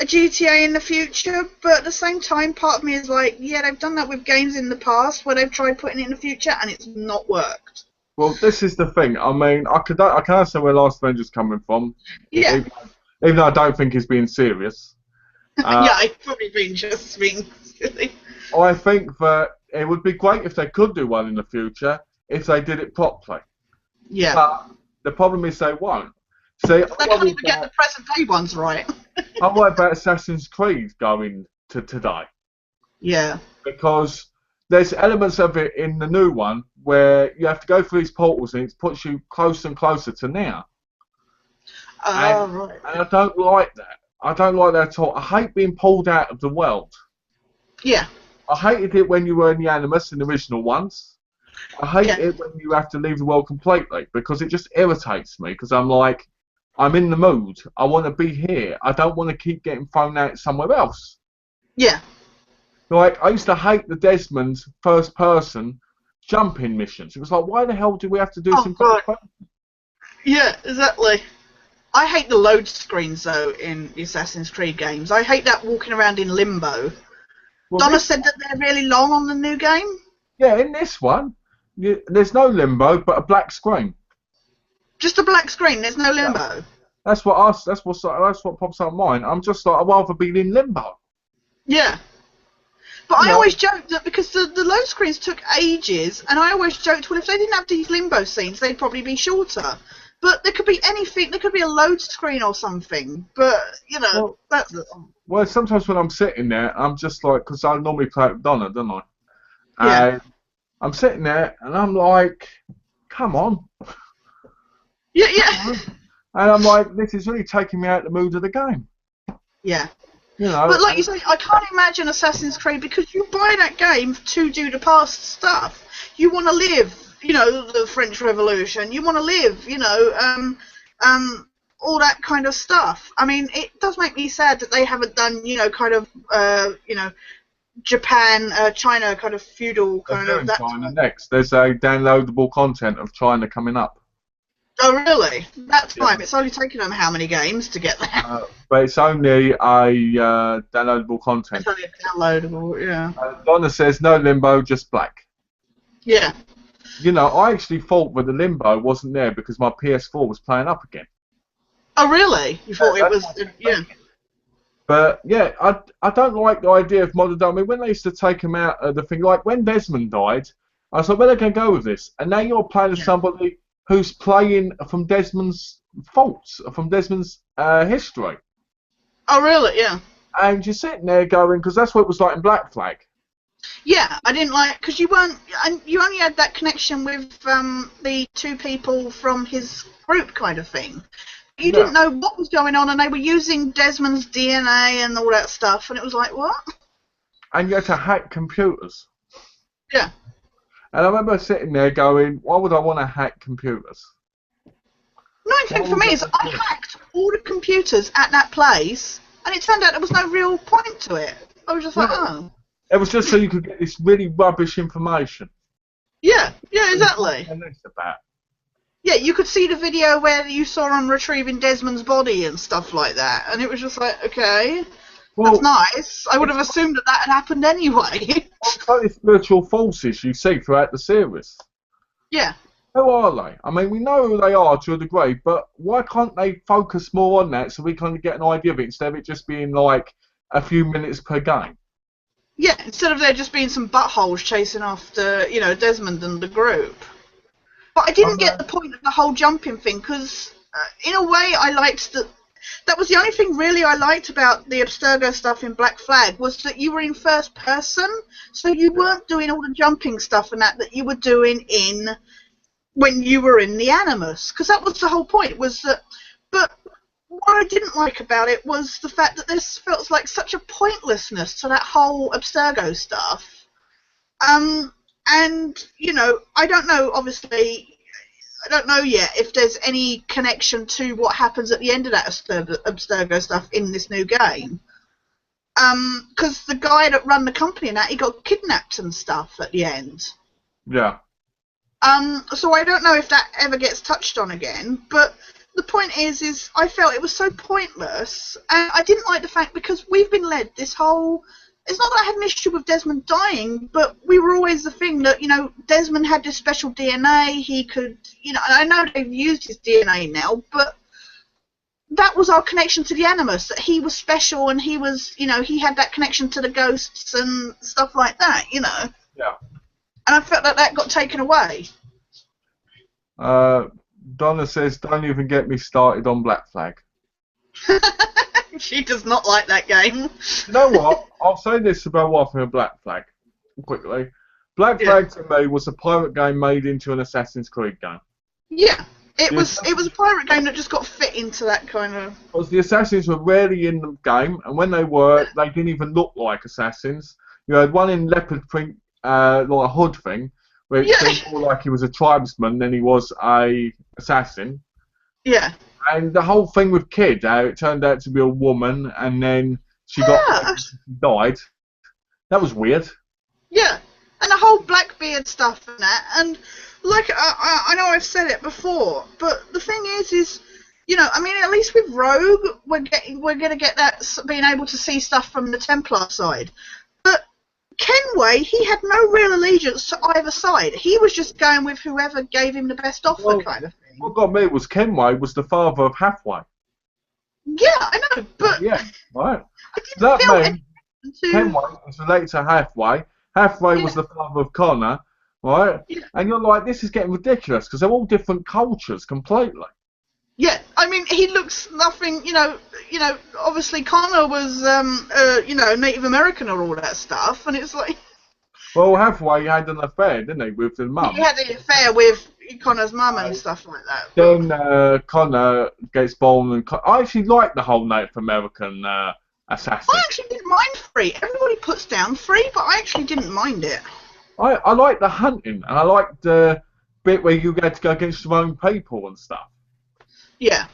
Speaker 1: a GTA in the future, but at the same time, part of me is like, yeah, they've done that with games in the past where they've tried putting it in the future and it's not worked.
Speaker 2: Well, this is the thing. I mean, I can understand where Last Avenger's coming from.
Speaker 1: Yeah.
Speaker 2: Even though I don't think he's being serious.
Speaker 1: Yeah, I've probably been just being silly.
Speaker 2: I think that it would be great if they could do one in the future if they did it properly.
Speaker 1: Yeah.
Speaker 2: But the problem is they won't. See,
Speaker 1: They can't even get the present day ones right.
Speaker 2: I'm worried about Assassin's Creed going to today.
Speaker 1: Yeah.
Speaker 2: Because there's elements of it in the new one where you have to go through these portals and it puts you closer and closer to now.
Speaker 1: Right.
Speaker 2: And I don't like that. I don't like that at all. I hate being pulled out of the world.
Speaker 1: Yeah.
Speaker 2: I hated it when you were in the Animus, in the original ones. I hate it when you have to leave the world completely because it just irritates me because I'm like, I'm in the mood. I want to be here. I don't want to keep getting thrown out somewhere else.
Speaker 1: Yeah.
Speaker 2: Like, I used to hate the Desmond first-person jumping missions. It was like, why the hell do we have to do some first-person?
Speaker 1: Yeah, exactly. I hate the load screens, though, in the Assassin's Creed games. I hate that walking around in limbo.
Speaker 2: Well,
Speaker 1: Donna said that they're really long on the new game.
Speaker 2: Yeah, in this one, there's no limbo, but a black screen.
Speaker 1: Just a black screen. There's no limbo.
Speaker 2: Yeah. That's what pops up in mine. I'm just like, I'd rather be in limbo.
Speaker 1: Yeah. But I always joked that because the load screens took ages, and I always joked, well, if they didn't have these limbo scenes, they'd probably be shorter. But there could be anything. There could be a load screen or something. But, that's...
Speaker 2: Well, sometimes when I'm sitting there, I'm just like, because I normally play with Donna, don't I?
Speaker 1: Yeah.
Speaker 2: And I'm sitting there, and I'm like, come on.
Speaker 1: Yeah, yeah.
Speaker 2: And I'm like, this is really taking me out of the mood of the game.
Speaker 1: Yeah.
Speaker 2: But
Speaker 1: like you say, I can't imagine Assassin's Creed because you buy that game to do the past stuff. You want to live, the French Revolution. You want to live, all that kind of stuff. I mean, it does make me sad that they haven't done, Japan, China kind of feudal
Speaker 2: They're
Speaker 1: kind of
Speaker 2: doing
Speaker 1: that.
Speaker 2: China next. There's a downloadable content of China coming up.
Speaker 1: Oh really? That's
Speaker 2: Yeah.
Speaker 1: fine. It's only taken them how many games to get there?
Speaker 2: But it's only a downloadable content.
Speaker 1: It's only a downloadable, yeah.
Speaker 2: Donna says no limbo, just black.
Speaker 1: Yeah.
Speaker 2: You know, I actually thought that the limbo wasn't there because my PS4 was playing up again.
Speaker 1: Oh really? You thought it was? Yeah.
Speaker 2: But yeah, I don't like the idea of modern day. I mean, when they used to take him out of the thing, like when Desmond died, I was like, where are they going to go with this? And now you're playing as somebody who's playing from Desmond's faults, from Desmond's history.
Speaker 1: Oh really? Yeah.
Speaker 2: And you're sitting there going, because that's what it was like in Black Flag.
Speaker 1: Yeah, I didn't like because you weren't, and you only had that connection with the two people from his group, kind of thing. You didn't know what was going on, and they were using Desmond's DNA and all that stuff, and it was like, what?
Speaker 2: And you had to hack computers.
Speaker 1: Yeah.
Speaker 2: And I remember sitting there going, why would I want to hack computers?
Speaker 1: The annoying thing for me is I hacked all the computers at that place, and it turned out there was no real point to it. I was just like, oh.
Speaker 2: It was just so you could get this really rubbish information.
Speaker 1: Yeah, exactly.
Speaker 2: And that's about.
Speaker 1: Yeah, you could see the video where you saw him retrieving Desmond's body and stuff like that, and it was just like, okay, that's nice. I would have assumed that had happened anyway.
Speaker 2: What kind of spiritual forces you see throughout the series?
Speaker 1: Yeah.
Speaker 2: Who are they? I mean, we know who they are to a degree, but why can't they focus more on that so we kind of get an idea of it instead of it just being like a few minutes per game?
Speaker 1: Yeah, instead of there just being some buttholes chasing after, Desmond and the group. But I didn't get the point of the whole jumping thing, because in a way I liked that was the only thing really I liked about the Abstergo stuff in Black Flag, was that you were in first person, so you weren't doing all the jumping stuff and that you were doing when you were in the Animus, because that was the whole point, was that. But what I didn't like about it was the fact that this felt like such a pointlessness to that whole Abstergo stuff. And, I don't know, obviously, I don't know yet if there's any connection to what happens at the end of that Abstergo stuff in this new game. Because the guy that ran the company and that, he got kidnapped and stuff at the end.
Speaker 2: Yeah.
Speaker 1: So I don't know if that ever gets touched on again, but the point is I felt it was so pointless, and I didn't like the fact, because we've been led this whole. It's not that I had an issue with Desmond dying, but we were always the thing that, Desmond had this special DNA, he could, I know they've used his DNA now, but that was our connection to the Animus, that he was special and he was, he had that connection to the ghosts and stuff like that,
Speaker 2: Yeah.
Speaker 1: And I felt that got taken away.
Speaker 2: Donna says, don't even get me started on Black Flag.
Speaker 1: She does not like that game.
Speaker 2: You know what? I'll say this about one thing of Black Flag, quickly. Black Flag to me was a pirate game made into an Assassin's Creed game.
Speaker 1: Yeah, it was a pirate game that just got fit into that kind of.
Speaker 2: Because the assassins were rarely in the game, and when they were, they didn't even look like assassins. You had one in leopard print, like a hood thing, where it seemed more like he was a tribesman than he was a assassin.
Speaker 1: Yeah.
Speaker 2: And the whole thing with Kid, how it turned out to be a woman, and then she died. That was weird.
Speaker 1: Yeah, and the whole Blackbeard stuff and that, and like I know I've said it before, but the thing is, I mean, at least with Rogue, we're gonna get that being able to see stuff from the Templar side, but Kenway, he had no real allegiance to either side. He was just going with whoever gave him the best offer, kind of thing.
Speaker 2: What got me was Kenway was the father of Halfway.
Speaker 1: Yeah, I know, but
Speaker 2: yeah, right. That meant Kenway was related to Halfway. Halfway was the father of Connor, right? Yeah. And you're like, this is getting ridiculous because they're all different cultures completely.
Speaker 1: Yeah, I mean, he looks nothing, obviously Connor was, Native American or all that stuff, and it's like.
Speaker 2: Well, Halfway had an affair, didn't he, with his mum?
Speaker 1: He had an affair with Connor's mum and stuff like that.
Speaker 2: Then Connor gets born, and I actually like the whole Native American assassin.
Speaker 1: I actually didn't mind Free. Everybody puts down Free, but I actually didn't mind it.
Speaker 2: I like the hunting, and I like the bit where you get to go against your own people and stuff.
Speaker 1: Yeah.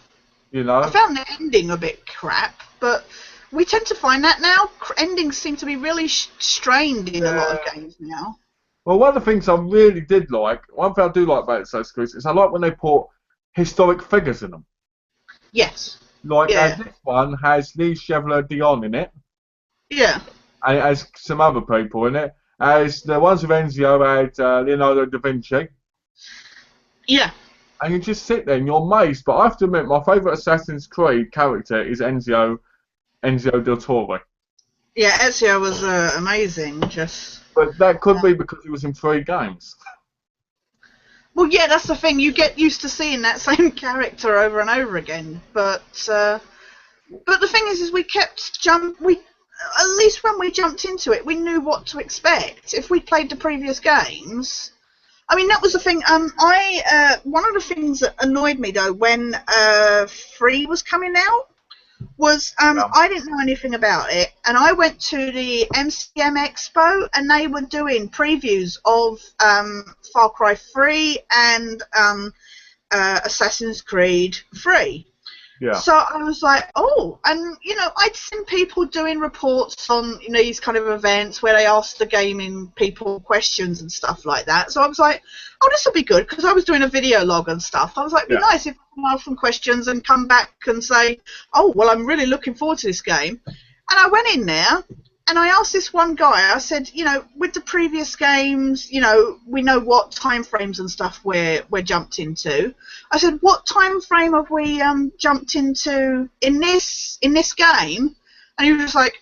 Speaker 2: I
Speaker 1: found the ending a bit crap, but We tend to find that now. Endings seem to be really strained in a lot of games now.
Speaker 2: Well, one of the things I really did like, one thing I do like about Assassin's Creed is I like when they put historic figures in them.
Speaker 1: Yes.
Speaker 2: Like, as this one has Lee Chevalier Dion in it.
Speaker 1: Yeah.
Speaker 2: And it has some other people in it. As the ones with Ezio had Leonardo da Vinci.
Speaker 1: Yeah.
Speaker 2: And you just sit there and you're amazed. But I have to admit, my favourite Assassin's Creed character is Enzo del Toro.
Speaker 1: Yeah, Ezio was amazing.
Speaker 2: But that could be because he was in 3 games.
Speaker 1: Well, yeah, that's the thing. You get used to seeing that same character over and over again. But the thing is we kept at least when we jumped into it, we knew what to expect. If we played the previous games, I mean, that was the thing. One of the things that annoyed me though when 3 was coming out was I didn't know anything about it, and I went to the MCM Expo, and they were doing previews of Far Cry 3 and Assassin's Creed 3.
Speaker 2: Yeah.
Speaker 1: So I was like, oh, and I'd seen people doing reports on these kind of events where they asked the gaming people questions and stuff like that. So I was like, oh, this will be good, because I was doing a video log and stuff. I was like, it'd be nice if I can ask some questions and come back and say, oh, well, I'm really looking forward to this game. And I went in there and I asked this one guy, I said, with the previous games, we know what time frames and stuff we're jumped into. I said, what time frame have we jumped into in this game? And he was just like,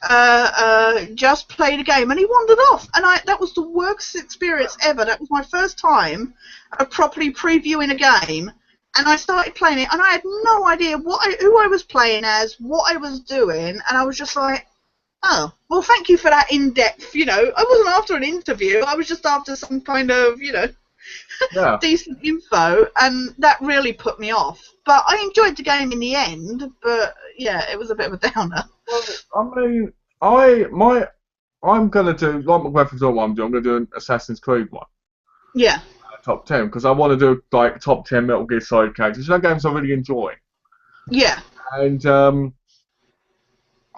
Speaker 1: just play the game. And he wandered off. And that was the worst experience ever. That was my first time of properly previewing a game. And I started playing it, and I had no idea who I was playing as, what I was doing. And I was just like, oh, well, thank you for that in-depth, I wasn't after an interview, I was just after some kind of, decent info, and that really put me off. But I enjoyed the game in the end, but, yeah, it was a bit of a downer.
Speaker 2: Well, I mean, I'm going to do, like McGrath thought what I'm doing, I'm going to do an Assassin's Creed one.
Speaker 1: Yeah.
Speaker 2: Top 10, because I want to do, like, top 10 Metal Gear Solid characters. They're games I really enjoy.
Speaker 1: Yeah.
Speaker 2: And,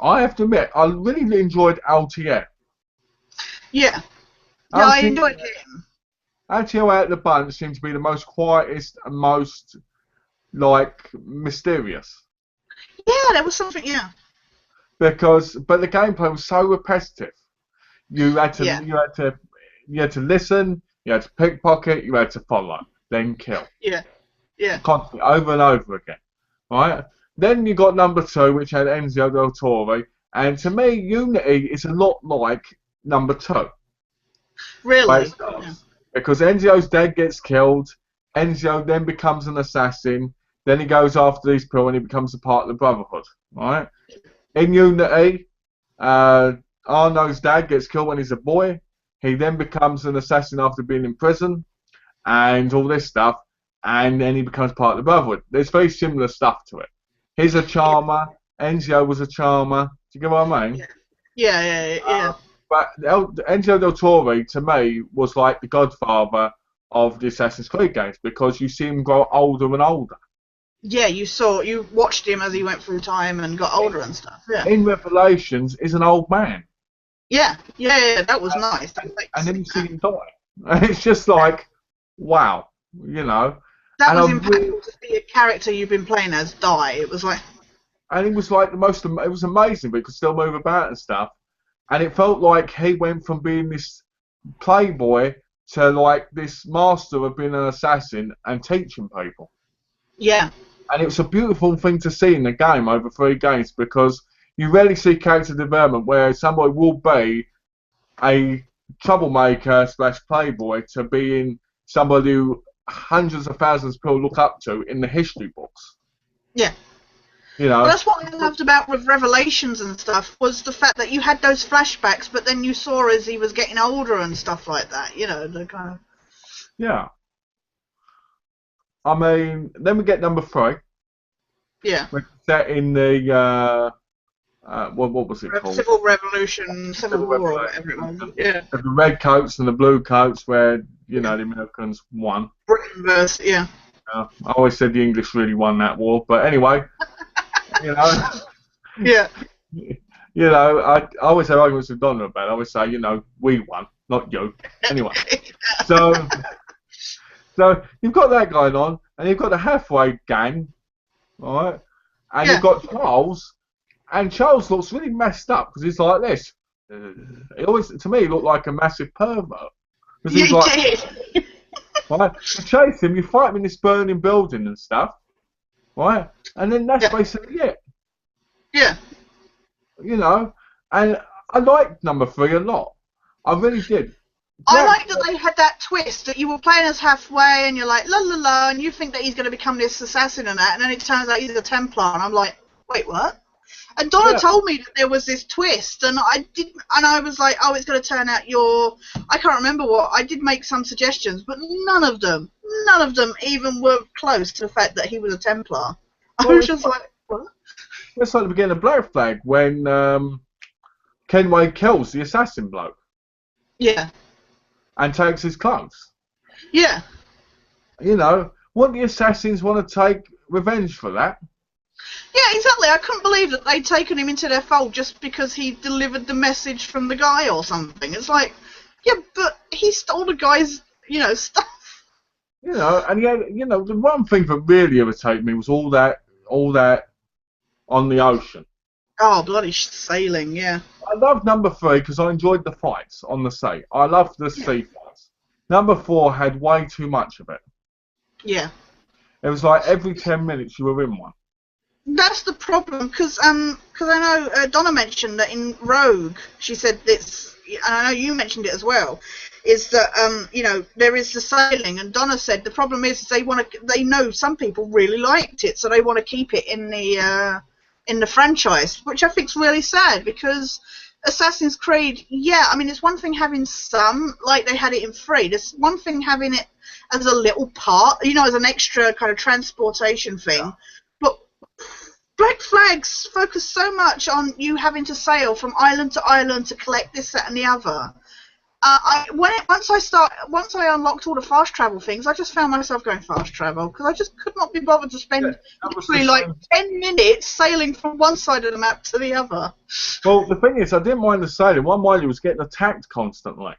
Speaker 2: I have to admit, I really enjoyed LTN.
Speaker 1: Yeah. Yeah, I enjoyed him.
Speaker 2: LTN out of the bunch seemed to be the most quietest and most, like, mysterious.
Speaker 1: Yeah, there was something, yeah.
Speaker 2: But the gameplay was so repetitive. You had to listen, you had to pickpocket, you had to follow, then kill.
Speaker 1: Yeah. Yeah.
Speaker 2: Constantly, over and over again. Right? Then you got number 2, which had Enzo del Toro, and to me, Unity is a lot like number 2.
Speaker 1: Really?
Speaker 2: Yeah. Because Enzio's dad gets killed, Enzo then becomes an assassin, then he goes after these people and he becomes a part of the Brotherhood. Right? In Unity, Arno's dad gets killed when he's a boy, he then becomes an assassin after being in prison, and all this stuff, and then he becomes part of the Brotherhood. There's very similar stuff to it. He's a charmer. Enzio was a charmer. Do you get what I mean?
Speaker 1: Yeah.
Speaker 2: But Enzo del Toro, to me, was like the godfather of the Assassin's Creed games because you see him grow older and older.
Speaker 1: Yeah, you watched him as he went through time and got older and stuff. Yeah.
Speaker 2: In Revelations, he's an old man.
Speaker 1: Yeah, that was nice.
Speaker 2: And then you see him die. It's just like, wow,
Speaker 1: That was impactful to see a character you've been playing as die. It was like...
Speaker 2: And it was like it was amazing, but he could still move about and stuff. And it felt like he went from being this playboy to like this master of being an assassin and teaching people.
Speaker 1: Yeah.
Speaker 2: And it was a beautiful thing to see in the game over 3 games because you rarely see character development where somebody will be a troublemaker / playboy to being somebody who hundreds of thousands of people look up to in the history books.
Speaker 1: Yeah. Well, that's what I loved about with Revelations and stuff, was the fact that you had those flashbacks, but then you saw as he was getting older and stuff like that, the kind of...
Speaker 2: Yeah. I mean, then we get number 3.
Speaker 1: Yeah.
Speaker 2: We're set in the, what was it called?
Speaker 1: Civil Revolution, Civil War, or whatever it was. Yeah.
Speaker 2: The red coats and the blue coats where, the Americans won.
Speaker 1: Britain versus, yeah.
Speaker 2: I always said the English really won that war, but anyway...
Speaker 1: Yeah.
Speaker 2: You know, I always have arguments with Donna about it. I always say, you know, we won, not you. Anyway, so you've got that going on, and you've got the Hathaway gang, all right, and you've
Speaker 1: Yeah.
Speaker 2: got Charles, and Charles looks really messed up because he's like this. He always, to me, looked like a massive pervert. Because
Speaker 1: You
Speaker 2: he's like,
Speaker 1: did.
Speaker 2: right, you chase him, you fight him in this burning building and stuff, right, and then that's
Speaker 1: Yeah.
Speaker 2: basically it.
Speaker 1: Yeah.
Speaker 2: You know, and I liked number 3 a lot. I really did.
Speaker 1: I like that they had that twist that you were playing as Halfway and you're like la la la, and you think that he's going to become this assassin and that, and then it turns out he's a Templar, and I'm like, wait, what? And Donna told me that there was this twist, and I was like, oh, it's going to turn out I can't remember what. I did make some suggestions, but none of them even were close to the fact that he was a Templar. I was just like, what?
Speaker 2: It's like the beginning of Black Flag when Kenway kills the assassin bloke.
Speaker 1: Yeah.
Speaker 2: And takes his clothes.
Speaker 1: Yeah.
Speaker 2: You know, wouldn't the assassins want to take revenge for that?
Speaker 1: Yeah, exactly. I couldn't believe that they'd taken him into their fold just because he delivered the message from the guy or something. It's like, yeah, but he stole the guy's, stuff.
Speaker 2: You know, and yeah, you know, the one thing that really irritated me was all that on the ocean.
Speaker 1: Oh, bloody sailing, yeah.
Speaker 2: I loved number 3 because I enjoyed the fights on the sea. I loved the sea fights. Number 4 had way too much of it.
Speaker 1: Yeah.
Speaker 2: It was like every 10 minutes you were in one.
Speaker 1: That's the problem, because I know Donna mentioned that in Rogue, she said this, and I know you mentioned it as well, is that there is the sailing, and Donna said the problem is they know some people really liked it, so they want to keep it in the franchise, which I think is really sad, because Assassin's Creed, I mean, it's one thing having some, like they had it in 3. There's one thing having it as a little part, as an extra kind of transportation thing. Yeah. But Black Flags focus so much on you having to sail from island to island to collect this, that, and the other. Once I unlocked all the fast travel things, I just found myself going fast travel because I just could not be bothered to spend literally like 10 minutes sailing from one side of the map to the other.
Speaker 2: Well, the thing is, I didn't mind the sailing. What I minded was getting attacked constantly.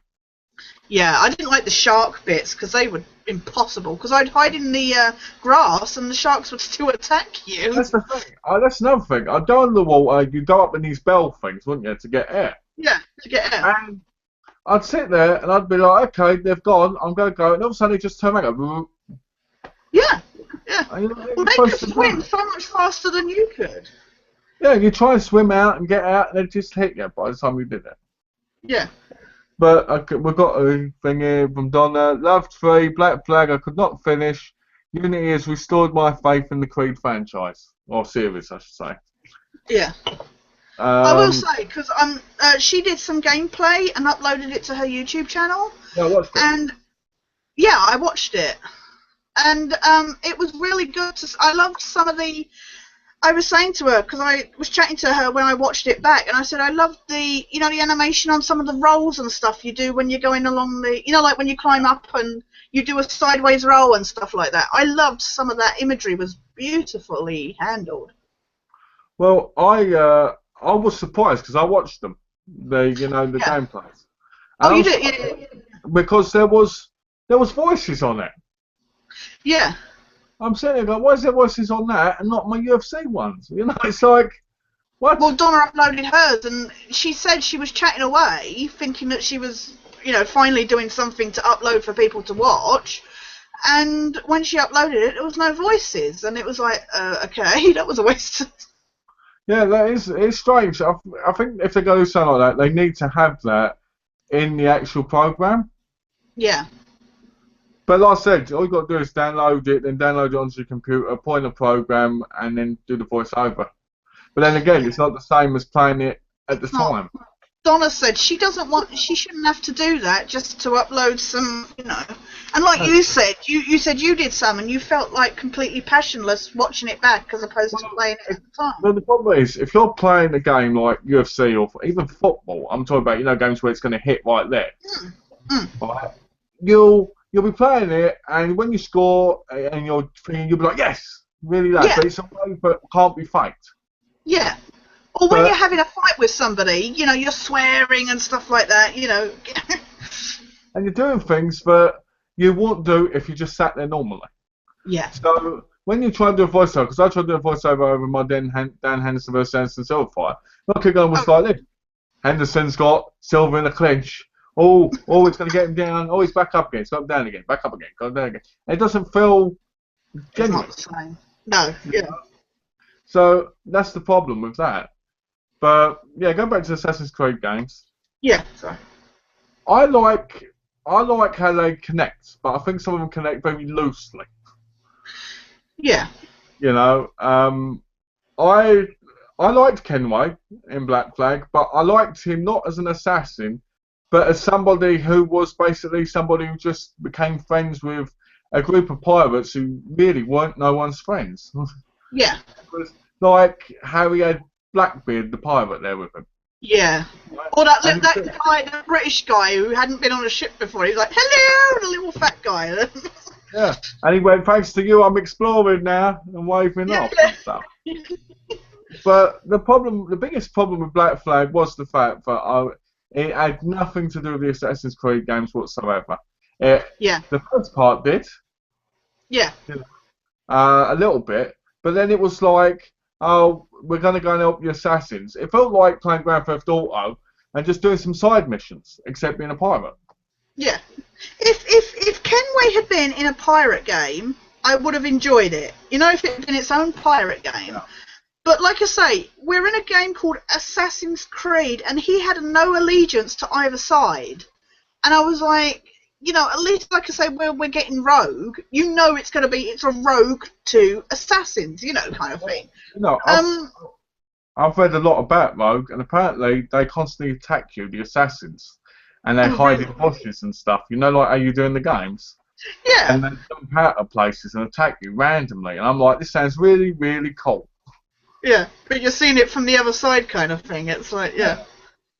Speaker 1: Yeah, I didn't like the shark bits because they were impossible. Because I'd hide in the grass and the sharks would still attack you.
Speaker 2: That's the thing. That's another thing. I'd go in the water, you go up in these bell things, wouldn't you, to get air?
Speaker 1: Yeah, to get air.
Speaker 2: And I'd sit there and I'd be like, okay, they've gone, I'm going to go. And all of a sudden they just turn around and go,
Speaker 1: yeah. Well, they could swim so much faster than you could.
Speaker 2: Yeah, you try and swim out and get out and they just hit you by the time you did it.
Speaker 1: Yeah.
Speaker 2: But we've got a thing here from Donna. Loved 3, Black Flag, I could not finish. Unity has restored my faith in the Creed franchise. Or series, I should say.
Speaker 1: Yeah. I will say, because she did some gameplay and uploaded it to her YouTube channel.
Speaker 2: Yeah, I watched it.
Speaker 1: And, yeah, I watched it. And it was really good. I loved some of the... I was saying to her, because I was chatting to her when I watched it back, and I said I loved the, the animation on some of the rolls and stuff you do when you're going along the, like when you climb up and you do a sideways roll and stuff like that. I loved some of that imagery. Was beautifully handled.
Speaker 2: Well, I was surprised because I watched them, the gameplays.
Speaker 1: Oh, you did? Yeah.
Speaker 2: Because there was voices on it.
Speaker 1: Yeah.
Speaker 2: I'm sitting there going, why is there voices on that and not my UFC ones? It's like, what?
Speaker 1: Well, Donna uploaded hers, and she said she was chatting away, thinking that she was, finally doing something to upload for people to watch. And when she uploaded it, there was no voices, and it was like, okay, that was a waste.
Speaker 2: Yeah, it's strange. I think if they're going to do something like that, they need to have that in the actual program.
Speaker 1: Yeah.
Speaker 2: But like I said, all you've got to do is download it, then download it onto your computer, point a program, and then do the voiceover. But then again, it's not the same as playing it at the time.
Speaker 1: Donna said she shouldn't have to do that just to upload some, And like you said, you said you did some, and you felt like completely passionless watching it back as opposed to playing it at the time.
Speaker 2: Well, the problem is, if you're playing a game like UFC or even football, I'm talking about, games where it's going to hit right there. Right? You'll be playing it, and when you score, and you'll be like, yes, really that.
Speaker 1: Yeah.
Speaker 2: But it's a way that can't be faked.
Speaker 1: Yeah. Or when
Speaker 2: But
Speaker 1: you're having a fight with somebody, you know, you're swearing and stuff like that, you know.
Speaker 2: and you're doing things that you wouldn't do if you just sat there normally.
Speaker 1: Yeah.
Speaker 2: So when you try to do a voiceover, because I tried to do a voiceover over my Dan Henderson versus Anderson Silver fight, my kick on was
Speaker 1: Oh,
Speaker 2: like this. Henderson's got Silver in a clinch. Oh, it's going to get him down. Oh, he's back up again. It's got him down again. Back up again. Got him down again. And it doesn't feel
Speaker 1: it's
Speaker 2: genuine.
Speaker 1: not the same. No, yeah.
Speaker 2: So that's the problem with that. But yeah, going back to Assassin's Creed games,
Speaker 1: Yeah, sorry.
Speaker 2: I like how they connect, but I think some of them connect very loosely.
Speaker 1: Yeah.
Speaker 2: You know, I liked Kenway in Black Flag, but I liked him not as an assassin, but as somebody who was basically somebody who just became friends with a group of pirates who really weren't no one's friends.
Speaker 1: Yeah.
Speaker 2: It was like how he had Blackbeard, the pirate, there with him.
Speaker 1: Yeah.
Speaker 2: Right?
Speaker 1: Or that
Speaker 2: And
Speaker 1: guy, the British guy who hadn't been on a ship before. He's like, hello, the little fat guy.
Speaker 2: yeah, and he went, thanks to you, I'm exploring now, and waving off and stuff. But the biggest problem with Black Flag was the fact that it had nothing to do with the Assassin's Creed games whatsoever.
Speaker 1: Yeah.
Speaker 2: The first part did,
Speaker 1: Yeah.
Speaker 2: a little bit, but then it was like, oh, we're going to go and help the assassins. It felt like playing Grand Theft Auto and just doing some side missions, except being a pirate.
Speaker 1: Yeah. If Kenway had been in a pirate game, I would have enjoyed it. You know, if it had been its own pirate game.
Speaker 2: Yeah.
Speaker 1: But like I say, we're in a game called Assassin's Creed, and he had no allegiance to either side. And I was like, you know, at least, like I say, we're getting Rogue. You know, it's a Rogue to Assassins, you know, kind of thing.
Speaker 2: You know, I've read a lot about Rogue, and apparently they constantly attack you, the assassins, and they hide in bushes and stuff. You know, like how you do in the games.
Speaker 1: Yeah.
Speaker 2: And they jump out of places and attack you randomly. And I'm like, this sounds really, really cool.
Speaker 1: Yeah, but you're seeing it from the other side, kind of thing. It's like, yeah.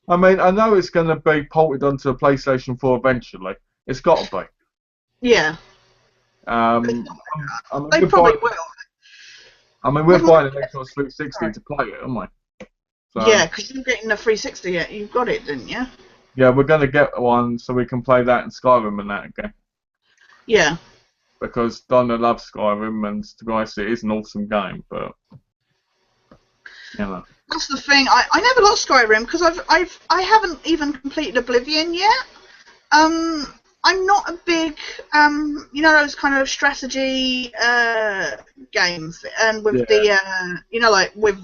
Speaker 2: I mean, I know it's going to be ported onto a PlayStation 4 eventually. It's got to be.
Speaker 1: Yeah.
Speaker 2: I mean,
Speaker 1: They probably will.
Speaker 2: I mean, we're buying an Xbox 360 to play it, aren't we? So,
Speaker 1: Yeah, because you're getting the 360 yet. You got it, didn't you?
Speaker 2: yeah, we're going to get one so we can play that in Skyrim and that again.
Speaker 1: Yeah.
Speaker 2: Because Donna loves Skyrim, and to be honest, it is an awesome game, but you know.
Speaker 1: That's the thing. I never got Skyrim because I haven't even completed Oblivion yet. I'm not a big you know, those kind of strategy games, and with the you know, like with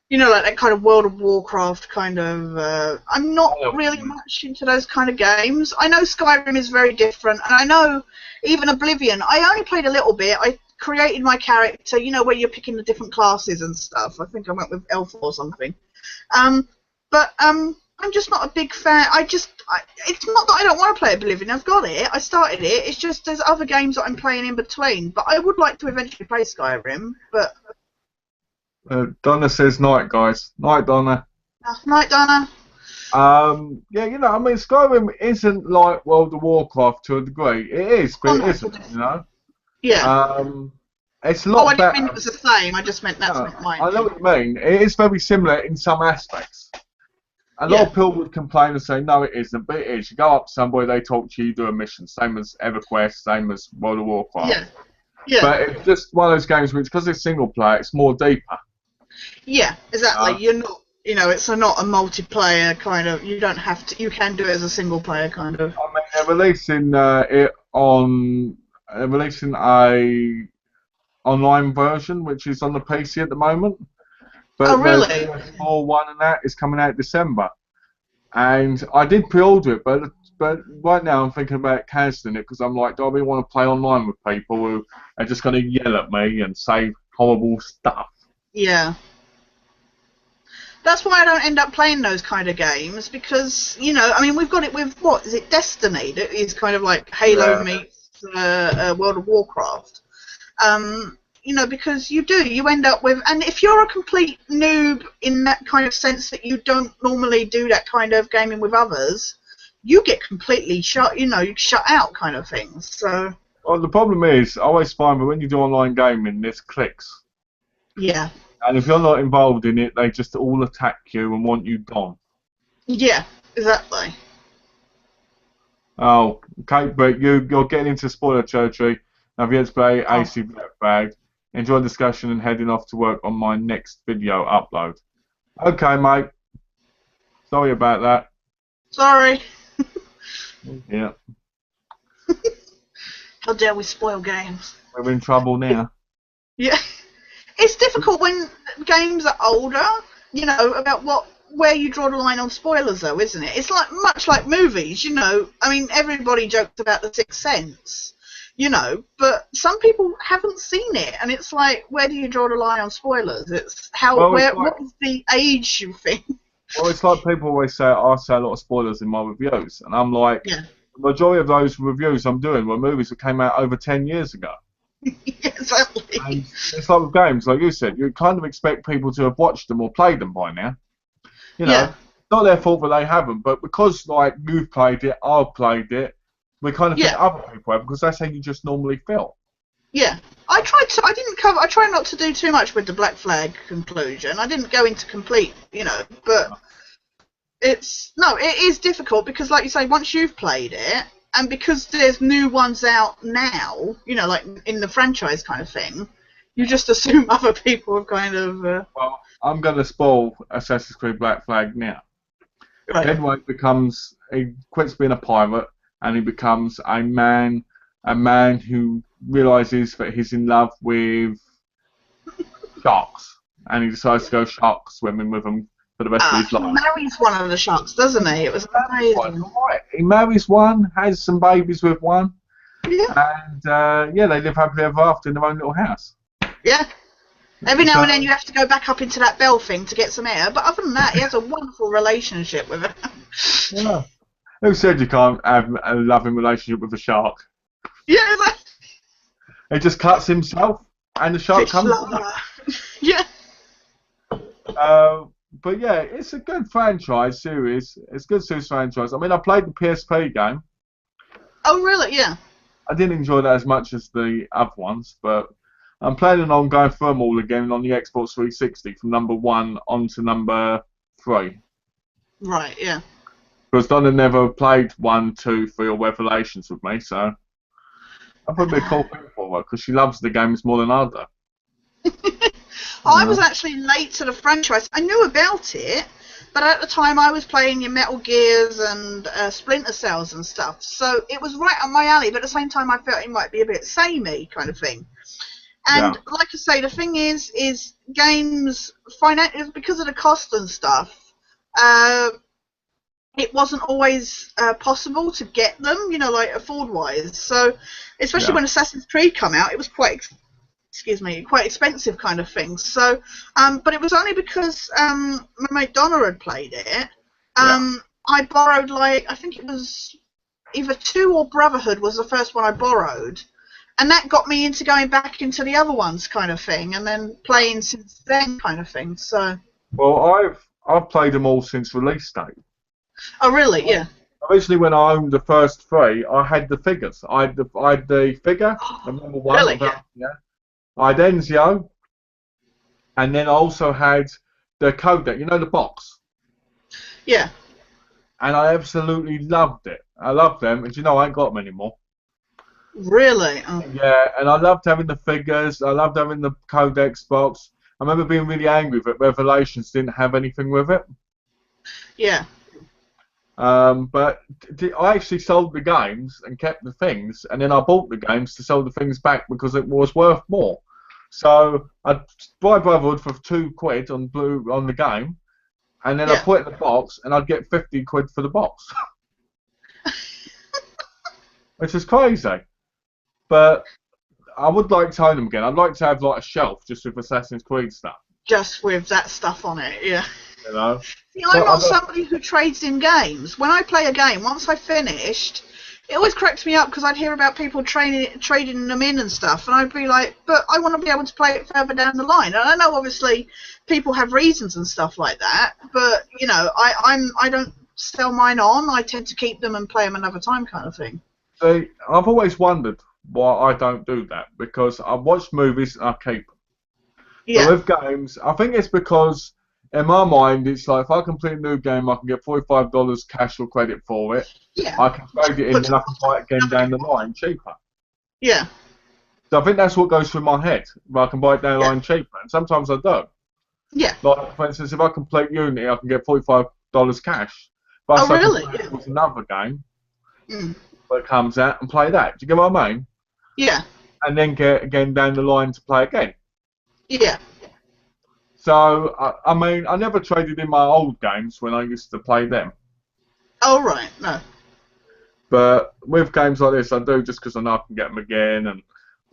Speaker 1: you know, like that kind of World of Warcraft kind of. I'm not really much into those kind of games. I know Skyrim is very different, and I know even Oblivion. I only played a little bit. I created my character, you know, where you're picking the different classes and stuff. I think I went with Elf or something. But I'm just not a big fan. It's not that I don't want to play Oblivion. I've got it. I started it. It's just there's other games that I'm playing in between. But I would like to eventually play Skyrim. But
Speaker 2: Donna says night, guys. Night, Donna.
Speaker 1: Night, Donna.
Speaker 2: Yeah, you know, I mean, Skyrim isn't like World of Warcraft to a degree. It is, but it isn't, you know?
Speaker 1: Yeah.
Speaker 2: It's a lot
Speaker 1: I didn't
Speaker 2: better.
Speaker 1: mean it was the same. I just meant that's not mine.
Speaker 2: I know what you mean. It is very similar in some aspects. A lot of people would complain and say, no, it isn't, but it is. You go up to somebody, they talk to you, you do a mission. Same as EverQuest, same as World of Warcraft.
Speaker 1: Yeah. Yeah.
Speaker 2: But it's just one of those games which, because it's single player, it's more deeper.
Speaker 1: Yeah, exactly. You're not, you know, it's not a multiplayer kind of. You don't have to. You can do it as a single player kind of.
Speaker 2: I mean, they're releasing it on. They're releasing a online version, which is on the PC at the moment. But
Speaker 1: really?
Speaker 2: The PS4 one and that is coming out December. And I did pre-order it, but right now I'm thinking about cancelling it because I'm like, do I really want to play online with people who are just going to yell at me and say horrible stuff?
Speaker 1: Yeah. That's why I don't end up playing those kind of games because, you know, I mean, we've got it with, what, is it Destiny? That is kind of like Halo meets World of Warcraft. You know, because you end up with, and if you're a complete noob in that kind of sense that you don't normally do that kind of gaming with others, you get completely shut out kind of things. So.
Speaker 2: Well, the problem is, I always find that when you do online gaming, there's clicks.
Speaker 1: Yeah.
Speaker 2: And if you're not involved in it, they just all attack you and want you gone.
Speaker 1: Yeah, exactly.
Speaker 2: Oh, okay, but you're getting into spoiler territory. I've yet to play
Speaker 1: Oh,
Speaker 2: AC Black Flag. Enjoy the discussion and heading off to work on my next video upload. Okay, mate. Sorry about that.
Speaker 1: sorry.
Speaker 2: Yeah,
Speaker 1: How dare we spoil games?
Speaker 2: we're in trouble now.
Speaker 1: Yeah. It's difficult when games are older, you know, about where you draw the line on spoilers, though, isn't it? It's like much like movies, you know. I mean, everybody jokes about The Sixth Sense, you know, but some people haven't seen it, and it's like, where do you draw the line on spoilers? It's
Speaker 2: Well, it's like
Speaker 1: what is the age you think?
Speaker 2: people always say I say a lot of spoilers in my reviews, and I'm like,
Speaker 1: Yeah,
Speaker 2: the majority of those reviews I'm doing were movies that came out over 10 years ago.
Speaker 1: exactly.
Speaker 2: And it's like with games, like you said, you kind of expect people to have watched them or played them by now. You know,
Speaker 1: Yeah,
Speaker 2: not their fault that they haven't, but because like you've played it, I've played it, we kind of think
Speaker 1: yeah.
Speaker 2: other people have because that's how you just normally feel.
Speaker 1: Yeah, I try not to do too much with the Black Flag conclusion. I didn't go into complete, you know, but it is difficult because, like you say, once you've played it, and because there's new ones out now, you know, like in the franchise kind of thing, you just assume other people have kind of.
Speaker 2: Well, I'm going to spoil Assassin's Creed Black Flag now.
Speaker 1: Right.
Speaker 2: Edward he quits being a pirate and he becomes a man who realizes that he's in love with sharks, and he decides to go shark swimming with them for the rest of his
Speaker 1: He
Speaker 2: life.
Speaker 1: marries one of the sharks, doesn't he? It was amazing.
Speaker 2: Right. He marries one, has some babies with one,
Speaker 1: Yeah,
Speaker 2: and yeah, they live happily ever after in their own little house.
Speaker 1: yeah. Every now
Speaker 2: So,
Speaker 1: and then you have to go back up into that bell thing to get some air, but other than that, he has a wonderful relationship with her.
Speaker 2: yeah. Who said you can't have a loving relationship with a shark?
Speaker 1: Yeah,
Speaker 2: He just cuts himself, and the shark
Speaker 1: fish
Speaker 2: comes.
Speaker 1: lover. Yeah.
Speaker 2: But yeah, it's a good franchise series. It's a good series franchise. I mean, I played the PSP game.
Speaker 1: Oh, really? Yeah.
Speaker 2: I didn't enjoy that as much as the other ones, but I'm planning on going through them all again on the Xbox 360 from number 1 on to number 3.
Speaker 1: Right, yeah.
Speaker 2: Because Donna never played 1, 2, 3 or Revelations with me, so I thought it'd be a cool thing for her because she loves the games more than I do.
Speaker 1: I was actually late to the franchise. I knew about it, but at the time I was playing your Metal Gears and Splinter Cells and stuff, so it was right up my alley, but at the same time I felt it might be a bit samey kind of thing. And
Speaker 2: Yeah.
Speaker 1: like I say, the thing is games, because of the cost and stuff, it wasn't always possible to get them, you know, like afford-wise. So, especially
Speaker 2: Yeah.
Speaker 1: when Assassin's Creed come out, it was quite expensive kind of thing. So, but it was only because my mate Donna had played it. I borrowed, like, I think it was either 2 or Brotherhood was the first one I borrowed. And that got me into going back into the other ones kind of thing, and then playing since then kind of thing. So.
Speaker 2: Well, I've played them all since release date.
Speaker 1: Oh, really? Yeah.
Speaker 2: Originally, when I owned the first 3, I had the figures. I had the figure, the number 1.
Speaker 1: Really?
Speaker 2: Yeah. I had Ezio, and then I also had the codec. You know, the box.
Speaker 1: Yeah.
Speaker 2: And I absolutely loved it. I loved them, and you know, I ain't got them anymore.
Speaker 1: Really? Oh.
Speaker 2: Yeah, and I loved having the figures. I loved having the codex box. I remember being really angry that Revelations didn't have anything with it.
Speaker 1: Yeah.
Speaker 2: But I actually sold the games and kept the things, and then I bought the games to sell the things back because it was worth more. So I'd buy Brotherhood for £2 on the game, and then I'd put it in the box, and I'd get 50 quid for the box, which is crazy. But I would like to own them again. I'd like to have like a shelf just with Assassin's Creed stuff.
Speaker 1: Just with that stuff on it, yeah.
Speaker 2: You know.
Speaker 1: See, I'm not somebody who trades in games. When I play a game, once I finished, it always cracks me up because I'd hear about people trading them in and stuff, and I'd be like, but I want to be able to play it further down the line. And I know obviously people have reasons and stuff like that, but you know, I don't sell mine on. I tend to keep them and play them another time, kind of thing.
Speaker 2: See, I've always wondered why I don't do that because I watch movies and I keep them. But
Speaker 1: Yeah.
Speaker 2: with games, I think it's because in my mind it's like if I complete a new game, I can get $45 cash or credit for it.
Speaker 1: Yeah.
Speaker 2: I can trade it in,
Speaker 1: But
Speaker 2: and I can buy it again down the line cheaper.
Speaker 1: yeah.
Speaker 2: So I think that's what goes through my head. If I can buy it down the
Speaker 1: Yeah.
Speaker 2: line cheaper, and sometimes I do.
Speaker 1: Yeah.
Speaker 2: Like for instance, if I complete Unity, I can get $45 cash. But
Speaker 1: Oh,
Speaker 2: so I can
Speaker 1: really?
Speaker 2: play
Speaker 1: Yeah.
Speaker 2: it with another game
Speaker 1: Mm.
Speaker 2: that comes out and play that. Do you get what I mean?
Speaker 1: Yeah.
Speaker 2: And then get again down the line to play again.
Speaker 1: Yeah.
Speaker 2: So I mean, I never traded in my old games when I used to play them.
Speaker 1: Oh, right. No.
Speaker 2: But with games like this, I do just because I know I can get them again. And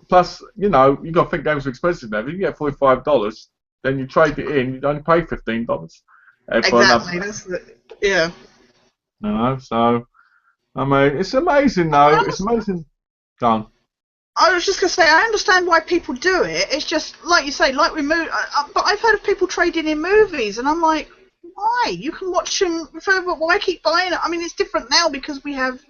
Speaker 2: plus, you know, you got to think games are expensive now. If you get $45, then you trade it in, you only pay $15 for another.
Speaker 1: Exactly. That's the, yeah.
Speaker 2: You know, so I mean, it's amazing though. It's amazing. Done.
Speaker 1: I was just gonna say, I understand why people do it. It's just like you say, like we move. But I've heard of people trading in movies, and I'm like, why? You can watch them forever. Why keep buying it? I mean, it's different now because we have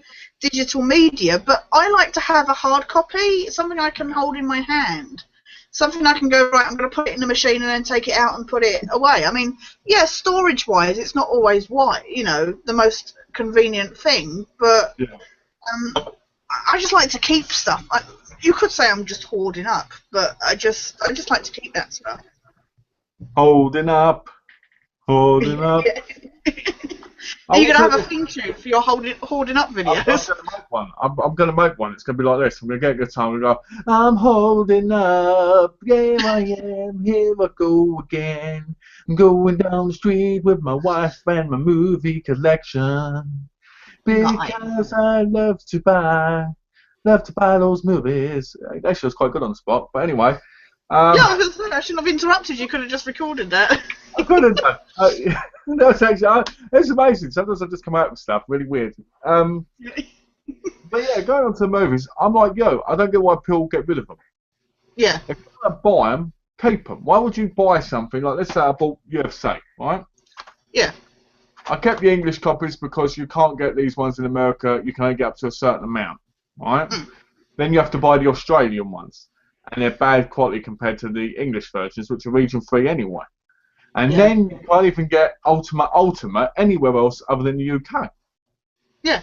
Speaker 1: digital media. But I like to have a hard copy, something I can hold in my hand, something I can go right. I'm gonna put it in the machine and then take it out and put it away. I mean, yeah, storage-wise, it's not always the most convenient thing, but
Speaker 2: Yeah.
Speaker 1: I just like to keep stuff. You could say I'm just hoarding up, but I just like to keep that stuff.
Speaker 2: Holding up. Holding up.
Speaker 1: Are you gonna have a theme tune for your hoarding up
Speaker 2: I'm
Speaker 1: videos?
Speaker 2: gonna make one. I'm gonna make one. It's gonna be like this. I'm gonna get a guitar and go. I'm holding up. Yeah, I am. Here I go again. I'm going down the street with my wife and my movie collection because I love to buy those movies. Actually, was quite good on the spot. But anyway.
Speaker 1: Yeah, I shouldn't have interrupted. You could have just recorded that.
Speaker 2: I could have done. That's actually, it's amazing. Sometimes I just come out with stuff really weird. But yeah, going on to the movies, I'm like, yo, I don't get why people get rid of them.
Speaker 1: Yeah.
Speaker 2: If you want to buy them, keep them. Why would you buy something like, let's say I bought UFC, right?
Speaker 1: Yeah.
Speaker 2: I kept the English copies because you can't get these ones in America. You can only get up to a certain amount, right? Then you have to buy the Australian ones, and they're bad quality compared to the English versions, which are region free anyway. And then you can't even get Ultimate anywhere else other than the UK.
Speaker 1: Yeah.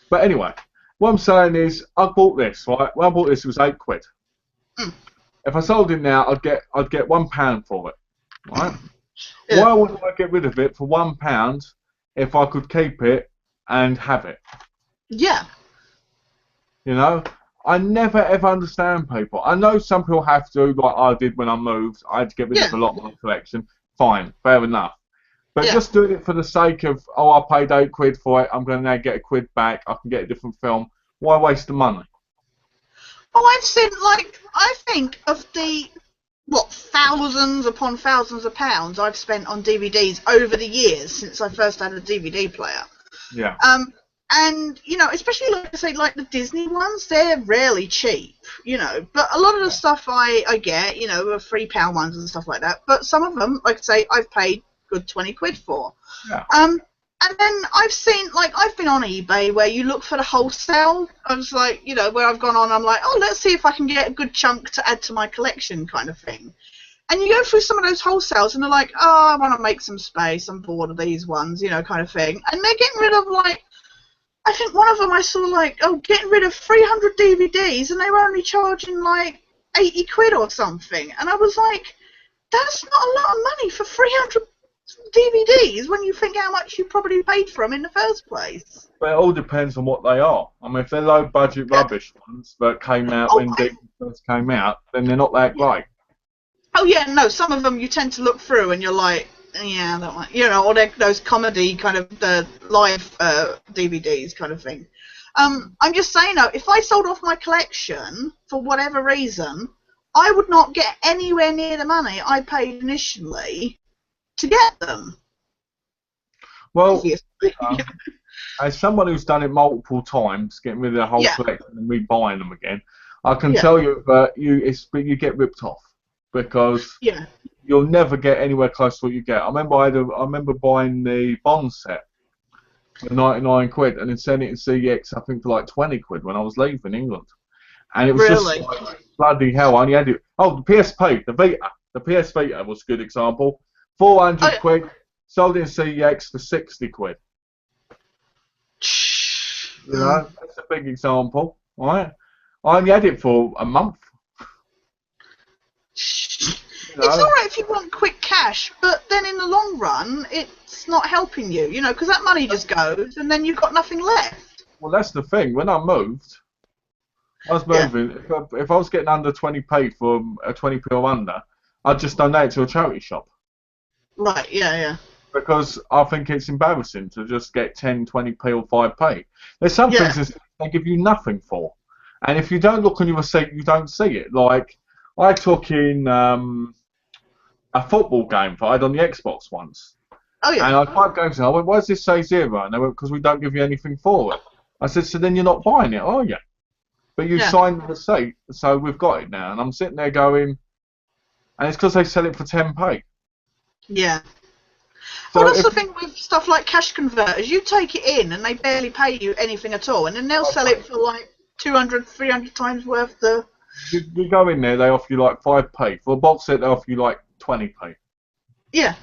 Speaker 2: But anyway, what I'm saying is, I bought this, right? When I bought this, it was £8. If I sold it now, I'd get £1 for it, right?
Speaker 1: Yeah.
Speaker 2: Why would I get rid of it for £1 if I could keep it and have it?
Speaker 1: Yeah.
Speaker 2: You know, I never ever understand people. I know some people have to, like I did when I moved. I had to get rid of a lot of my collection. Fine, fair enough. But just doing it for the sake of, oh, I paid £8 for it, I'm going to now get £1 back, I can get a different film. Why waste the money?
Speaker 1: Oh, I think of the, thousands upon thousands of pounds I've spent on DVDs over the years since I first had a DVD player.
Speaker 2: Yeah.
Speaker 1: And, especially, like I say, like the Disney ones, they're rarely cheap, But a lot of the stuff I get, are £3 ones and stuff like that. But some of them, like I say, I've paid good £20 for.
Speaker 2: Yeah.
Speaker 1: And then I've been on eBay where you look for the wholesale. I was like, where I've gone on, I'm like, oh, let's see if I can get a good chunk to add to my collection kind of thing. And you go through some of those wholesales and they're like, oh, I want to make some space. I'm bored of these ones, kind of thing. And they're getting rid of, I think one of them I saw getting rid of 300 DVDs and they were only charging £80 or something. And I was like, that's not a lot of money for 300 DVDs when you think how much you probably paid for them in the first place.
Speaker 2: But it all depends on what they are. I mean, if they're low budget rubbish ones that came out when DVD first came out, then they're not that great.
Speaker 1: Oh yeah, no, some of them you tend to look through and you're like, yeah, that one, or those comedy kind of the live DVDs kind of thing. I'm just saying though, if I sold off my collection for whatever reason, I would not get anywhere near the money I paid initially to get them.
Speaker 2: Well, as someone who's done it multiple times, getting rid of the whole collection and rebuying them again, I can tell you that you get ripped off because you'll never get anywhere close to what you get. I remember buying the Bond set for £99 and then sending it to CEX, I think, for £20 when I was leaving England. And it was just like, bloody hell, I only had it. Oh, the PSP, the Vita. The PS Vita was a good example. 400 quid, sold in CEX for 60 quid. You know, that's a big example, right? I only had it for a month.
Speaker 1: It's alright if you want quick cash, but then in the long run, it's not helping you, you know, because that money just goes and then you've got nothing left.
Speaker 2: Well, that's the thing. When I moved, if I was getting under 20p for a 20p or under, I'd just donate it to a charity shop.
Speaker 1: Right, yeah.
Speaker 2: Because I think it's embarrassing to just get 10, 20p or 5p. There's some things that they give you nothing for. And if you don't look on your receipt, you don't see it. Like, I took in a football game I had on the Xbox once.
Speaker 1: Oh, yeah.
Speaker 2: And I tried going to them. I went, why does this say 0? And they went, because we don't give you anything for it. I said, so then you're not buying it, are you? But you signed the receipt, so we've got it now. And I'm sitting there going, and it's because they sell it for 10p.
Speaker 1: Yeah.
Speaker 2: So
Speaker 1: well, that's the thing with stuff like cash converters. You take it in and they barely pay you anything at all. And then they'll sell it for like 200, 300 times worth the...
Speaker 2: You go in there, they offer you like 5p. For a box set, they offer you like 20p.
Speaker 1: Yeah.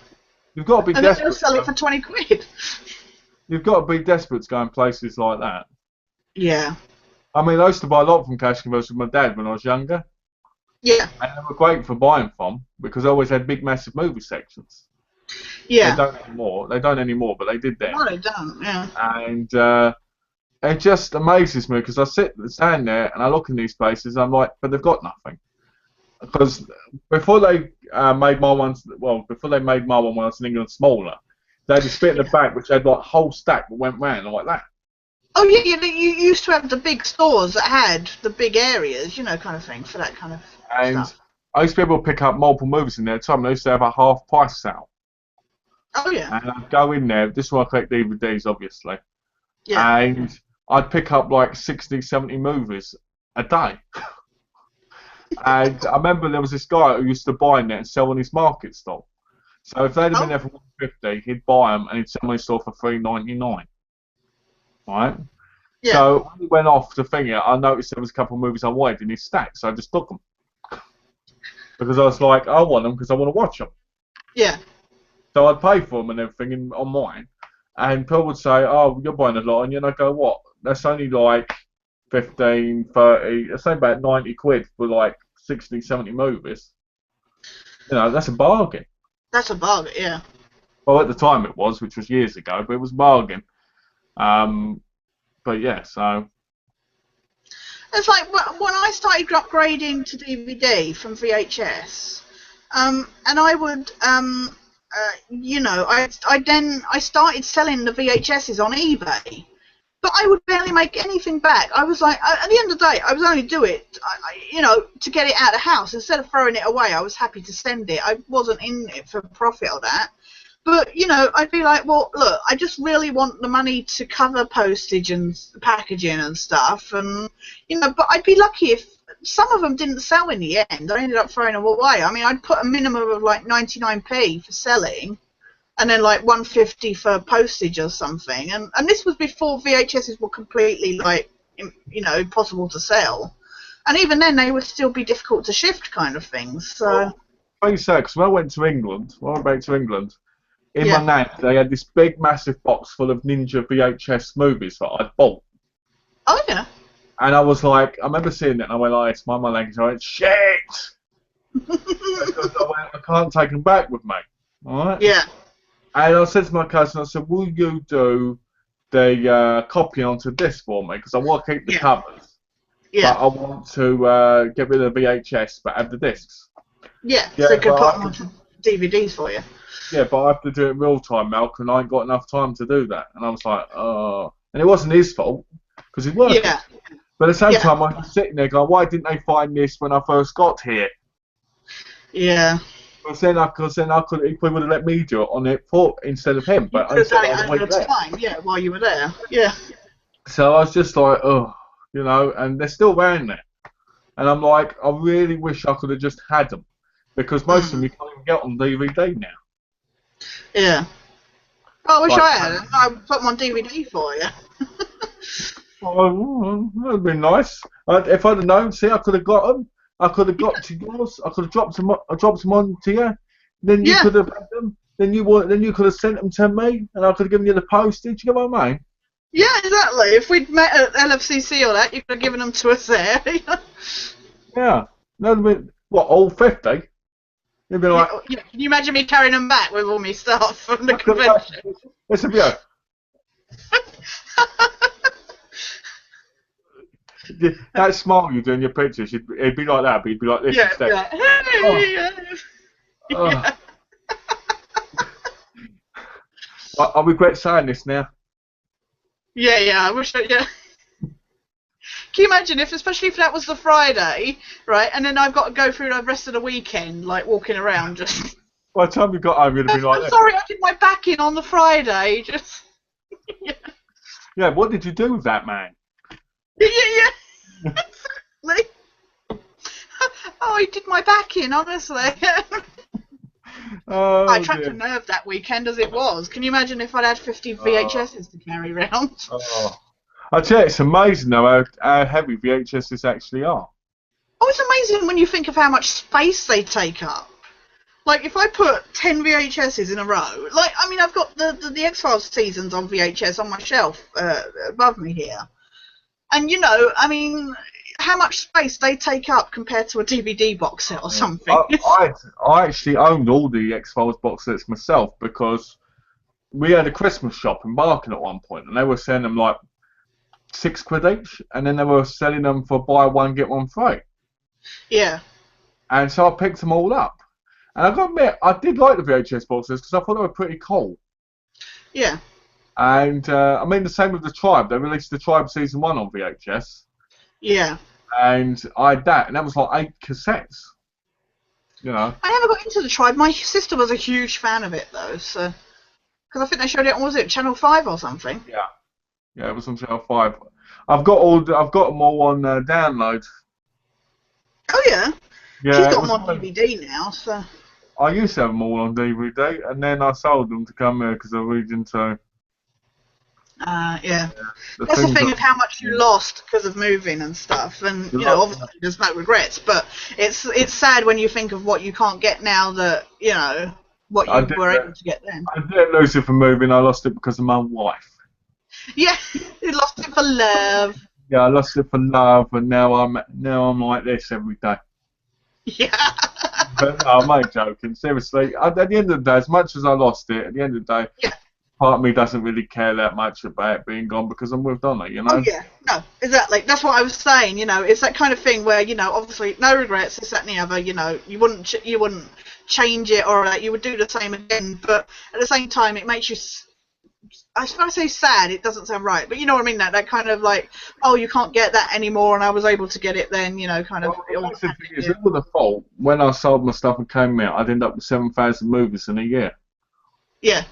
Speaker 2: You've got to be desperate.
Speaker 1: And they'll sell it for 20 quid.
Speaker 2: You've got to be desperate to go in places like that.
Speaker 1: Yeah.
Speaker 2: I mean, I used to buy a lot from cash converters with my dad when I was younger.
Speaker 1: Yeah.
Speaker 2: And they were great for buying from because they always had big, massive movie sections.
Speaker 1: Yeah.
Speaker 2: They don't anymore. They don't anymore, but they did then.
Speaker 1: No, they don't, yeah.
Speaker 2: And it just amazes me because I stand there and I look in these places and I'm like, but they've got nothing. Because before they made my ones, before they made my one when I was in England smaller, they had a bit in the back which had like a whole stack that went round like that.
Speaker 1: Oh yeah, you used to have the big stores that had the big areas, you know, kind of thing for that kind of stuff.
Speaker 2: I used to be able to pick up multiple movies in there at the time. They used to have a half price sale.
Speaker 1: Oh yeah.
Speaker 2: And I'd go in there. This is where I collect DVDs, obviously.
Speaker 1: Yeah.
Speaker 2: And I'd pick up like 60, 70 movies a day. And I remember there was this guy who used to buy in there and sell on his market stall. So if they'd have been there for $1.50, he'd buy them and he'd sell them in his store for $3.99. Right?
Speaker 1: Yeah.
Speaker 2: So when he went off to thing it, I noticed there was a couple of movies I wanted in his stack, so I just took them. Because I was like, I want them because I want to watch them.
Speaker 1: Yeah.
Speaker 2: So I'd pay for them and everything on mine. And people would say, oh, you're buying a lot. And I go, what? That's only like 15, 30, it's only about 90 quid for like 60, 70 movies. You know, that's a bargain.
Speaker 1: That's a bargain, yeah.
Speaker 2: Well, at the time it was, which was years ago, but it was a bargain. But yeah, so...
Speaker 1: It's like when I started upgrading to DVD from VHS, and I would, you know, I started selling the VHSs on eBay, but I would barely make anything back. I was like, at the end of the day, I was only do it, you know, to get it out of the house. Instead of throwing it away, I was happy to send it. I wasn't in it for profit or that. But, you know, I'd be like, well, look, I just really want the money to cover postage and packaging and stuff. And, you know, but I'd be lucky if some of them didn't sell in the end. I ended up throwing them away. I mean, I'd put a minimum of like 99p for selling and then like 150 for postage or something. And this was before VHSs were completely, like, you know, impossible to sell. And even then, they would still be difficult to shift kind of things. So.
Speaker 2: Funny say, because when I went to England, in my nan, they had this big, massive box full of Ninja VHS movies that I'd bought.
Speaker 1: Oh, yeah.
Speaker 2: And I was like, I remember seeing it, and I went like, it's my language. I went, shit! Because I can't take them back with me. Alright?
Speaker 1: Yeah.
Speaker 2: And I said to my cousin, I said, will you do the copy onto this for me? Because I want to keep the covers.
Speaker 1: Yeah.
Speaker 2: But I want to get rid of the VHS, but have the discs.
Speaker 1: Yeah, so you could put them onto DVDs for you.
Speaker 2: Yeah, but I have to do it in real time, Malcolm, and I ain't got enough time to do that. And I was like, oh. And it wasn't his fault, because he worked.
Speaker 1: Yeah.
Speaker 2: But at the same time, I was sitting there going, why didn't they find this when I first got here?
Speaker 1: Yeah.
Speaker 2: Because then I could, he probably would have let me do it on it instead of him. But
Speaker 1: you could have done it at the time, yeah, while you were there. Yeah.
Speaker 2: So I was just like, oh, you know, and they're still around there. And I'm like, I really wish I could have just had them. Because most of them you can't even get on DVD now.
Speaker 1: Yeah. Oh, I wish I had it. I'd put them on DVD for you.
Speaker 2: Oh, that would have been nice. If I'd have known, see, I could have got them. I could have got to yours. I could have dropped them on to you. Then you could have had them. Then you could have sent them to me, and I could have given you the postage. You know what I mean?
Speaker 1: Yeah, exactly. If we'd met at LFCC or that, you could have given them to us there.
Speaker 2: Yeah. That would have been, what, all 50? You'd be like...
Speaker 1: Yeah, can you imagine me carrying them back with all my stuff from the convention?
Speaker 2: Listen, yeah. That smile you do in your pictures, it'd be like that, but it'd be like this instead.
Speaker 1: Yeah. Hey,
Speaker 2: Oh. I regret saying this now.
Speaker 1: Yeah, I wish yeah. Can you imagine especially if that was the Friday, right, and then I've got to go through the rest of the weekend, like, walking around just...
Speaker 2: By the time you got home, you'd have been like
Speaker 1: I'm sorry, I did my back in on the Friday, just...
Speaker 2: Yeah, what did you do with that, man?
Speaker 1: Yeah. Exactly. Oh, he did my back in, honestly.
Speaker 2: Oh,
Speaker 1: I trapped a nerve that weekend as it was. Can you imagine if I'd had 50 VHSs to carry around?
Speaker 2: Oh. I tell you, it's amazing though how heavy VHSs actually are.
Speaker 1: Oh, it's amazing when you think of how much space they take up. Like, if I put 10 VHSs in a row, like, I mean, I've got the X-Files seasons on VHS on my shelf above me here. And, you know, I mean, how much space they take up compared to a DVD box set or something.
Speaker 2: I actually owned all the X-Files box sets myself because we had a Christmas shop in Barking at one point, and they were selling them like £6 each, and then they were selling them for buy one get one free.
Speaker 1: Yeah.
Speaker 2: And so I picked them all up, and I got to admit, I did like the VHS boxes because I thought they were pretty cool.
Speaker 1: Yeah.
Speaker 2: And I mean, the same with the Tribe. They released the Tribe season 1 on VHS.
Speaker 1: Yeah.
Speaker 2: And I had that, and that was like 8 cassettes. You know.
Speaker 1: I never got into the Tribe. My sister was a huge fan of it, though, so... Because I think they showed it on, was it Channel 5 or something?
Speaker 2: Yeah. Yeah, it was on Channel 5. I've got them all on download.
Speaker 1: Oh, yeah?
Speaker 2: Yeah.
Speaker 1: She's got them on DVD now, so...
Speaker 2: I used to have them all on DVD, and then I sold them to come here because I read into...
Speaker 1: yeah. That's the thing of how much you lost because of moving and stuff, and, you know, obviously there's no regrets, but it's sad when you think of what you can't get now that, you know, what you were able to get then.
Speaker 2: I didn't lose it for moving, I lost it because of my wife.
Speaker 1: Yeah, you lost it for love.
Speaker 2: Yeah, I lost it for love, and now I'm like this every day.
Speaker 1: Yeah.
Speaker 2: But no, I'm not joking. Seriously, at the end of the day, as much as I lost it, at the end of the day, part of me doesn't really care that much about it being gone because I'm with Donna, you know?
Speaker 1: Oh, yeah. No, exactly. That's what I was saying, you know. It's that kind of thing where, you know, obviously no regrets, this, that and the other, you know. You wouldn't change it or you would do the same again, but at the same time it makes you... I say sad, it doesn't sound right, but you know what I mean, that kind of like, oh, you can't get that anymore, and I was able to get it then, you know, kind of...
Speaker 2: Well, the thing is, it was the fault. When I sold my stuff and came out, I'd end up with 7,000 movies in a year.
Speaker 1: Yeah.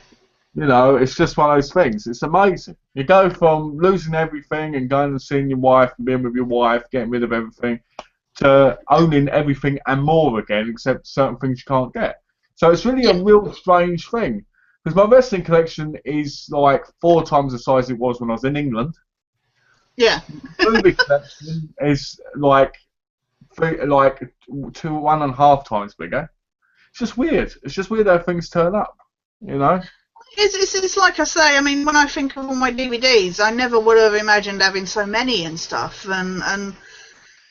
Speaker 2: You know, it's just one of those things. It's amazing. You go from losing everything and going and seeing your wife and being with your wife, getting rid of everything, to owning everything and more again, except certain things you can't get. So it's really a real strange thing. Because my wrestling collection is like 4 times the size it was when I was in England.
Speaker 1: Yeah.
Speaker 2: The movie collection is like 1.5 times bigger. It's just weird. It's just weird how things turn up, you know?
Speaker 1: It's like I say, I mean, when I think of all my DVDs, I never would have imagined having so many and stuff. And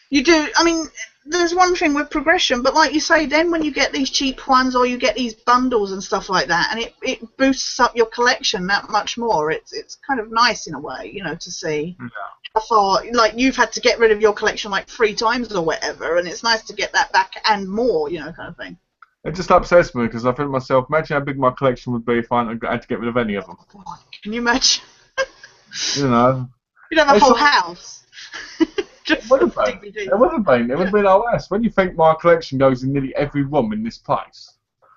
Speaker 1: you do, I mean... There's one thing with progression, but like you say, then when you get these cheap ones or you get these bundles and stuff like that, and it boosts up your collection that much more. It's kind of nice in a way, you know, to see how far, like, you've had to get rid of your collection like 3 times or whatever, and it's nice to get that back and more, you know, kind of thing.
Speaker 2: It just upsets me because I think to myself, imagine how big my collection would be if I had to get rid of any of them.
Speaker 1: God, can you imagine?
Speaker 2: You know.
Speaker 1: You'd have a whole house.
Speaker 2: It would have been. It would have been. It would have been our worst. When you think my collection goes in nearly every room in this place.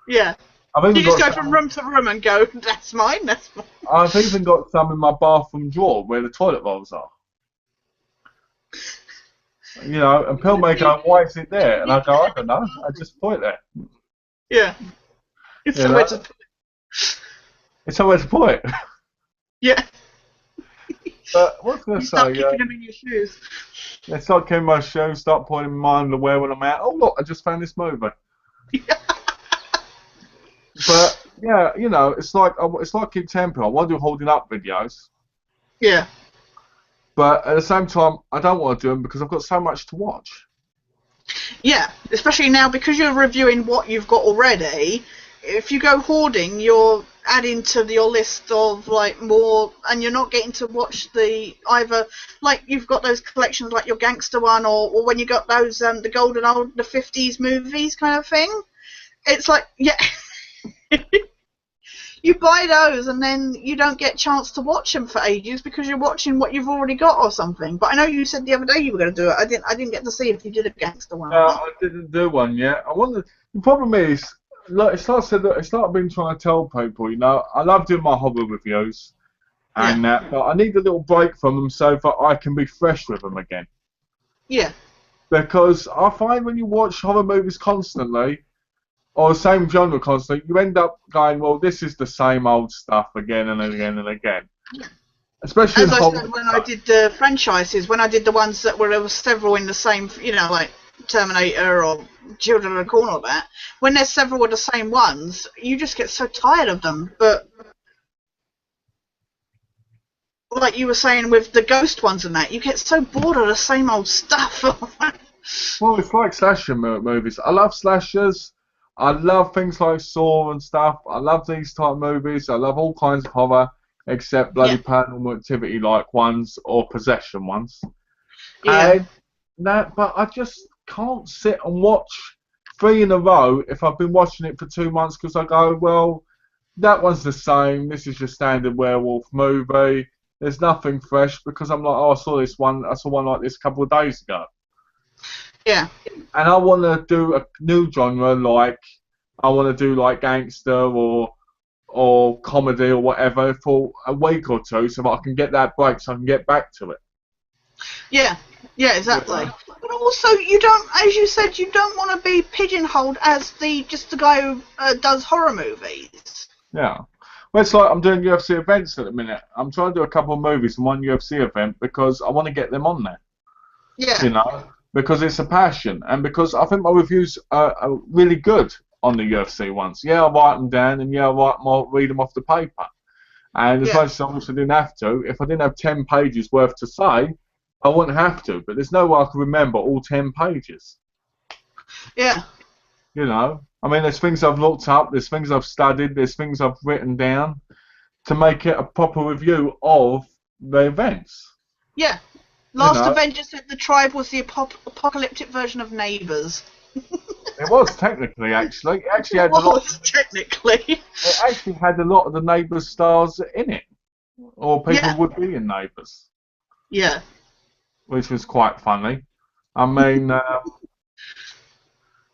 Speaker 1: Yeah. You just go from room to room and go, that's mine, that's mine.
Speaker 2: I've even got some in my bathroom drawer where the toilet rolls are. You know, and Pill may go, why is it there? And I go, I don't know. I just put it there.
Speaker 1: Yeah. It's somewhere to put it.
Speaker 2: It's somewhere to put it.
Speaker 1: Yeah.
Speaker 2: But what was I going
Speaker 1: You
Speaker 2: to
Speaker 1: start
Speaker 2: say?
Speaker 1: kicking them in your shoes.
Speaker 2: They start getting my shoes, start putting my underwear when I'm out. Oh look, I just found this movie. But yeah, you know, it's like Keep Tempo. I want to do holding up videos,
Speaker 1: Yeah.
Speaker 2: but at the same time, I don't want to do them because I've got so much to watch.
Speaker 1: Yeah, especially now because you're reviewing what you've got already. If you go hoarding, you're adding to your list of like more, and you're not getting to watch the either like you've got those collections like your gangster one, or when you got those the golden old the 50s movies kind of thing. It's like yeah. You buy those and then you don't get a chance to watch them for ages because you're watching what you've already got or something. But I know you said the other day you were going to do it. I didn't get to see if you did a gangster one or
Speaker 2: No,
Speaker 1: not.
Speaker 2: I didn't do one yet. I wonder. The problem is, like, it's like I've been trying to tell people. You know, I love doing my horror reviews and that, but I need a little break from them so that I can be fresh with them again.
Speaker 1: Yeah.
Speaker 2: Because I find when you watch horror movies constantly, or the same genre constantly, you end up going, well, this is the same old stuff again and again and again. Especially
Speaker 1: As
Speaker 2: in
Speaker 1: I
Speaker 2: horror.
Speaker 1: said when I did the franchises, when I did the ones that were there was several in the same, you know, like Terminator or Children of the Corn or that, when there's several of the same ones, you just get so tired of them. But like you were saying with the ghost ones and that, you get so bored of the same old stuff.
Speaker 2: Well, it's like slasher movies. I love slashers. I love things like Saw and stuff. I love these type of movies. I love all kinds of horror, except bloody Paranormal Activity like ones or possession ones.
Speaker 1: Yeah.
Speaker 2: And that, but I just can't sit and watch 3 in a row if I've been watching it for 2 months because I go, well, that one's the same. This is your standard werewolf movie. There's nothing fresh because I'm like, oh, I saw one like this a couple of days ago.
Speaker 1: Yeah.
Speaker 2: And I want to do a new genre, like I want to do like gangster or comedy or whatever for a week or two, so that I can get that break, so I can get back to it.
Speaker 1: Yeah. Yeah, exactly. But also, you don't, as you said, you don't want to be pigeonholed as just the guy who does horror movies.
Speaker 2: Yeah. Well, it's like I'm doing UFC events at the minute. I'm trying to do a couple of movies and one UFC event because I want to get them on there.
Speaker 1: Yeah.
Speaker 2: You know, because it's a passion and because I think my reviews are really good on the UFC ones. Yeah, I write them down and yeah, read them off the paper. And as much as I also didn't have to, if I didn't have 10 pages worth to say, I wouldn't have to. But there's no way I can remember all 10 pages.
Speaker 1: Yeah.
Speaker 2: You know, I mean, there's things I've looked up, there's things I've studied, there's things I've written down to make it a proper review of the events.
Speaker 1: Yeah. Last Avenger said the Tribe was the apocalyptic version of Neighbours.
Speaker 2: It was technically, actually. It actually had
Speaker 1: technically.
Speaker 2: It actually had a lot of the Neighbours stars in it, or people would be in Neighbours.
Speaker 1: Yeah.
Speaker 2: Which was quite funny. I mean,
Speaker 1: sorry,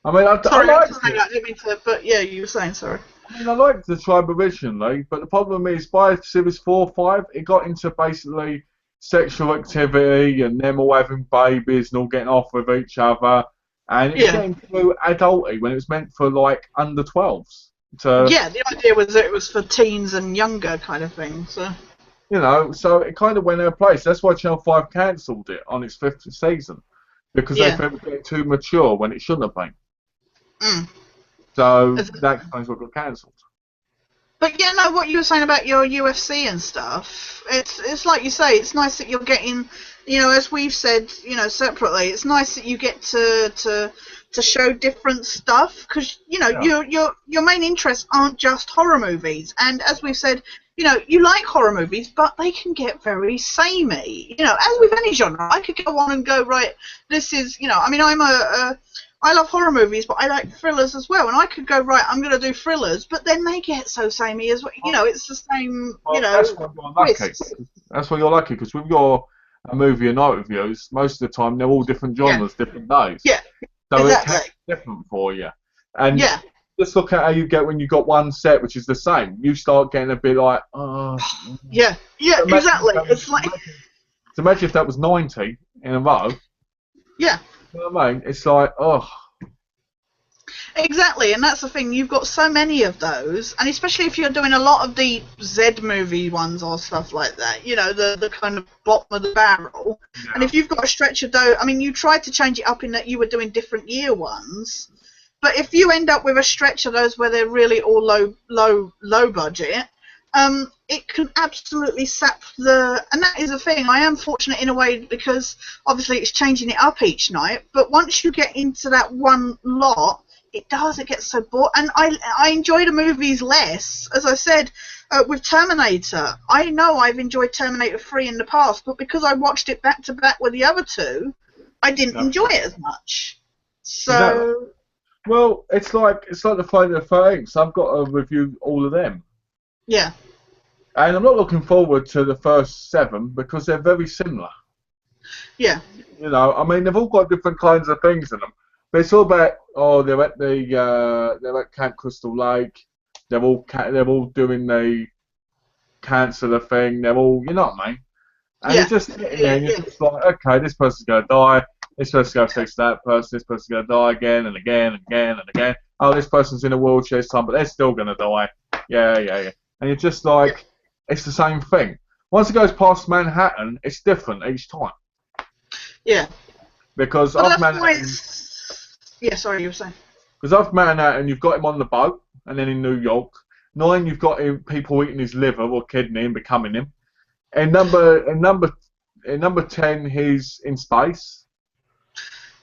Speaker 1: I liked it. I didn't mean to, but yeah, you were saying sorry.
Speaker 2: I mean, I liked the Tribe originally, but the problem is by series 4 or 5, it got into basically sexual activity and them all having babies and all getting off with each other, and it's getting too adulty when it was meant for like under 12s.
Speaker 1: Yeah, the idea was that it was for teens and younger kind of thing. So
Speaker 2: you know, so it kind of went out of place. That's why Channel 5 cancelled it on its 5th season because they felt it was getting too mature when it shouldn't have been. So that explains what got cancelled.
Speaker 1: But yeah, no, what you were saying about your UFC and stuff, it's like you say, it's nice that you're getting, you know, as we've said, you know, separately, it's nice that you get to show different stuff because, you know, your main interests aren't just horror movies. And as we've said, you know, you like horror movies, but they can get very samey. You know, as with any genre, I could go on and go, right, this is, you know, I mean, I love horror movies, but I like thrillers as well. And I could go, right, I'm going to do thrillers, but then they get so samey as well. You know, it's the same, you know.
Speaker 2: That's why you're lucky. That's why you're lucky, because with your movie and night reviews, most of the time they're all different genres, different days.
Speaker 1: Yeah,
Speaker 2: so
Speaker 1: exactly.
Speaker 2: It's different for you. And just look at how you get when you got one set which is the same. You start getting a bit like,
Speaker 1: yeah, exactly. It's like.
Speaker 2: So imagine if that was 90 in a row.
Speaker 1: Yeah.
Speaker 2: You know what I mean? It's like,
Speaker 1: Exactly, and that's the thing. You've got so many of those, and especially if you're doing a lot of the Z movie ones or stuff like that, you know, the kind of bottom of the barrel. And
Speaker 2: Yeah.
Speaker 1: if you've got a stretch of those, I mean, you tried to change it up in that you were doing different year ones, but if you end up with a stretch of those where they're really all low budget, it can absolutely sap the. And that is the thing. I am fortunate in a way because obviously it's changing it up each night, but once you get into that one lot, it gets so bored, and I enjoy the movies less. As I said, with Terminator, I know I've enjoyed Terminator 3 in the past, but because I watched it back to back with the other two, I didn't
Speaker 2: Yeah.
Speaker 1: enjoy it as much.
Speaker 2: Exactly.
Speaker 1: So
Speaker 2: Well, it's like the Friday the 13th. So I've got to review all of them,
Speaker 1: yeah,
Speaker 2: and I'm not looking forward to the first 7 because they're very similar.
Speaker 1: yeah,
Speaker 2: You know, I mean, they've all got different kinds of things in them, but it's all about they're at Camp Crystal Lake. They're all doing the cancer thing. They're all, you know what I mean? And
Speaker 1: yeah,
Speaker 2: you're just sitting there and you're just like, okay, this person's going to die. This person's going to fix that person. This person's going to die again and again and again and again. Oh, this person's in a wheelchair this time, but they're still going to die. Yeah. And you're just like, it's the same thing. Once it goes past Manhattan, it's different each time.
Speaker 1: yeah.
Speaker 2: Because
Speaker 1: But
Speaker 2: of
Speaker 1: that's why
Speaker 2: Manhattan,
Speaker 1: yeah, sorry, you were saying.
Speaker 2: you've got him on the boat, and then in New York. 9, you've got people eating his liver or kidney and becoming him. And number 10, he's in space.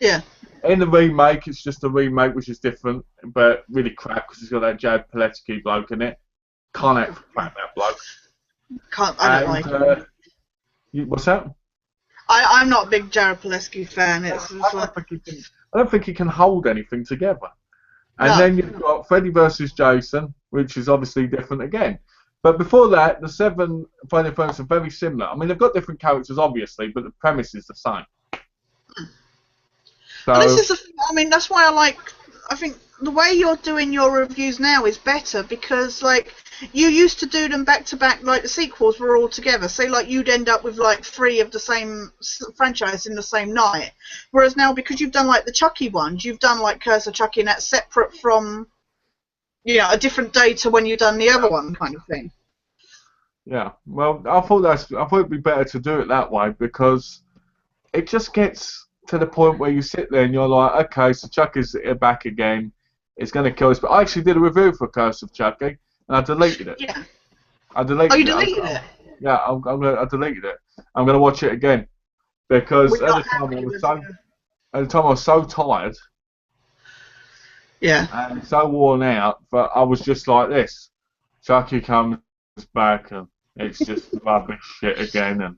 Speaker 1: Yeah,
Speaker 2: In the remake, it's just a remake, which is different, but really crap because it's got that Jared Padalecki bloke in it. Can't act for crap, that bloke.
Speaker 1: I don't like it.
Speaker 2: What's that?
Speaker 1: I'm not a big Jared Padalecki fan. It's
Speaker 2: I don't think he can hold anything together. And
Speaker 1: No.
Speaker 2: then you've got Freddy versus Jason, which is obviously different again. But before that, the 7 Final Fantasy are very similar. I mean, they've got different characters, obviously, but the premise is the same. So,
Speaker 1: Well, this is the thing. I mean, that's why I think the way you're doing your reviews now is better because, like, you used to do them back to back, like the sequels were all together. Say, like, you'd end up with like 3 of the same franchise in the same night. Whereas now, because you've done like the Chucky ones, you've done like Curse of Chucky, and that's separate from, you know, a different day to when you've done the other one, kind of thing.
Speaker 2: yeah. Well, I thought it'd be better to do it that way because it just gets to the point where you sit there and you're like, okay, so Chucky's back again. It's going to kill us. But I actually did a review for Curse of Chucky, and I deleted it.
Speaker 1: Yeah.
Speaker 2: I deleted
Speaker 1: Oh, you
Speaker 2: it.
Speaker 1: deleted it?
Speaker 2: Yeah, I deleted it. I'm going to watch it again because
Speaker 1: We're
Speaker 2: at
Speaker 1: not
Speaker 2: the time
Speaker 1: happy with
Speaker 2: I was so tired
Speaker 1: Yeah.
Speaker 2: and so worn out that I was just like this. Chucky comes back and it's just rubbish shit again, and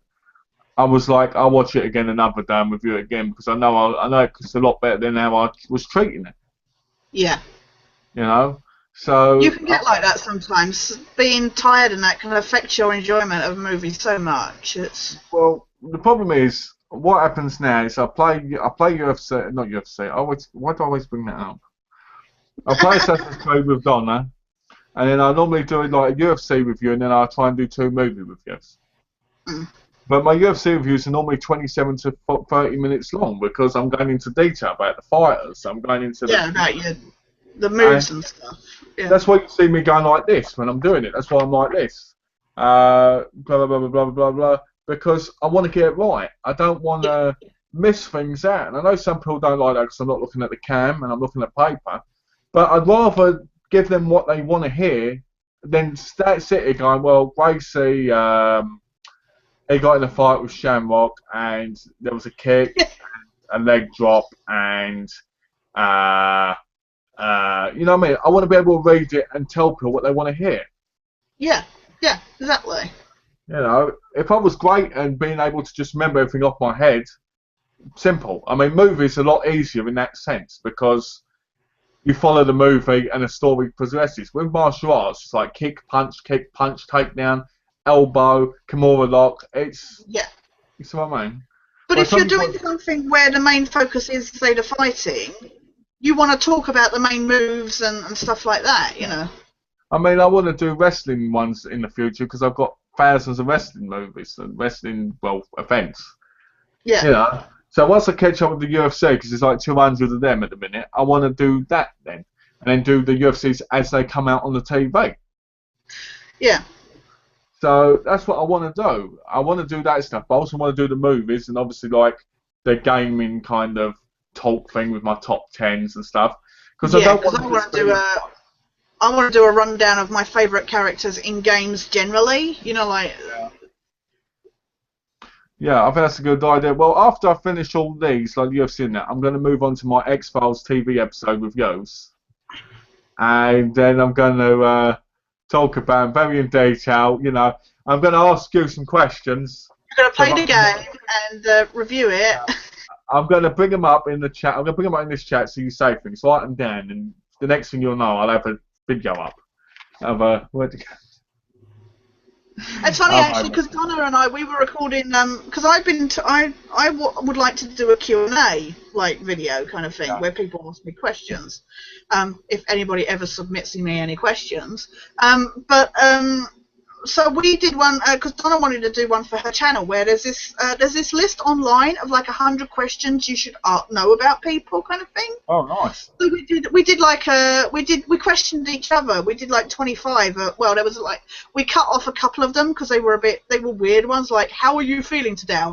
Speaker 2: I was like, I'll watch it again another day and review it again because I know it's a lot better than how I was treating it.
Speaker 1: Yeah.
Speaker 2: You know, so
Speaker 1: You can get like that sometimes. Being tired and that can affect your enjoyment of a movie so much. It's
Speaker 2: well, the problem is what happens now is I play UFC, not UFC. Why do I always bring that up? I play Assassin's Creed with Donna, and then I normally do like a UFC review, and then I try and do 2 movie reviews.
Speaker 1: Mm.
Speaker 2: But my UFC reviews are normally 27 to 30 minutes long because I'm going into detail about the fighters. I'm going into
Speaker 1: about the moves and stuff. Yeah.
Speaker 2: That's why you see me going like this when I'm doing it. That's why I'm like this. Blah blah blah blah blah blah blah. Because I want to get it right. I don't want to miss things out. And I know some people don't like that because I'm not looking at the cam and I'm looking at paper. But I'd rather give them what they want to hear than sit here going, well, Gracie, he got in a fight with Shamrock and there was a kick, and a leg drop, and you know what I mean? I want to be able to read it and tell people what they want to hear.
Speaker 1: Yeah, exactly.
Speaker 2: You know, if I was great and being able to just remember everything off my head, simple. I mean, movies are a lot easier in that sense because you follow the movie and the story progresses. With martial arts, it's like kick, punch, takedown, elbow, Kimura lock. You see what I mean?
Speaker 1: But
Speaker 2: Well,
Speaker 1: if you're doing something where the main focus is, say, the fighting, you want to talk about the main moves and stuff like that, you know.
Speaker 2: I mean, I want to do wrestling ones in the future because I've got thousands of wrestling movies and events.
Speaker 1: Yeah.
Speaker 2: You know, so once I catch up with the UFC, because there's like 200 of them at the minute, I want to do that then. and then do the UFCs as they come out on the TV.
Speaker 1: Yeah.
Speaker 2: So that's what I want to do. I want to do that stuff, but I also want to do the movies and obviously like the gaming kind of talk thing with my top 10s and stuff. Because I don't want to do
Speaker 1: I want to do a rundown of my favourite characters in games generally. You know, like.
Speaker 2: Yeah, I think that's a good idea. Well, after I finish all these, like UFC and that, I'm going to move on to my X-Files TV episode with Yos. And then I'm going to talk about them very in detail. You know, I'm going to ask you some questions.
Speaker 1: You're going to play the game and review it.
Speaker 2: I'm going to bring them up in the chat. I'm going to bring them up in this chat so you say things. Write them down, and the next thing you'll know, I'll have a video up of
Speaker 1: It's funny actually because Donna and I we were recording because I would like to do a Q&A like video kind of thing where people ask me questions if anybody ever submits me any questions so we did one because Donna wanted to do one for her channel where there's this list online of like 100 questions you should know about people kind of thing.
Speaker 2: Oh, nice.
Speaker 1: So we questioned each other. We did like 25. Well, there was like we cut off a couple of them because they were weird ones. Like, how are you feeling today?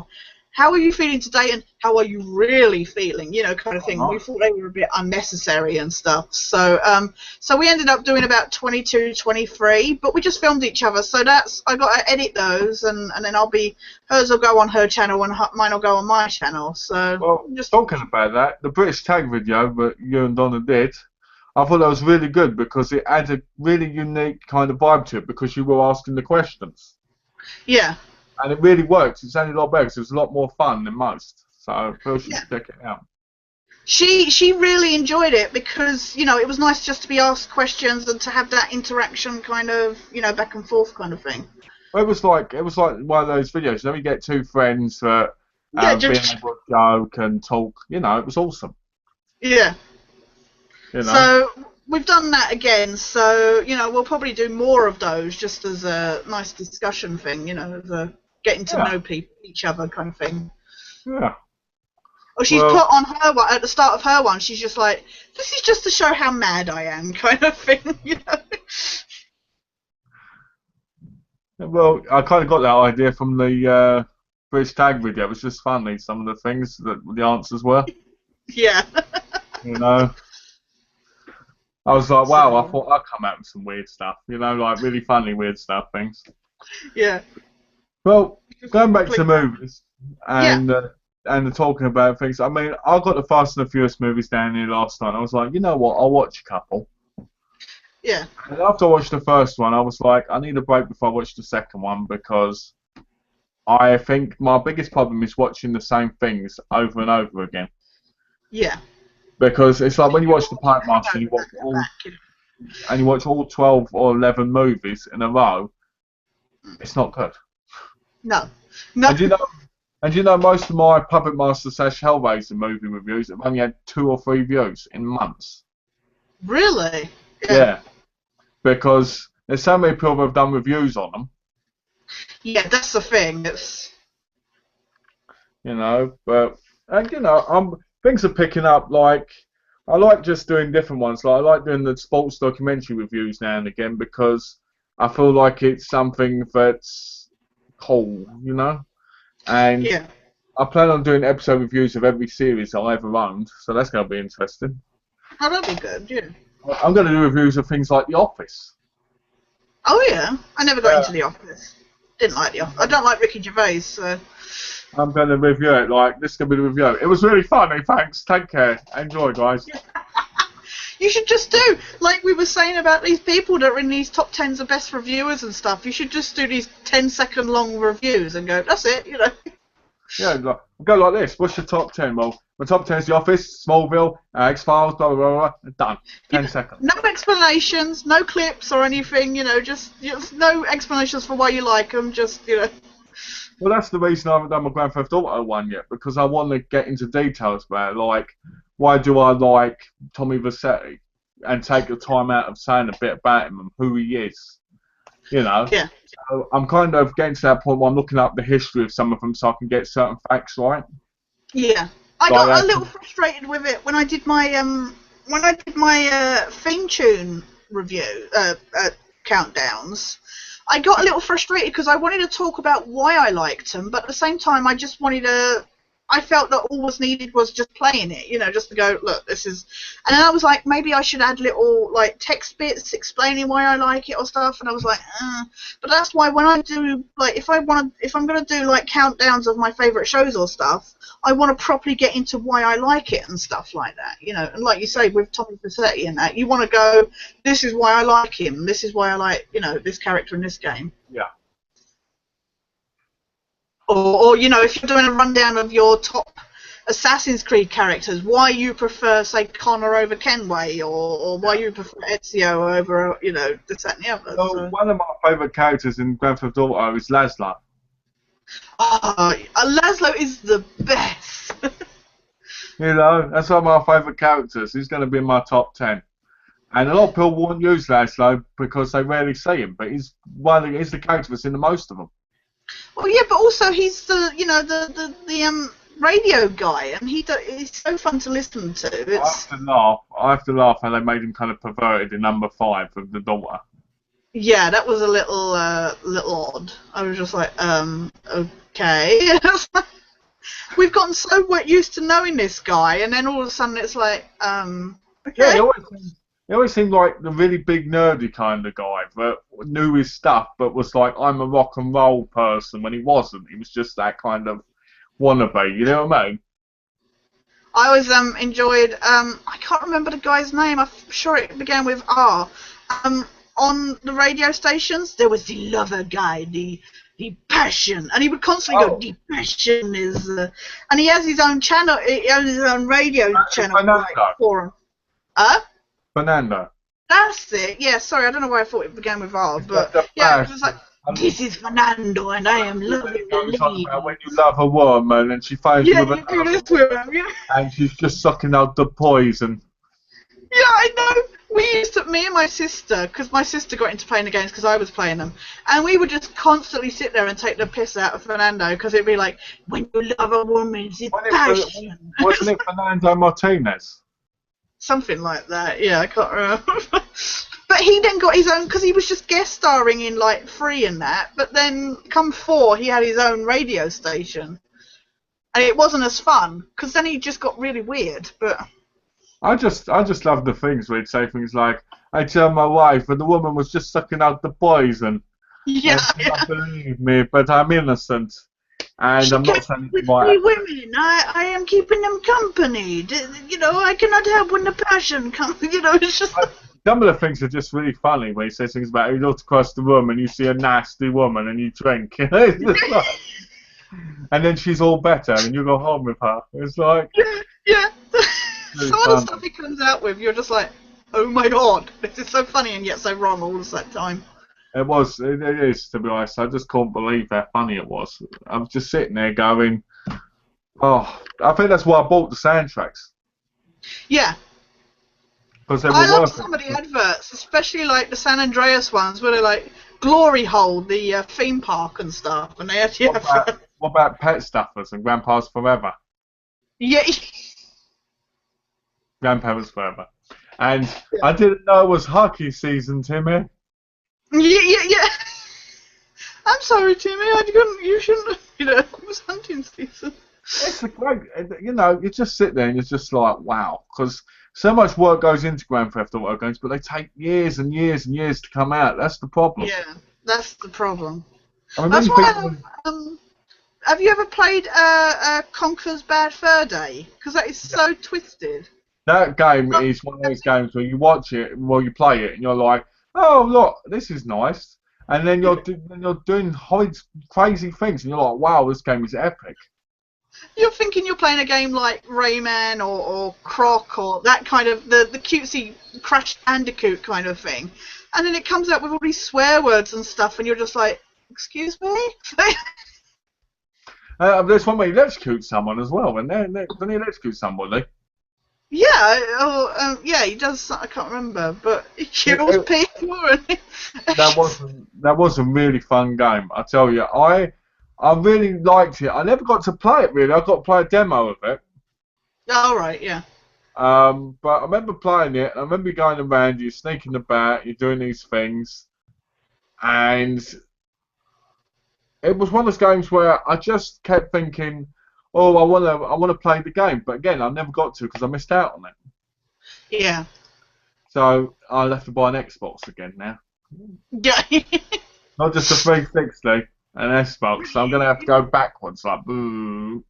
Speaker 1: How are you feeling today? And how are you really feeling? You know, kind of thing. We thought they were a bit unnecessary and stuff. So so we ended up doing about 22, 23. But we just filmed each other. So I got to edit those, and then hers will go on her channel and mine will go on my channel. So
Speaker 2: well, just talking about that, the British tag video that you and Donna did, I thought that was really good because it had a really unique kind of vibe to it because you were asking the questions.
Speaker 1: Yeah.
Speaker 2: And it really worked. It's only a lot better because it was a lot more fun than most. So people should check it out.
Speaker 1: She really enjoyed it because, you know, it was nice just to be asked questions and to have that interaction kind of, you know, back and forth kind of thing.
Speaker 2: Well, it was like one of those videos. Then we get two friends that being able to joke and talk. You know, it was awesome.
Speaker 1: Yeah.
Speaker 2: You know?
Speaker 1: So we've done that again. So, you know, we'll probably do more of those just as a nice discussion thing, you know, as a getting to know each other kind of thing.
Speaker 2: Yeah.
Speaker 1: Or she's put on her one, at the start of her one, she's just like, this is just to show how mad I am kind of thing, you know.
Speaker 2: Well, I kind of got that idea from the British tag video. It was just funny, some of the things that the answers were.
Speaker 1: Yeah.
Speaker 2: You know. I was like, wow, I thought I'd come out with some weird stuff, you know, like really funny weird stuff things.
Speaker 1: Yeah.
Speaker 2: Well, going back to movies and talking about things, I mean, I got the Fast and the Furious movies down here last night. I was like, you know what, I'll watch a couple.
Speaker 1: Yeah.
Speaker 2: And after I watched the first one, I was like, I need a break before I watch the second one because I think my biggest problem is watching the same things over and over again.
Speaker 1: Yeah.
Speaker 2: Because it's like when you watch the Pipe Master and you watch all 12 or 11 movies in a row, it's not good.
Speaker 1: No.
Speaker 2: And you know most of my Puppet Master / Hellraiser movie reviews have only had 2 or 3 views in months.
Speaker 1: Really?
Speaker 2: Yeah. Because there's so many people that have done reviews on them.
Speaker 1: Yeah, that's the thing. It's...
Speaker 2: You know, but you know, things are picking up. Like, I like just doing different ones. Like, I like doing the sports documentary reviews now and again because I feel like it's something that's cool, you know. And I plan on doing episode reviews of every series I ever owned, so that's going to be interesting.
Speaker 1: Oh, that'd be good, yeah.
Speaker 2: I'm going to do reviews of things like The Office.
Speaker 1: Oh, yeah. I never got into The Office. Didn't like The Office. I don't like Ricky Gervais, so...
Speaker 2: I'm going to review it. Like, this is going to be the review. It was really funny. Thanks. Take care. Enjoy, guys.
Speaker 1: You should just do, like we were saying about these people that are in these top 10s of best reviewers and stuff. You should just do these 10-second long reviews and go, that's it, you know.
Speaker 2: Yeah, like, go like this. What's your top 10? Well, my top 10 is The Office, Smallville, X-Files, blah, blah, blah, blah. Done. 10 seconds.
Speaker 1: No explanations, no clips or anything, you know, just no explanations for why you like them, just, you know.
Speaker 2: Well, that's the reason I haven't done my Grand Theft Auto one yet, because I want to get into details about it. Like, why do I like Tommy Vercetti? And take the time out of saying a bit about him and who he is. You know?
Speaker 1: Yeah.
Speaker 2: So I'm kind of getting to that point where I'm looking up the history of some of them so I can get certain facts right.
Speaker 1: Yeah. I got a little frustrated with it when I did my when I did my theme tune review countdowns, I got a little frustrated because I wanted to talk about why I liked them, but at the same time, I just wanted to. I felt that all was needed was just playing it, just to go, look, this is. And then I was like, maybe I should add little like text bits explaining why I like it or stuff. And I was like, but that's why when I do like, if I'm gonna do like countdowns of my favorite shows or stuff, I want to properly get into why I like it and stuff like that, And like you say with Tommy Vercetti and that, you want to go, this is why I like him. This is why I like, this character in this game.
Speaker 2: Yeah.
Speaker 1: Or if you're doing a rundown of your top Assassin's Creed characters, why you prefer, say, Connor over Kenway, or why you prefer Ezio over, this, that, and the other.
Speaker 2: So one of my favourite characters in Grand Theft Auto is Laszlo.
Speaker 1: Oh, Laszlo is the best.
Speaker 2: That's one of my favourite characters. He's going to be in my top 10. And a lot of people won't use Laszlo because they rarely see him, but he's the character that's in the most of them.
Speaker 1: Well, yeah, but also he's the the radio guy, and he's so fun to listen to.
Speaker 2: I have to laugh how they made him kind of perverted in number 5 with the daughter.
Speaker 1: Yeah, that was a little odd. I was just like, okay. We've gotten so used to knowing this guy, and then all of a sudden it's like, okay.
Speaker 2: Yeah, he always seemed like the really big nerdy kind of guy that knew his stuff, but was like, I'm a rock and roll person, when he wasn't. He was just that kind of wannabe, you know what I mean?
Speaker 1: I always enjoyed, I can't remember the guy's name, I'm sure it began with R. On the radio stations, there was the lover guy, the passion, and he would constantly go, the passion is, and he has his own channel, he has his own radio channel for him.
Speaker 2: Fernando.
Speaker 1: That's it. Yeah, sorry, I don't know why I thought it began with R, but yeah, it was like, this is Fernando, and I am loving the lead.
Speaker 2: When you love a woman and she finds you with and she's just sucking out the poison.
Speaker 1: Yeah, I know. Me and my sister, because my sister got into playing the games because I was playing them, and we would just constantly sit there and take the piss out of Fernando because it'd be like, when you love a woman, it's passion.
Speaker 2: Wasn't it Fernando Martinez?
Speaker 1: Something like that, yeah, I can't remember. But he then got his own, because he was just guest starring in like 3 and that, but then come 4 he had his own radio station. And it wasn't as fun, because then he just got really weird, but...
Speaker 2: I just love the things where he'd say things like, I tell my wife, but the woman was just sucking out the poison.
Speaker 1: Yeah.
Speaker 2: You don't believe me, but I'm innocent. And I'm not saying
Speaker 1: with three women. I am keeping them company. I cannot help when the passion comes. It's just.
Speaker 2: Some of the things are just really funny when he says things about you look across the room and you see a nasty woman and you drink. And then she's all better and you go home with her. It's like.
Speaker 1: Yeah. Really some of the stuff he comes out with, you're just like, oh my god, this is so funny and yet so wrong all the time.
Speaker 2: It is, to be honest. I just can't believe how funny it was. I was just sitting there going, oh, I think that's why I bought the soundtracks.
Speaker 1: Yeah.
Speaker 2: Because they were
Speaker 1: I love some of the adverts, especially like the San Andreas ones, where they're like, Glory Hole, the theme park and stuff, and they actually
Speaker 2: what about Pet Stuffers and Grandpa's Forever?
Speaker 1: Yeah.
Speaker 2: Grandpa's Forever. And I didn't know it was hockey season, Timmy.
Speaker 1: Yeah. I'm sorry, Timmy. You shouldn't. It was hunting season.
Speaker 2: It's a great. You just sit there and you're just like, wow, because so much work goes into Grand Theft Auto games, but they take years and years and years to come out. That's the problem.
Speaker 1: Yeah, that's the problem.
Speaker 2: I mean,
Speaker 1: that's why. Have you ever played Conker's Bad Fur Day? Because that is so twisted.
Speaker 2: That game is one of those games where you watch it, you play it, and you're like, oh look, this is nice, and then you're doing crazy things, and you're like, wow, this game is epic.
Speaker 1: You're thinking you're playing a game like Rayman or Croc or that kind of the cutesy Crash Bandicoot kind of thing, and then it comes out with all these swear words and stuff, and you're just like, excuse me.
Speaker 2: There's one where you electrocute someone as well, and then he electrocute somebody.
Speaker 1: Yeah, he does. I can't remember, but he kills people.
Speaker 2: That was a really fun game. I tell you, I really liked it. I never got to play it really. I got to play a demo of it.
Speaker 1: Oh right, yeah.
Speaker 2: But I remember playing it. I remember you going around, you're sneaking about, you're doing these things, and it was one of those games where I just kept thinking, "Oh, I wanna play the game," but again, I never got to because I missed out on it.
Speaker 1: Yeah.
Speaker 2: So I'll have to buy an Xbox again now,
Speaker 1: Yeah.
Speaker 2: not just a 360, an Xbox. So I'm gonna have to go backwards, like boo.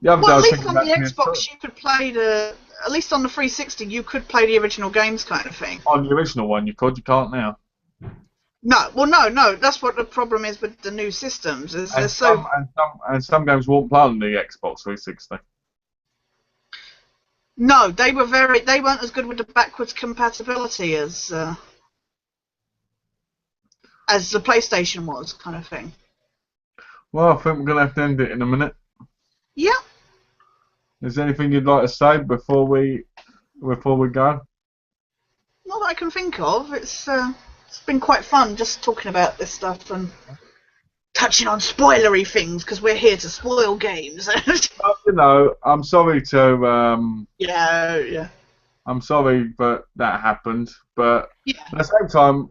Speaker 2: The other day
Speaker 1: Well,
Speaker 2: I
Speaker 1: at
Speaker 2: was
Speaker 1: least
Speaker 2: thinking
Speaker 1: on the
Speaker 2: about PS2.
Speaker 1: Xbox you could play the. At least on the 360 you could play the original games, kind of thing.
Speaker 2: On the original one, you could, you can't now.
Speaker 1: No, well, no. That's what the problem is with the new systems. Is they're
Speaker 2: And
Speaker 1: so.
Speaker 2: some games won't play on the Xbox 360.
Speaker 1: No, they were very. They weren't as good with the backwards compatibility as the PlayStation was, kind of thing.
Speaker 2: Well, I think we're gonna have to end it in a minute.
Speaker 1: Yeah.
Speaker 2: Is there anything you'd like to say before we go?
Speaker 1: Not that I can think of. It's been quite fun just talking about this stuff and touching on spoilery things because we're here to spoil games.
Speaker 2: Well, I'm sorry to
Speaker 1: Yeah.
Speaker 2: I'm sorry that that happened, but
Speaker 1: Yeah.
Speaker 2: at the same time,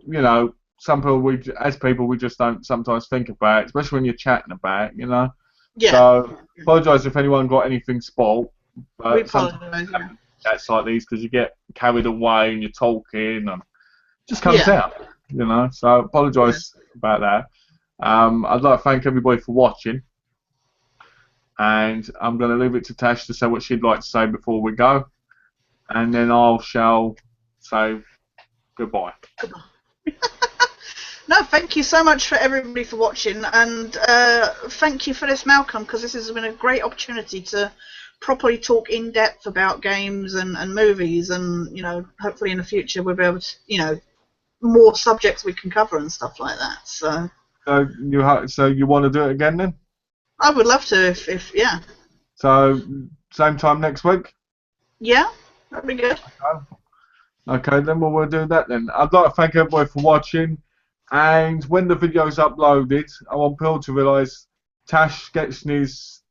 Speaker 2: some people as people we just don't sometimes think about it, especially when you're chatting about it.
Speaker 1: Yeah.
Speaker 2: So apologise if anyone got anything spoiled,
Speaker 1: We
Speaker 2: but sometimes
Speaker 1: apologise. Yeah.
Speaker 2: chats like these because you get carried away and you're talking and it just comes
Speaker 1: Yeah.
Speaker 2: out. So apologise about that. I'd like to thank everybody for watching, and I'm going to leave it to Tash to say what she'd like to say before we go, and then I shall say goodbye.
Speaker 1: No, thank you so much for everybody for watching, and thank you for this, Malcolm, because this has been a great opportunity to properly talk in depth about games and movies, and hopefully in the future we'll be able to, more subjects we can cover and stuff like that. So
Speaker 2: So you want to do it again then?
Speaker 1: I would love to, if yeah.
Speaker 2: So same time next week?
Speaker 1: Yeah, that'd be good.
Speaker 2: Okay, then we'll do that then. I'd like to thank everybody for watching, and when the video's uploaded, I want people to realise Tash Sketchney's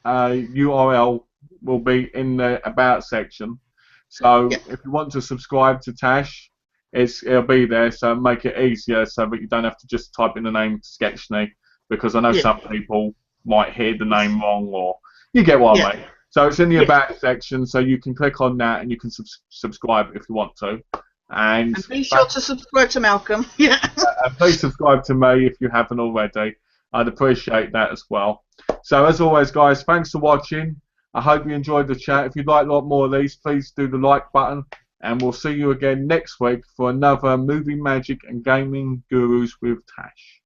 Speaker 2: URL will be in the About section. So if you want to subscribe to Tash, it'll be there, so make it easier so that you don't have to just type in the name Sketchney, because I know some people might hear the name wrong, or you get what I mean. So it's in the About section, so you can click on that and you can subscribe if you want to. And
Speaker 1: be sure to subscribe to Malcolm. Yeah.
Speaker 2: And please subscribe to me if you haven't already. I'd appreciate that as well. So as always, guys, thanks for watching. I hope you enjoyed the chat. If you'd like a lot more of these, please do the like button. And we'll see you again next week for another Movie Magic and Gaming Gurus with Tash.